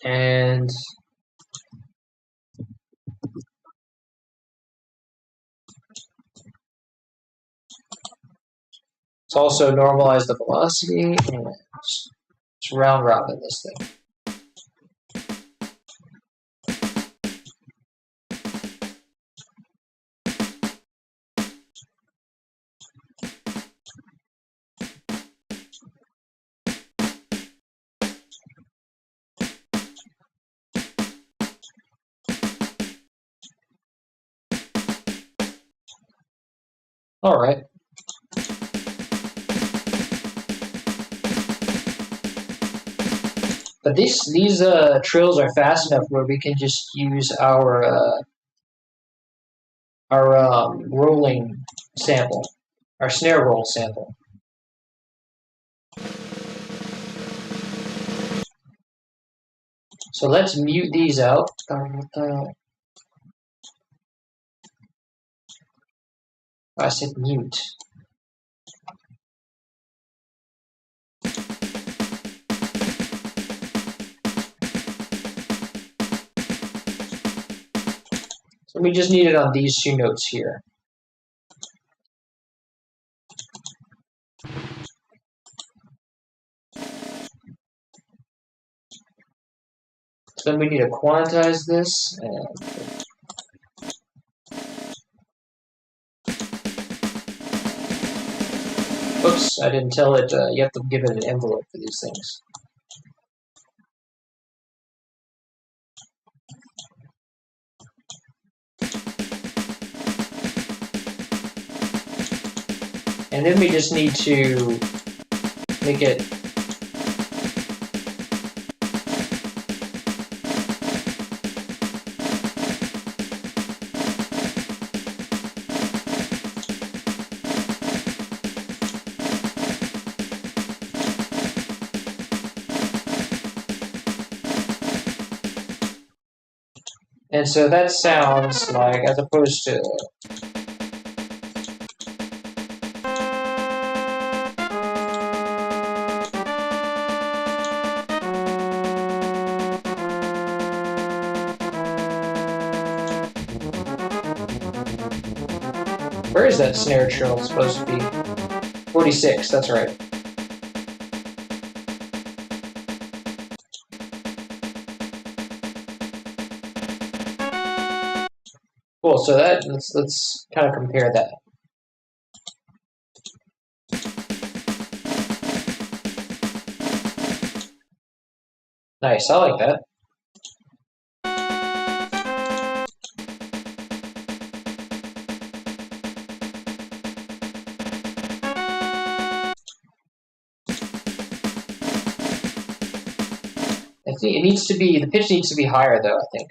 And let's also normalize the velocity and let's round robin this thing. All right. But these trills are fast enough where we can just use our rolling sample, our snare roll sample. So let's mute these out. I said mute. So we just need it on these two notes here. So then we need to quantize this. And oops, I didn't tell it. You have to give it an envelope for these things. And then we just need to make it and so that sounds like, as opposed to where is that snare trill supposed to be? 46, that's right. Cool, so that let's kind of compare that. Nice, I like that. I think it needs to be, the pitch needs to be higher though, I think.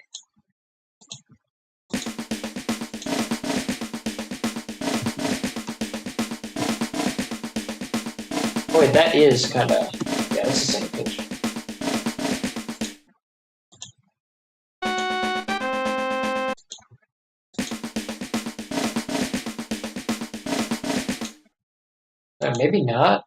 Boy, that is kind of, yeah, it's the same pitch. Maybe not.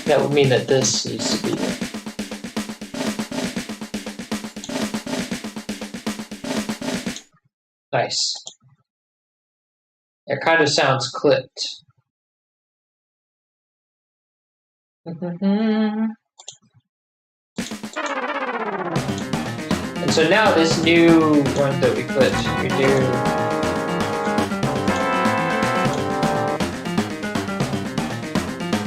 That would mean that this needs to be there. Nice. It kind of sounds clipped. And so now this new one that we do.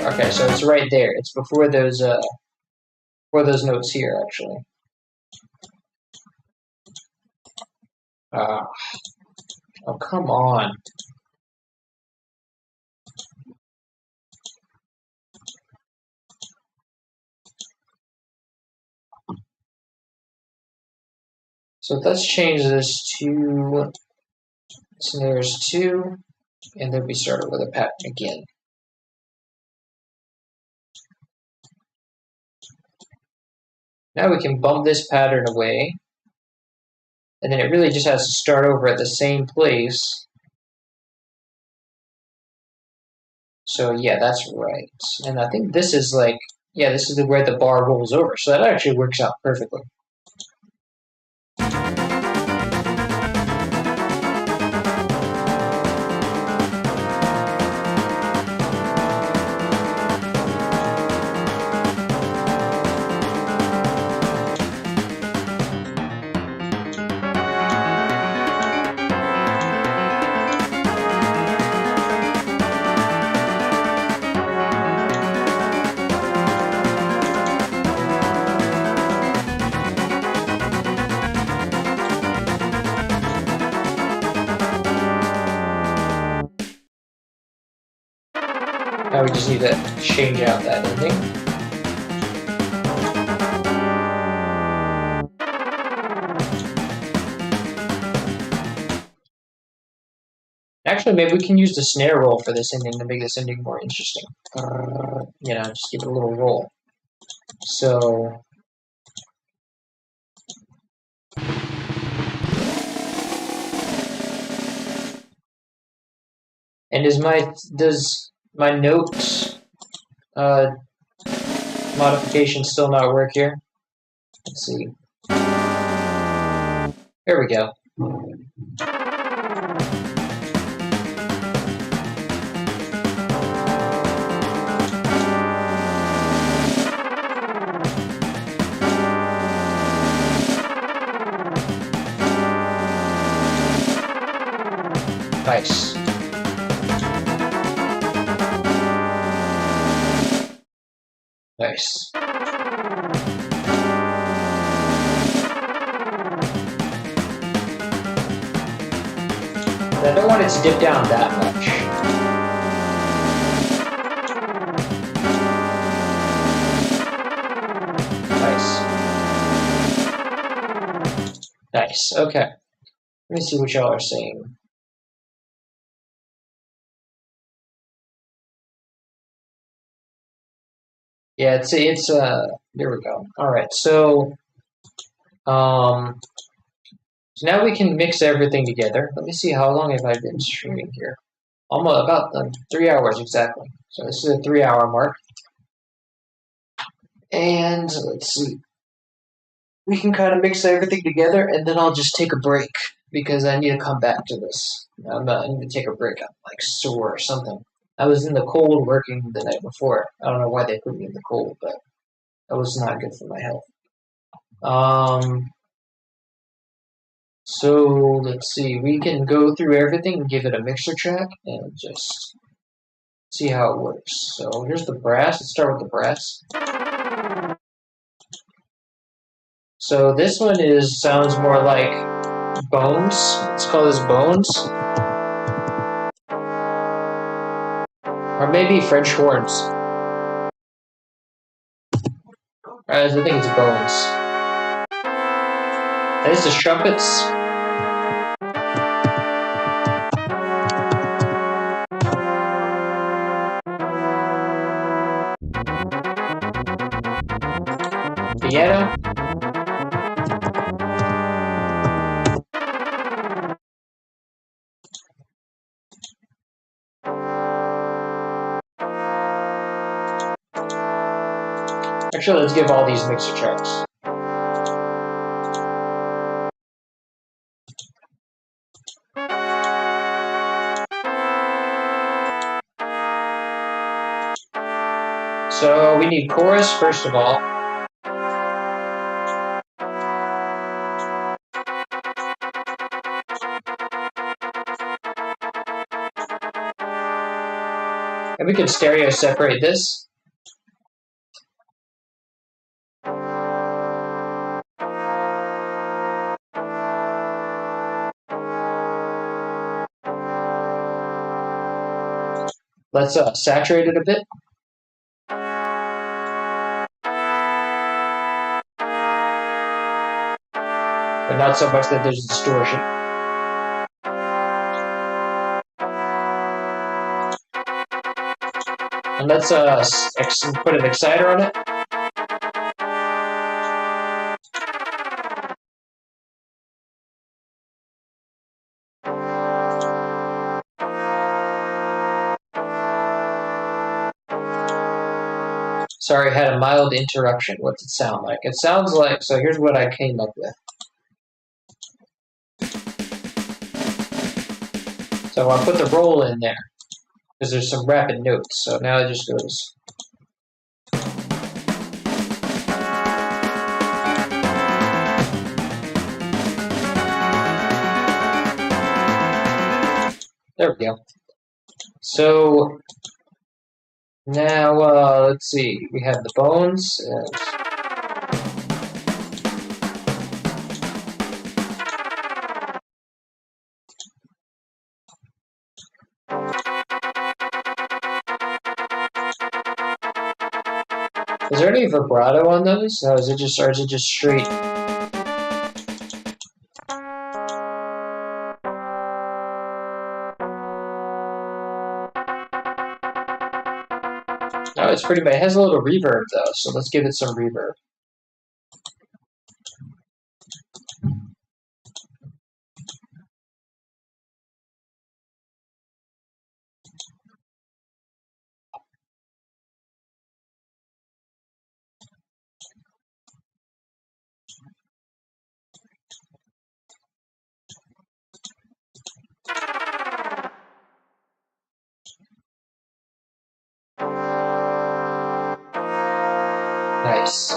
Okay, so it's right there. It's before those notes here, actually. Oh, come on. So let's change this to snares 2, and then we start with a pattern again. Now we can bump this pattern away, and then it really just has to start over at the same place. So yeah, that's right. And I think this is like, yeah, this is where the bar rolls over. So that actually works out perfectly. Now we just need to change out that ending. Actually, maybe we can use the snare roll for this ending to make this ending more interesting. You know, just give it a little roll. So and does my note modification still not work here? Let's see. There we go. Nice. Nice. I don't want it to dip down that much. Nice. Nice. Okay. Let me see what y'all are saying. Yeah, it's there we go. All right. So now we can mix everything together. Let me see, how long have I been streaming here? Almost about 3 hours exactly. So this is a 3-hour mark. And let's see. We can kind of mix everything together, and then I'll just take a break because I need to come back to this. I need to take a break. I'm like sore or something. I was in the cold working the night before. I don't know why they put me in the cold, but that was not good for my health. So let's see. We can go through everything and give it a mixer track and just see how it works. So here's the brass. Let's start with the brass. So this one sounds more like bones. Let's call this bones. Or maybe French horns. I think it's bones. And this is trumpets. Piano. Actually, let's give all these mixer tracks. So we need chorus first of all. And we can stereo separate this. Let's saturate it a bit. But not so much that there's distortion. And let's put an exciter on it. Sorry, I had a mild interruption. What's it sound like? It sounds like, so here's what I came up with. So I'll put the roll in there, because there's some rapid notes. So now it just goes. There we go. So now let's see. We have the bones. Is there any vibrato on those? No, is it just straight? No, it's pretty bad. It has a little reverb though, so let's give it some reverb. Nice.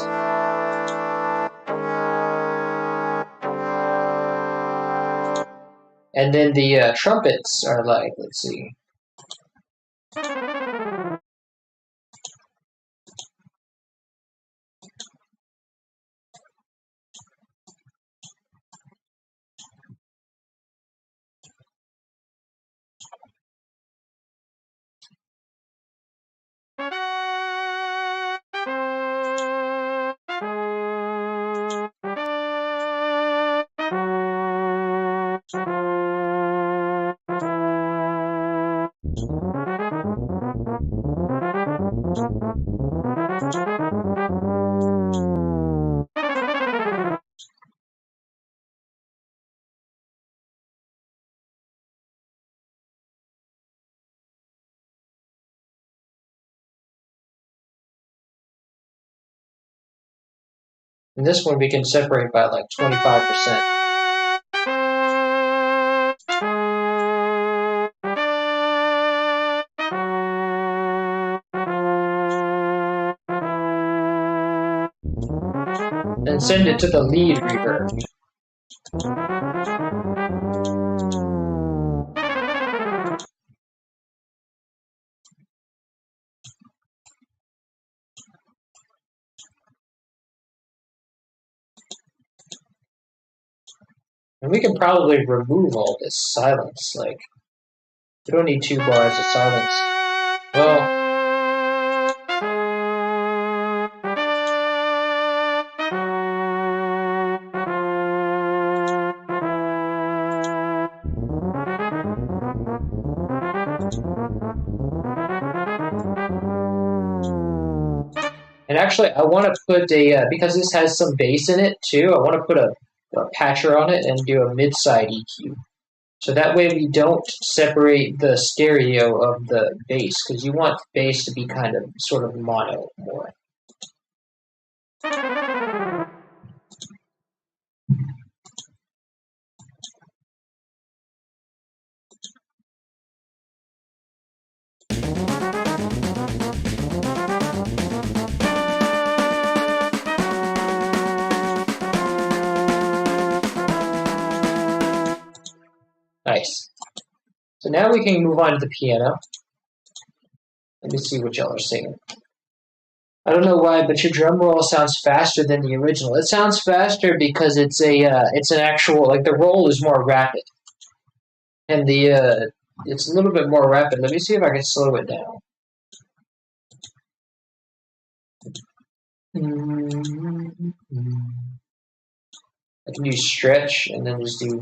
And then the trumpets are like, let's see. And this one we can separate by like 25%. And send it to the lead reverb. And we can probably remove all this silence. Like, we don't need 2 bars of silence. Well, and actually, I want to put a, because this has some bass in it too, I want to put a patcher on it and do a mid-side EQ. So that way we don't separate the stereo of the bass, because you want bass to be kind of sort of mono more. So now we can move on to the piano. Let me see what y'all are singing. I don't know why, but your drum roll sounds faster than the original. It sounds faster because it's an actual, like, the roll is more rapid, and it's a little bit more rapid. Let me see if I can slow it down. I can do stretch and then just do.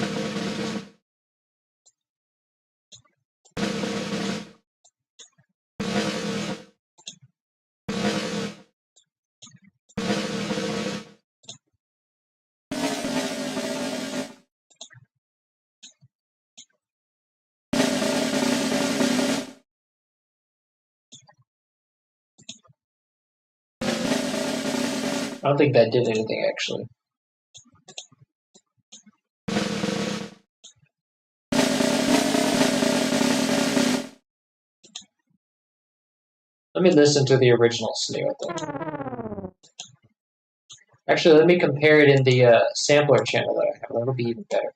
I don't think that did anything actually. Let me listen to the original snare though. Actually, let me compare it in the sampler channel that I have. That'll be even better.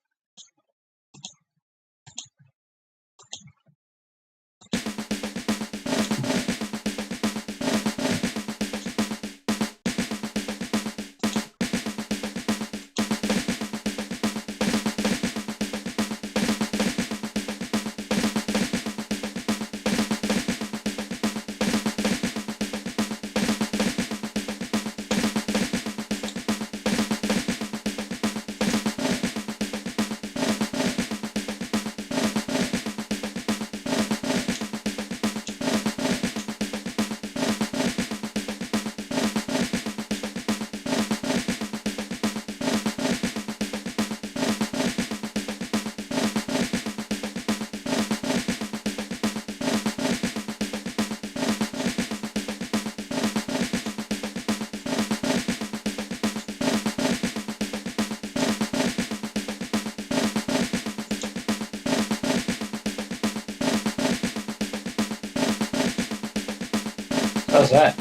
How's that?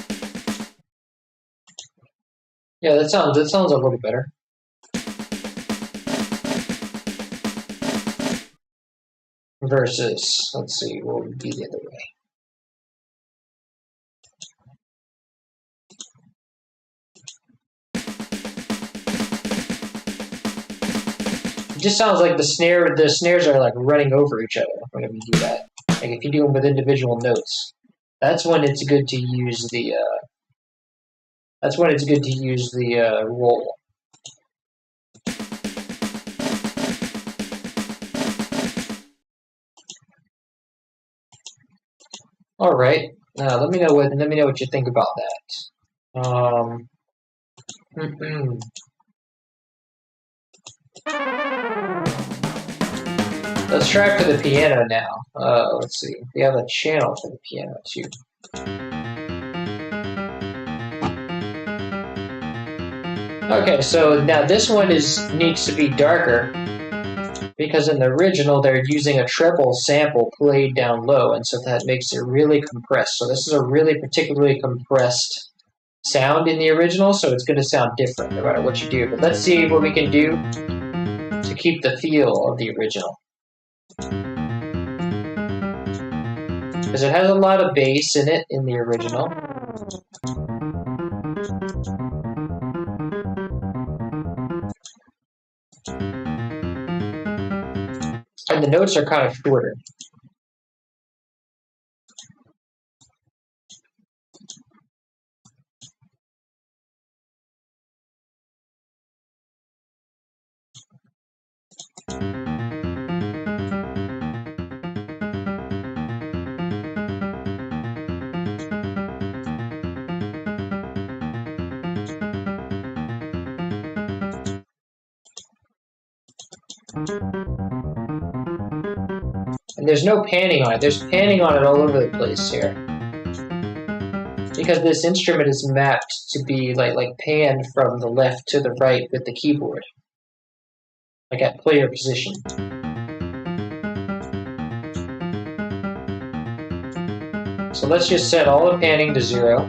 Yeah, that sounds a little better. Versus, let's see, what would be the other way? It just sounds like the snares are like running over each other whenever you do that. Like if you do them with individual notes, that's when it's good to use the roll. All right. Let me know what you think about that. Let's try for the piano now. Let's see. We have a channel for the piano too. Okay, so now this one needs to be darker because in the original they're using a treble sample played down low, and so that makes it really compressed. So this is a really particularly compressed sound in the original, so it's going to sound different no matter what you do. But let's see what we can do to keep the feel of the original. Because it has a lot of bass in it in the original. And the notes are kind of shorter. And there's no panning on it. There's panning on it all over the place here. Because this instrument is mapped to be like panned from the left to the right with the keyboard. Like at player position. So let's just set all the panning to 0.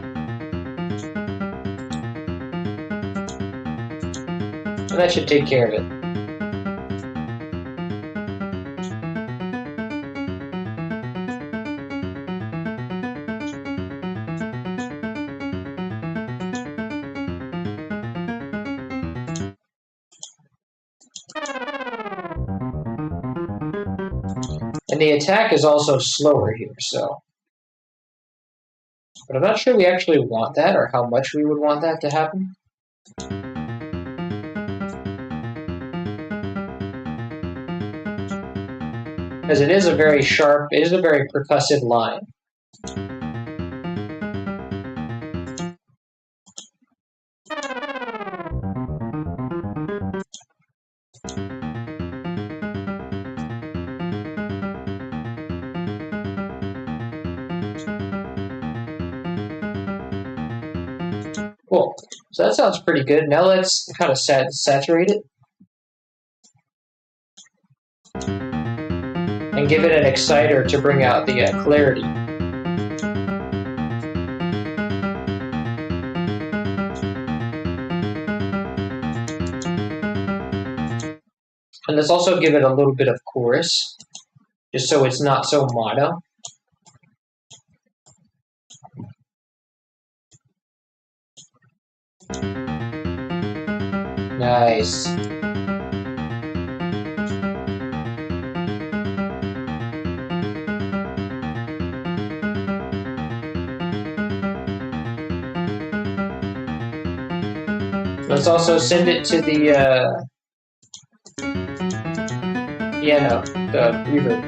And that should take care of it. And the attack is also slower here, so. But I'm not sure we actually want that or how much we would want that to happen. Because it is a very sharp, it is a very percussive line. Cool. So that sounds pretty good. Now let's kind of saturate it. And give it an exciter to bring out the clarity. And let's also give it a little bit of chorus, just so it's not so mono. Nice. Let's also send it to the piano, the reverb.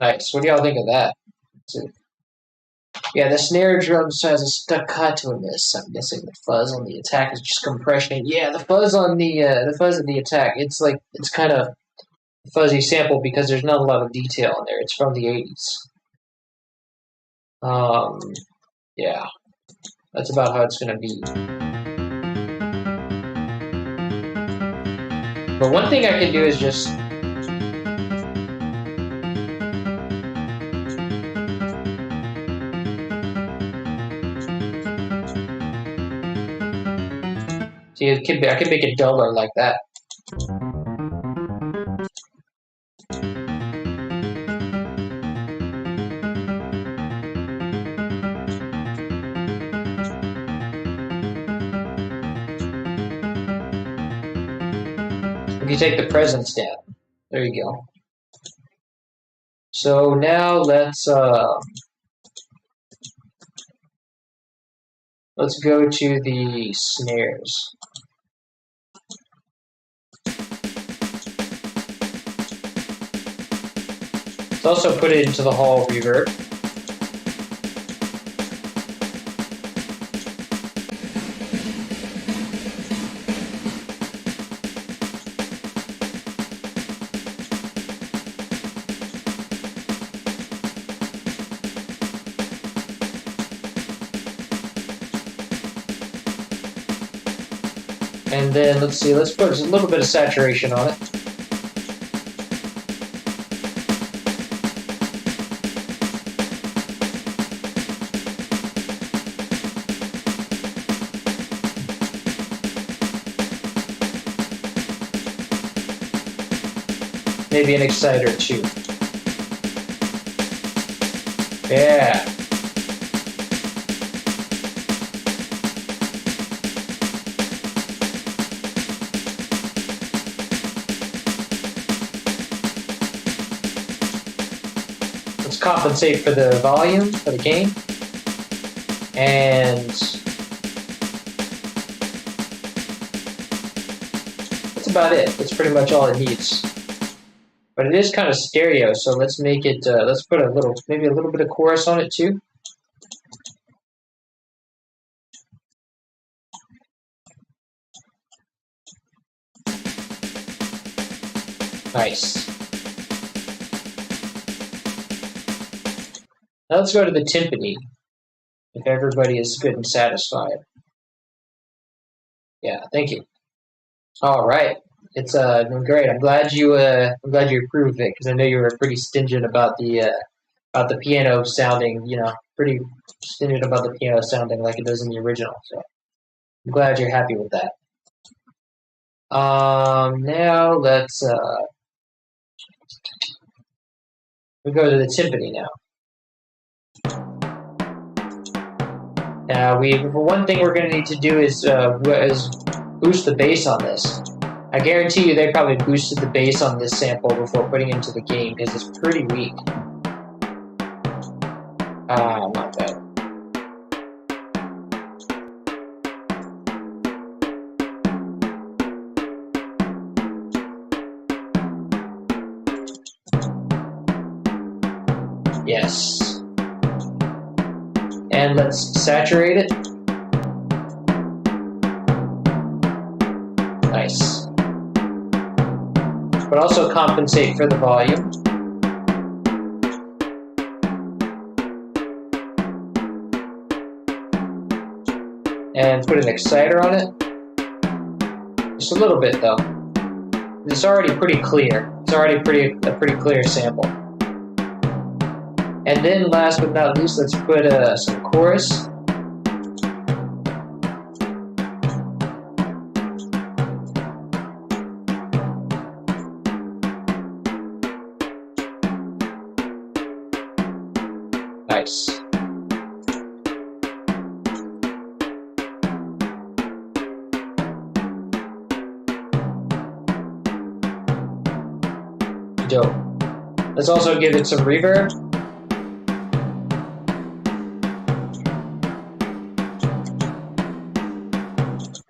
Nice. What do y'all think of that? Yeah, the snare drum has a staccato-ness. I'm guessing the fuzz on the attack is just compression. Yeah, the fuzz on the fuzz of the attack. It's like it's kind of a fuzzy sample because there's not a lot of detail in there. It's from the 80s. Yeah, that's about how it's gonna be. But one thing I can do is just see, I can make it duller like that. If you take the presence down, there you go. So now let's go to the snares. Let's also put it into the hall reverb. And then let's see, let's put a little bit of saturation on it. Maybe an exciter too. Yeah. Let's compensate for the volume, for the gain. And that's about it. That's pretty much all it needs. But it is kind of stereo, so let's make it, let's put maybe a little bit of chorus on it too. Nice. Now let's go to the timpani, if everybody is good and satisfied. Yeah, thank you. All right. It's been great. I'm glad you approved it because I know you were pretty stingent about the piano sounding, pretty stingent about the piano sounding like it does in the original. So I'm glad you're happy with that. Now let's we go to the timpani now. One thing we're going to need to do is boost the bass on this. I guarantee you they probably boosted the bass on this sample before putting it into the game because it's pretty weak. Not bad. Yes. And let's saturate it. Nice. But also compensate for the volume. And put an exciter on it. Just a little bit though. It's already pretty clear. It's already a pretty clear sample. And then last but not least, let's put some chorus. Nice. Dope. Let's also give it some reverb.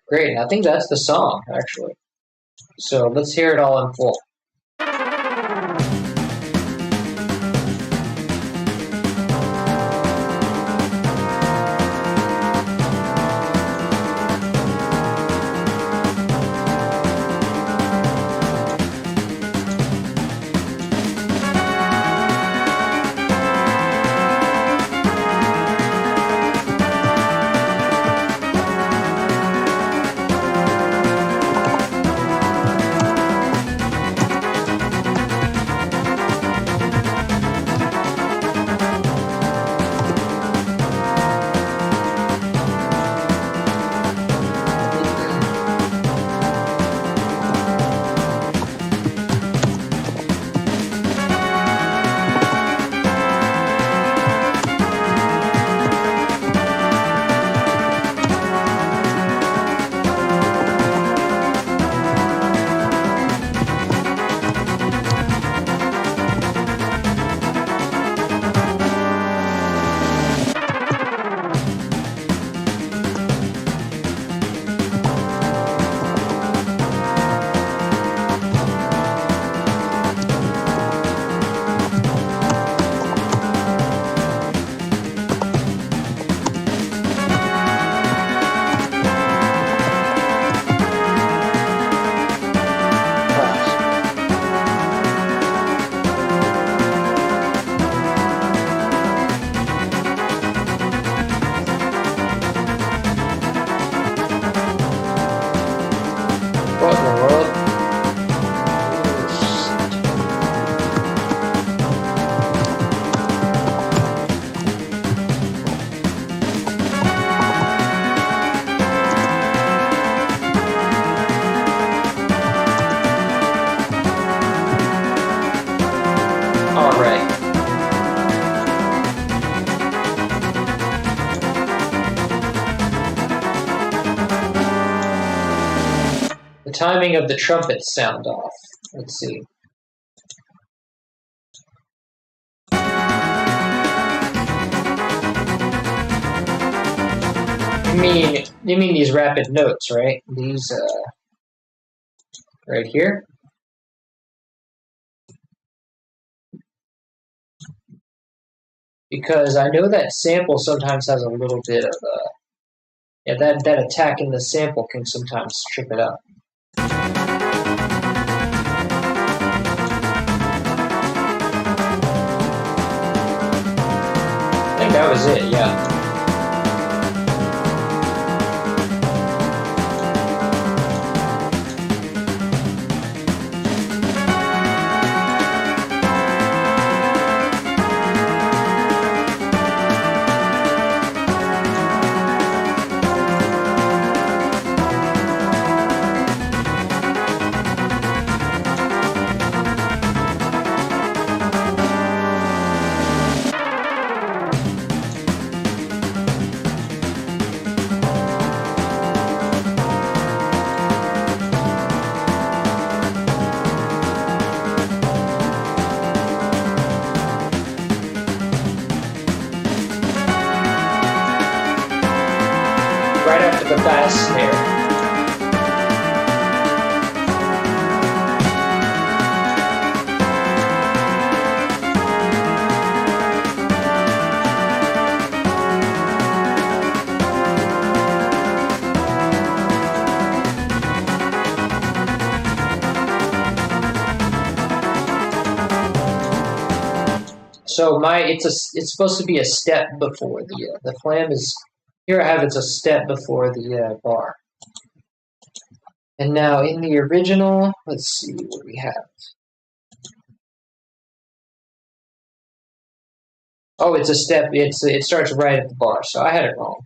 Great, I think that's the song, actually. So let's hear it all in full. What in the world? All right. The timing of the trumpets sound off. Let's see. You mean these rapid notes, right? These right here. Because I know that sample sometimes has a little bit of yeah, that attack in the sample can sometimes trip it up. I think that was it, yeah. pass snare. So it's supposed to be a step before the flam is here. I have it's a step before the bar. And now in the original, let's see what we have. Oh, it's a step. It starts right at the bar, so I had it wrong.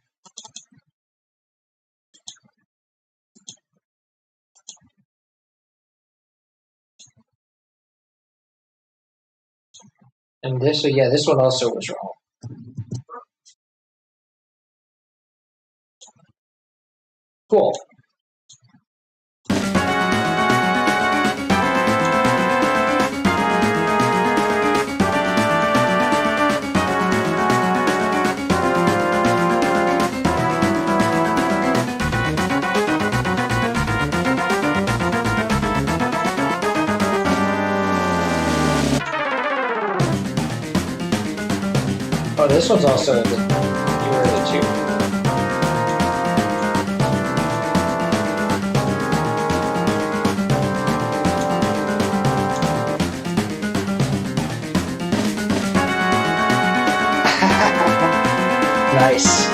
And this one also was wrong. Cool. Oh, this one's also a bit newer too. Nice.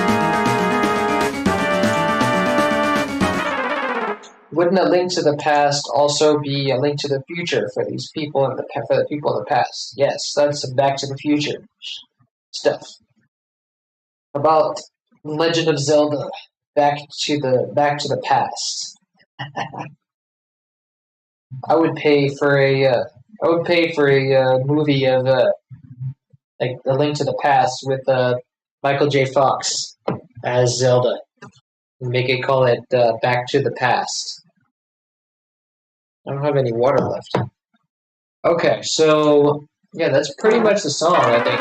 Wouldn't a link to the past also be a link to the future for these people for the people in the past? Yes, that's some Back to the Future stuff about Legend of Zelda, Back to the Past. I would pay for a movie of like A Link to the Past with Michael J. Fox as Zelda. Make it call it Back to the Past. I don't have any water left. Okay, so yeah, that's pretty much the song, I think.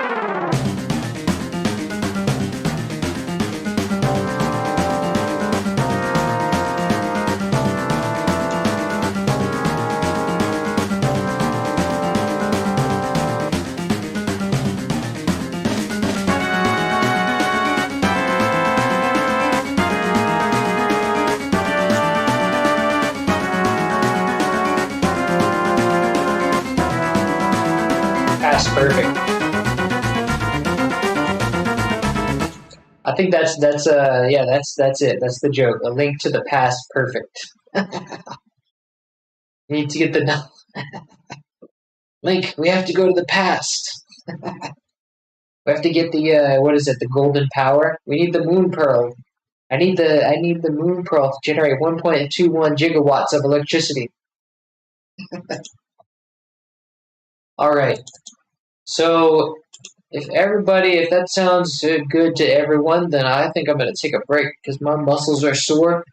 Past perfect. I think that's it. That's the joke. A link to the past perfect. We need to get the Link. We have to go to the past. We have to get the what is it? The golden power. We need the moon pearl. I need the moon pearl to generate 1.21 gigawatts of electricity. All right. So if that sounds good to everyone, then I think I'm going to take a break because my muscles are sore,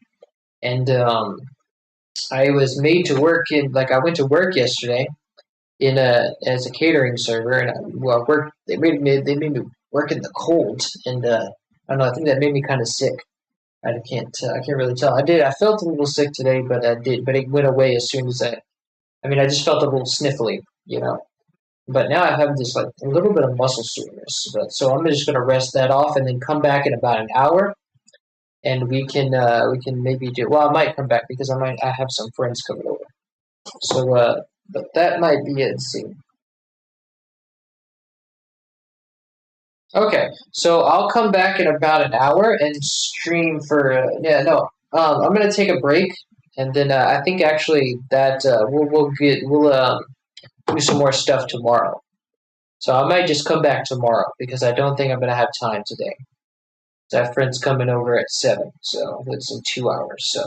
and I was made to work I went to work yesterday as a catering server, and I worked. They made me work in the cold, and I don't know. I think that made me kind of sick. I can't really tell. I felt a little sick today, but it went away as soon as I just felt a little sniffly, you know. But now I have this a little bit of muscle soreness. So I'm just gonna rest that off and then come back in about an hour, and we can maybe do. Well, I might come back because I have some friends coming over. So but that might be it. See. Okay, so I'll come back in about an hour and stream for I'm gonna take a break, and then I think actually that we'll do some more stuff tomorrow. So I might just come back tomorrow because I don't think I'm gonna have time today. I have friends coming over at 7, so it's in 2 hours. So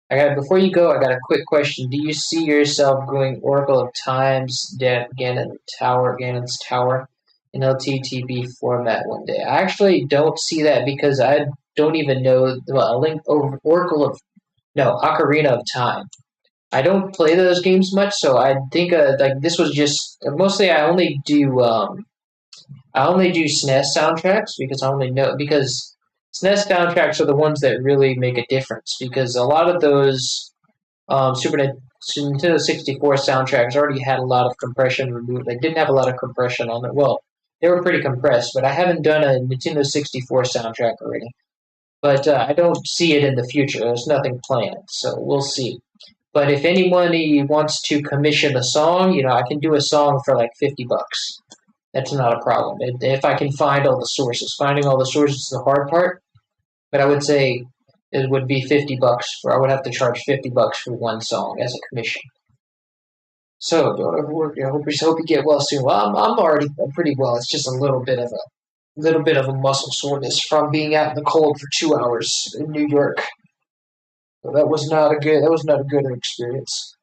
before you go, I got a quick question. Do you see yourself going Oracle of Times, Ganon's Tower in LTTB format one day? I actually don't see that because I don't even know Ocarina of Time. I don't play those games much, so I think this was just mostly I only do SNES soundtracks because SNES soundtracks are the ones that really make a difference because a lot of those Nintendo 64 soundtracks already had a lot of compression removed. They didn't have a lot of compression on it. Well, they were pretty compressed, but I haven't done a Nintendo 64 soundtrack already. But I don't see it in the future. There's nothing planned, so we'll see. But if anybody wants to commission a song, I can do a song for like $50. That's not a problem. If I can find all the sources. Finding all the sources is the hard part, but I would say it would be $50 I would have to charge $50 for one song as a commission. So don't overwork. I hope you get well soon. Well, I'm pretty well. It's just a little bit of a muscle soreness from being out in the cold for 2 hours in New York. So that was not a good experience.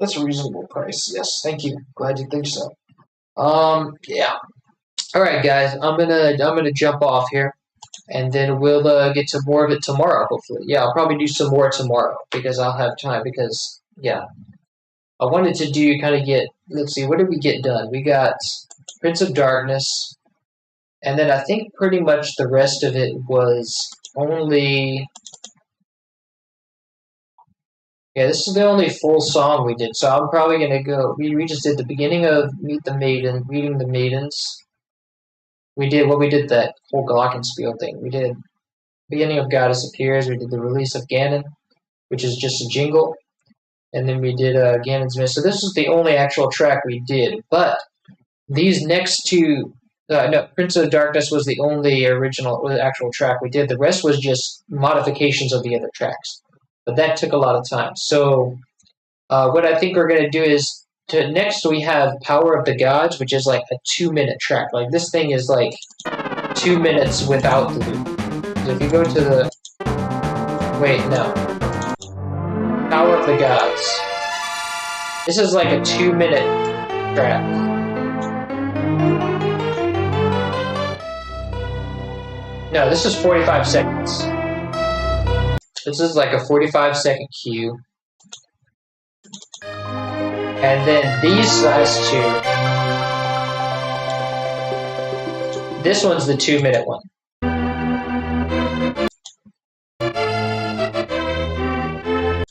That's a reasonable price. Yes, thank you. Glad you think so. Yeah. All right, guys. I'm gonna jump off here, and then we'll get to more of it tomorrow. Hopefully, yeah. I'll probably do some more tomorrow because I'll have time. Because yeah, I wanted to do kind of get. Let's see, what did we get done? We got Prince of Darkness, and then I think pretty much the rest of it was only. Yeah, this is the only full song we did, so I'm probably gonna go. We just did the beginning of Meeting the Maidens. We did that whole Glockenspiel thing. We did beginning of Goddess Appears. We did the release of Ganon, which is just a jingle, and then we did Ganon's Miss. So this was the only actual track we did. But these next two, no, Prince of Darkness was the only actual track we did. The rest was just modifications of the other tracks. But that took a lot of time. So what I think we're going to do is, next we have Power of the Gods, which is like a 2-minute track. Like this thing is like 2 minutes without the loop. So if you go to the... Wait, no. Power of the Gods. This is like a 2-minute track. No, this is 45 seconds. This is like a 45-second cue. And then these last two. This one's the 2-minute one.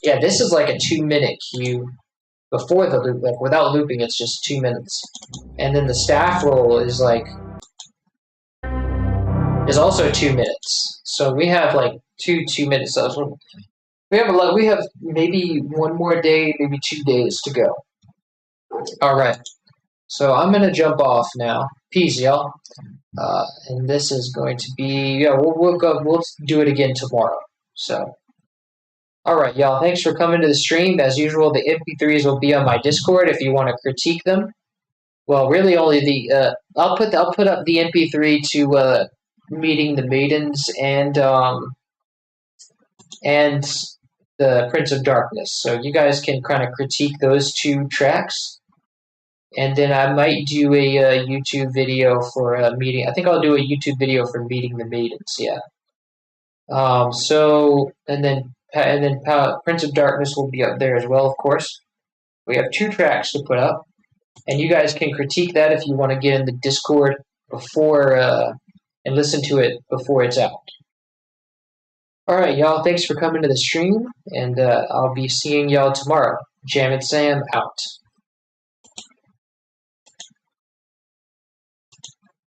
Yeah, this is like a 2-minute cue before the loop. Like without looping, it's just 2 minutes. And then the staff roll is also 2 minutes. So we have like two 2-minute subs. We have maybe one more day, maybe 2 days to go. All right. So I'm gonna jump off now. Peace, y'all. And this is going to be we'll do it again tomorrow. So. All right, y'all. Thanks for coming to the stream. As usual, the MP3s will be on my Discord if you want to critique them. Well, really, only the I'll put up the MP3 to Meeting the Maidens and the Prince of Darkness. So you guys can kind of critique those two tracks. And then I might do a YouTube video for Meeting. I think I'll do a YouTube video for Meeting the Maidens. Yeah. And then Prince of Darkness will be up there as well, of course. We have 2 tracks to put up, and you guys can critique that if you want to get in the Discord before and listen to it before it's out. All right, y'all. Thanks for coming to the stream, and I'll be seeing y'all tomorrow. Jam and Sam out.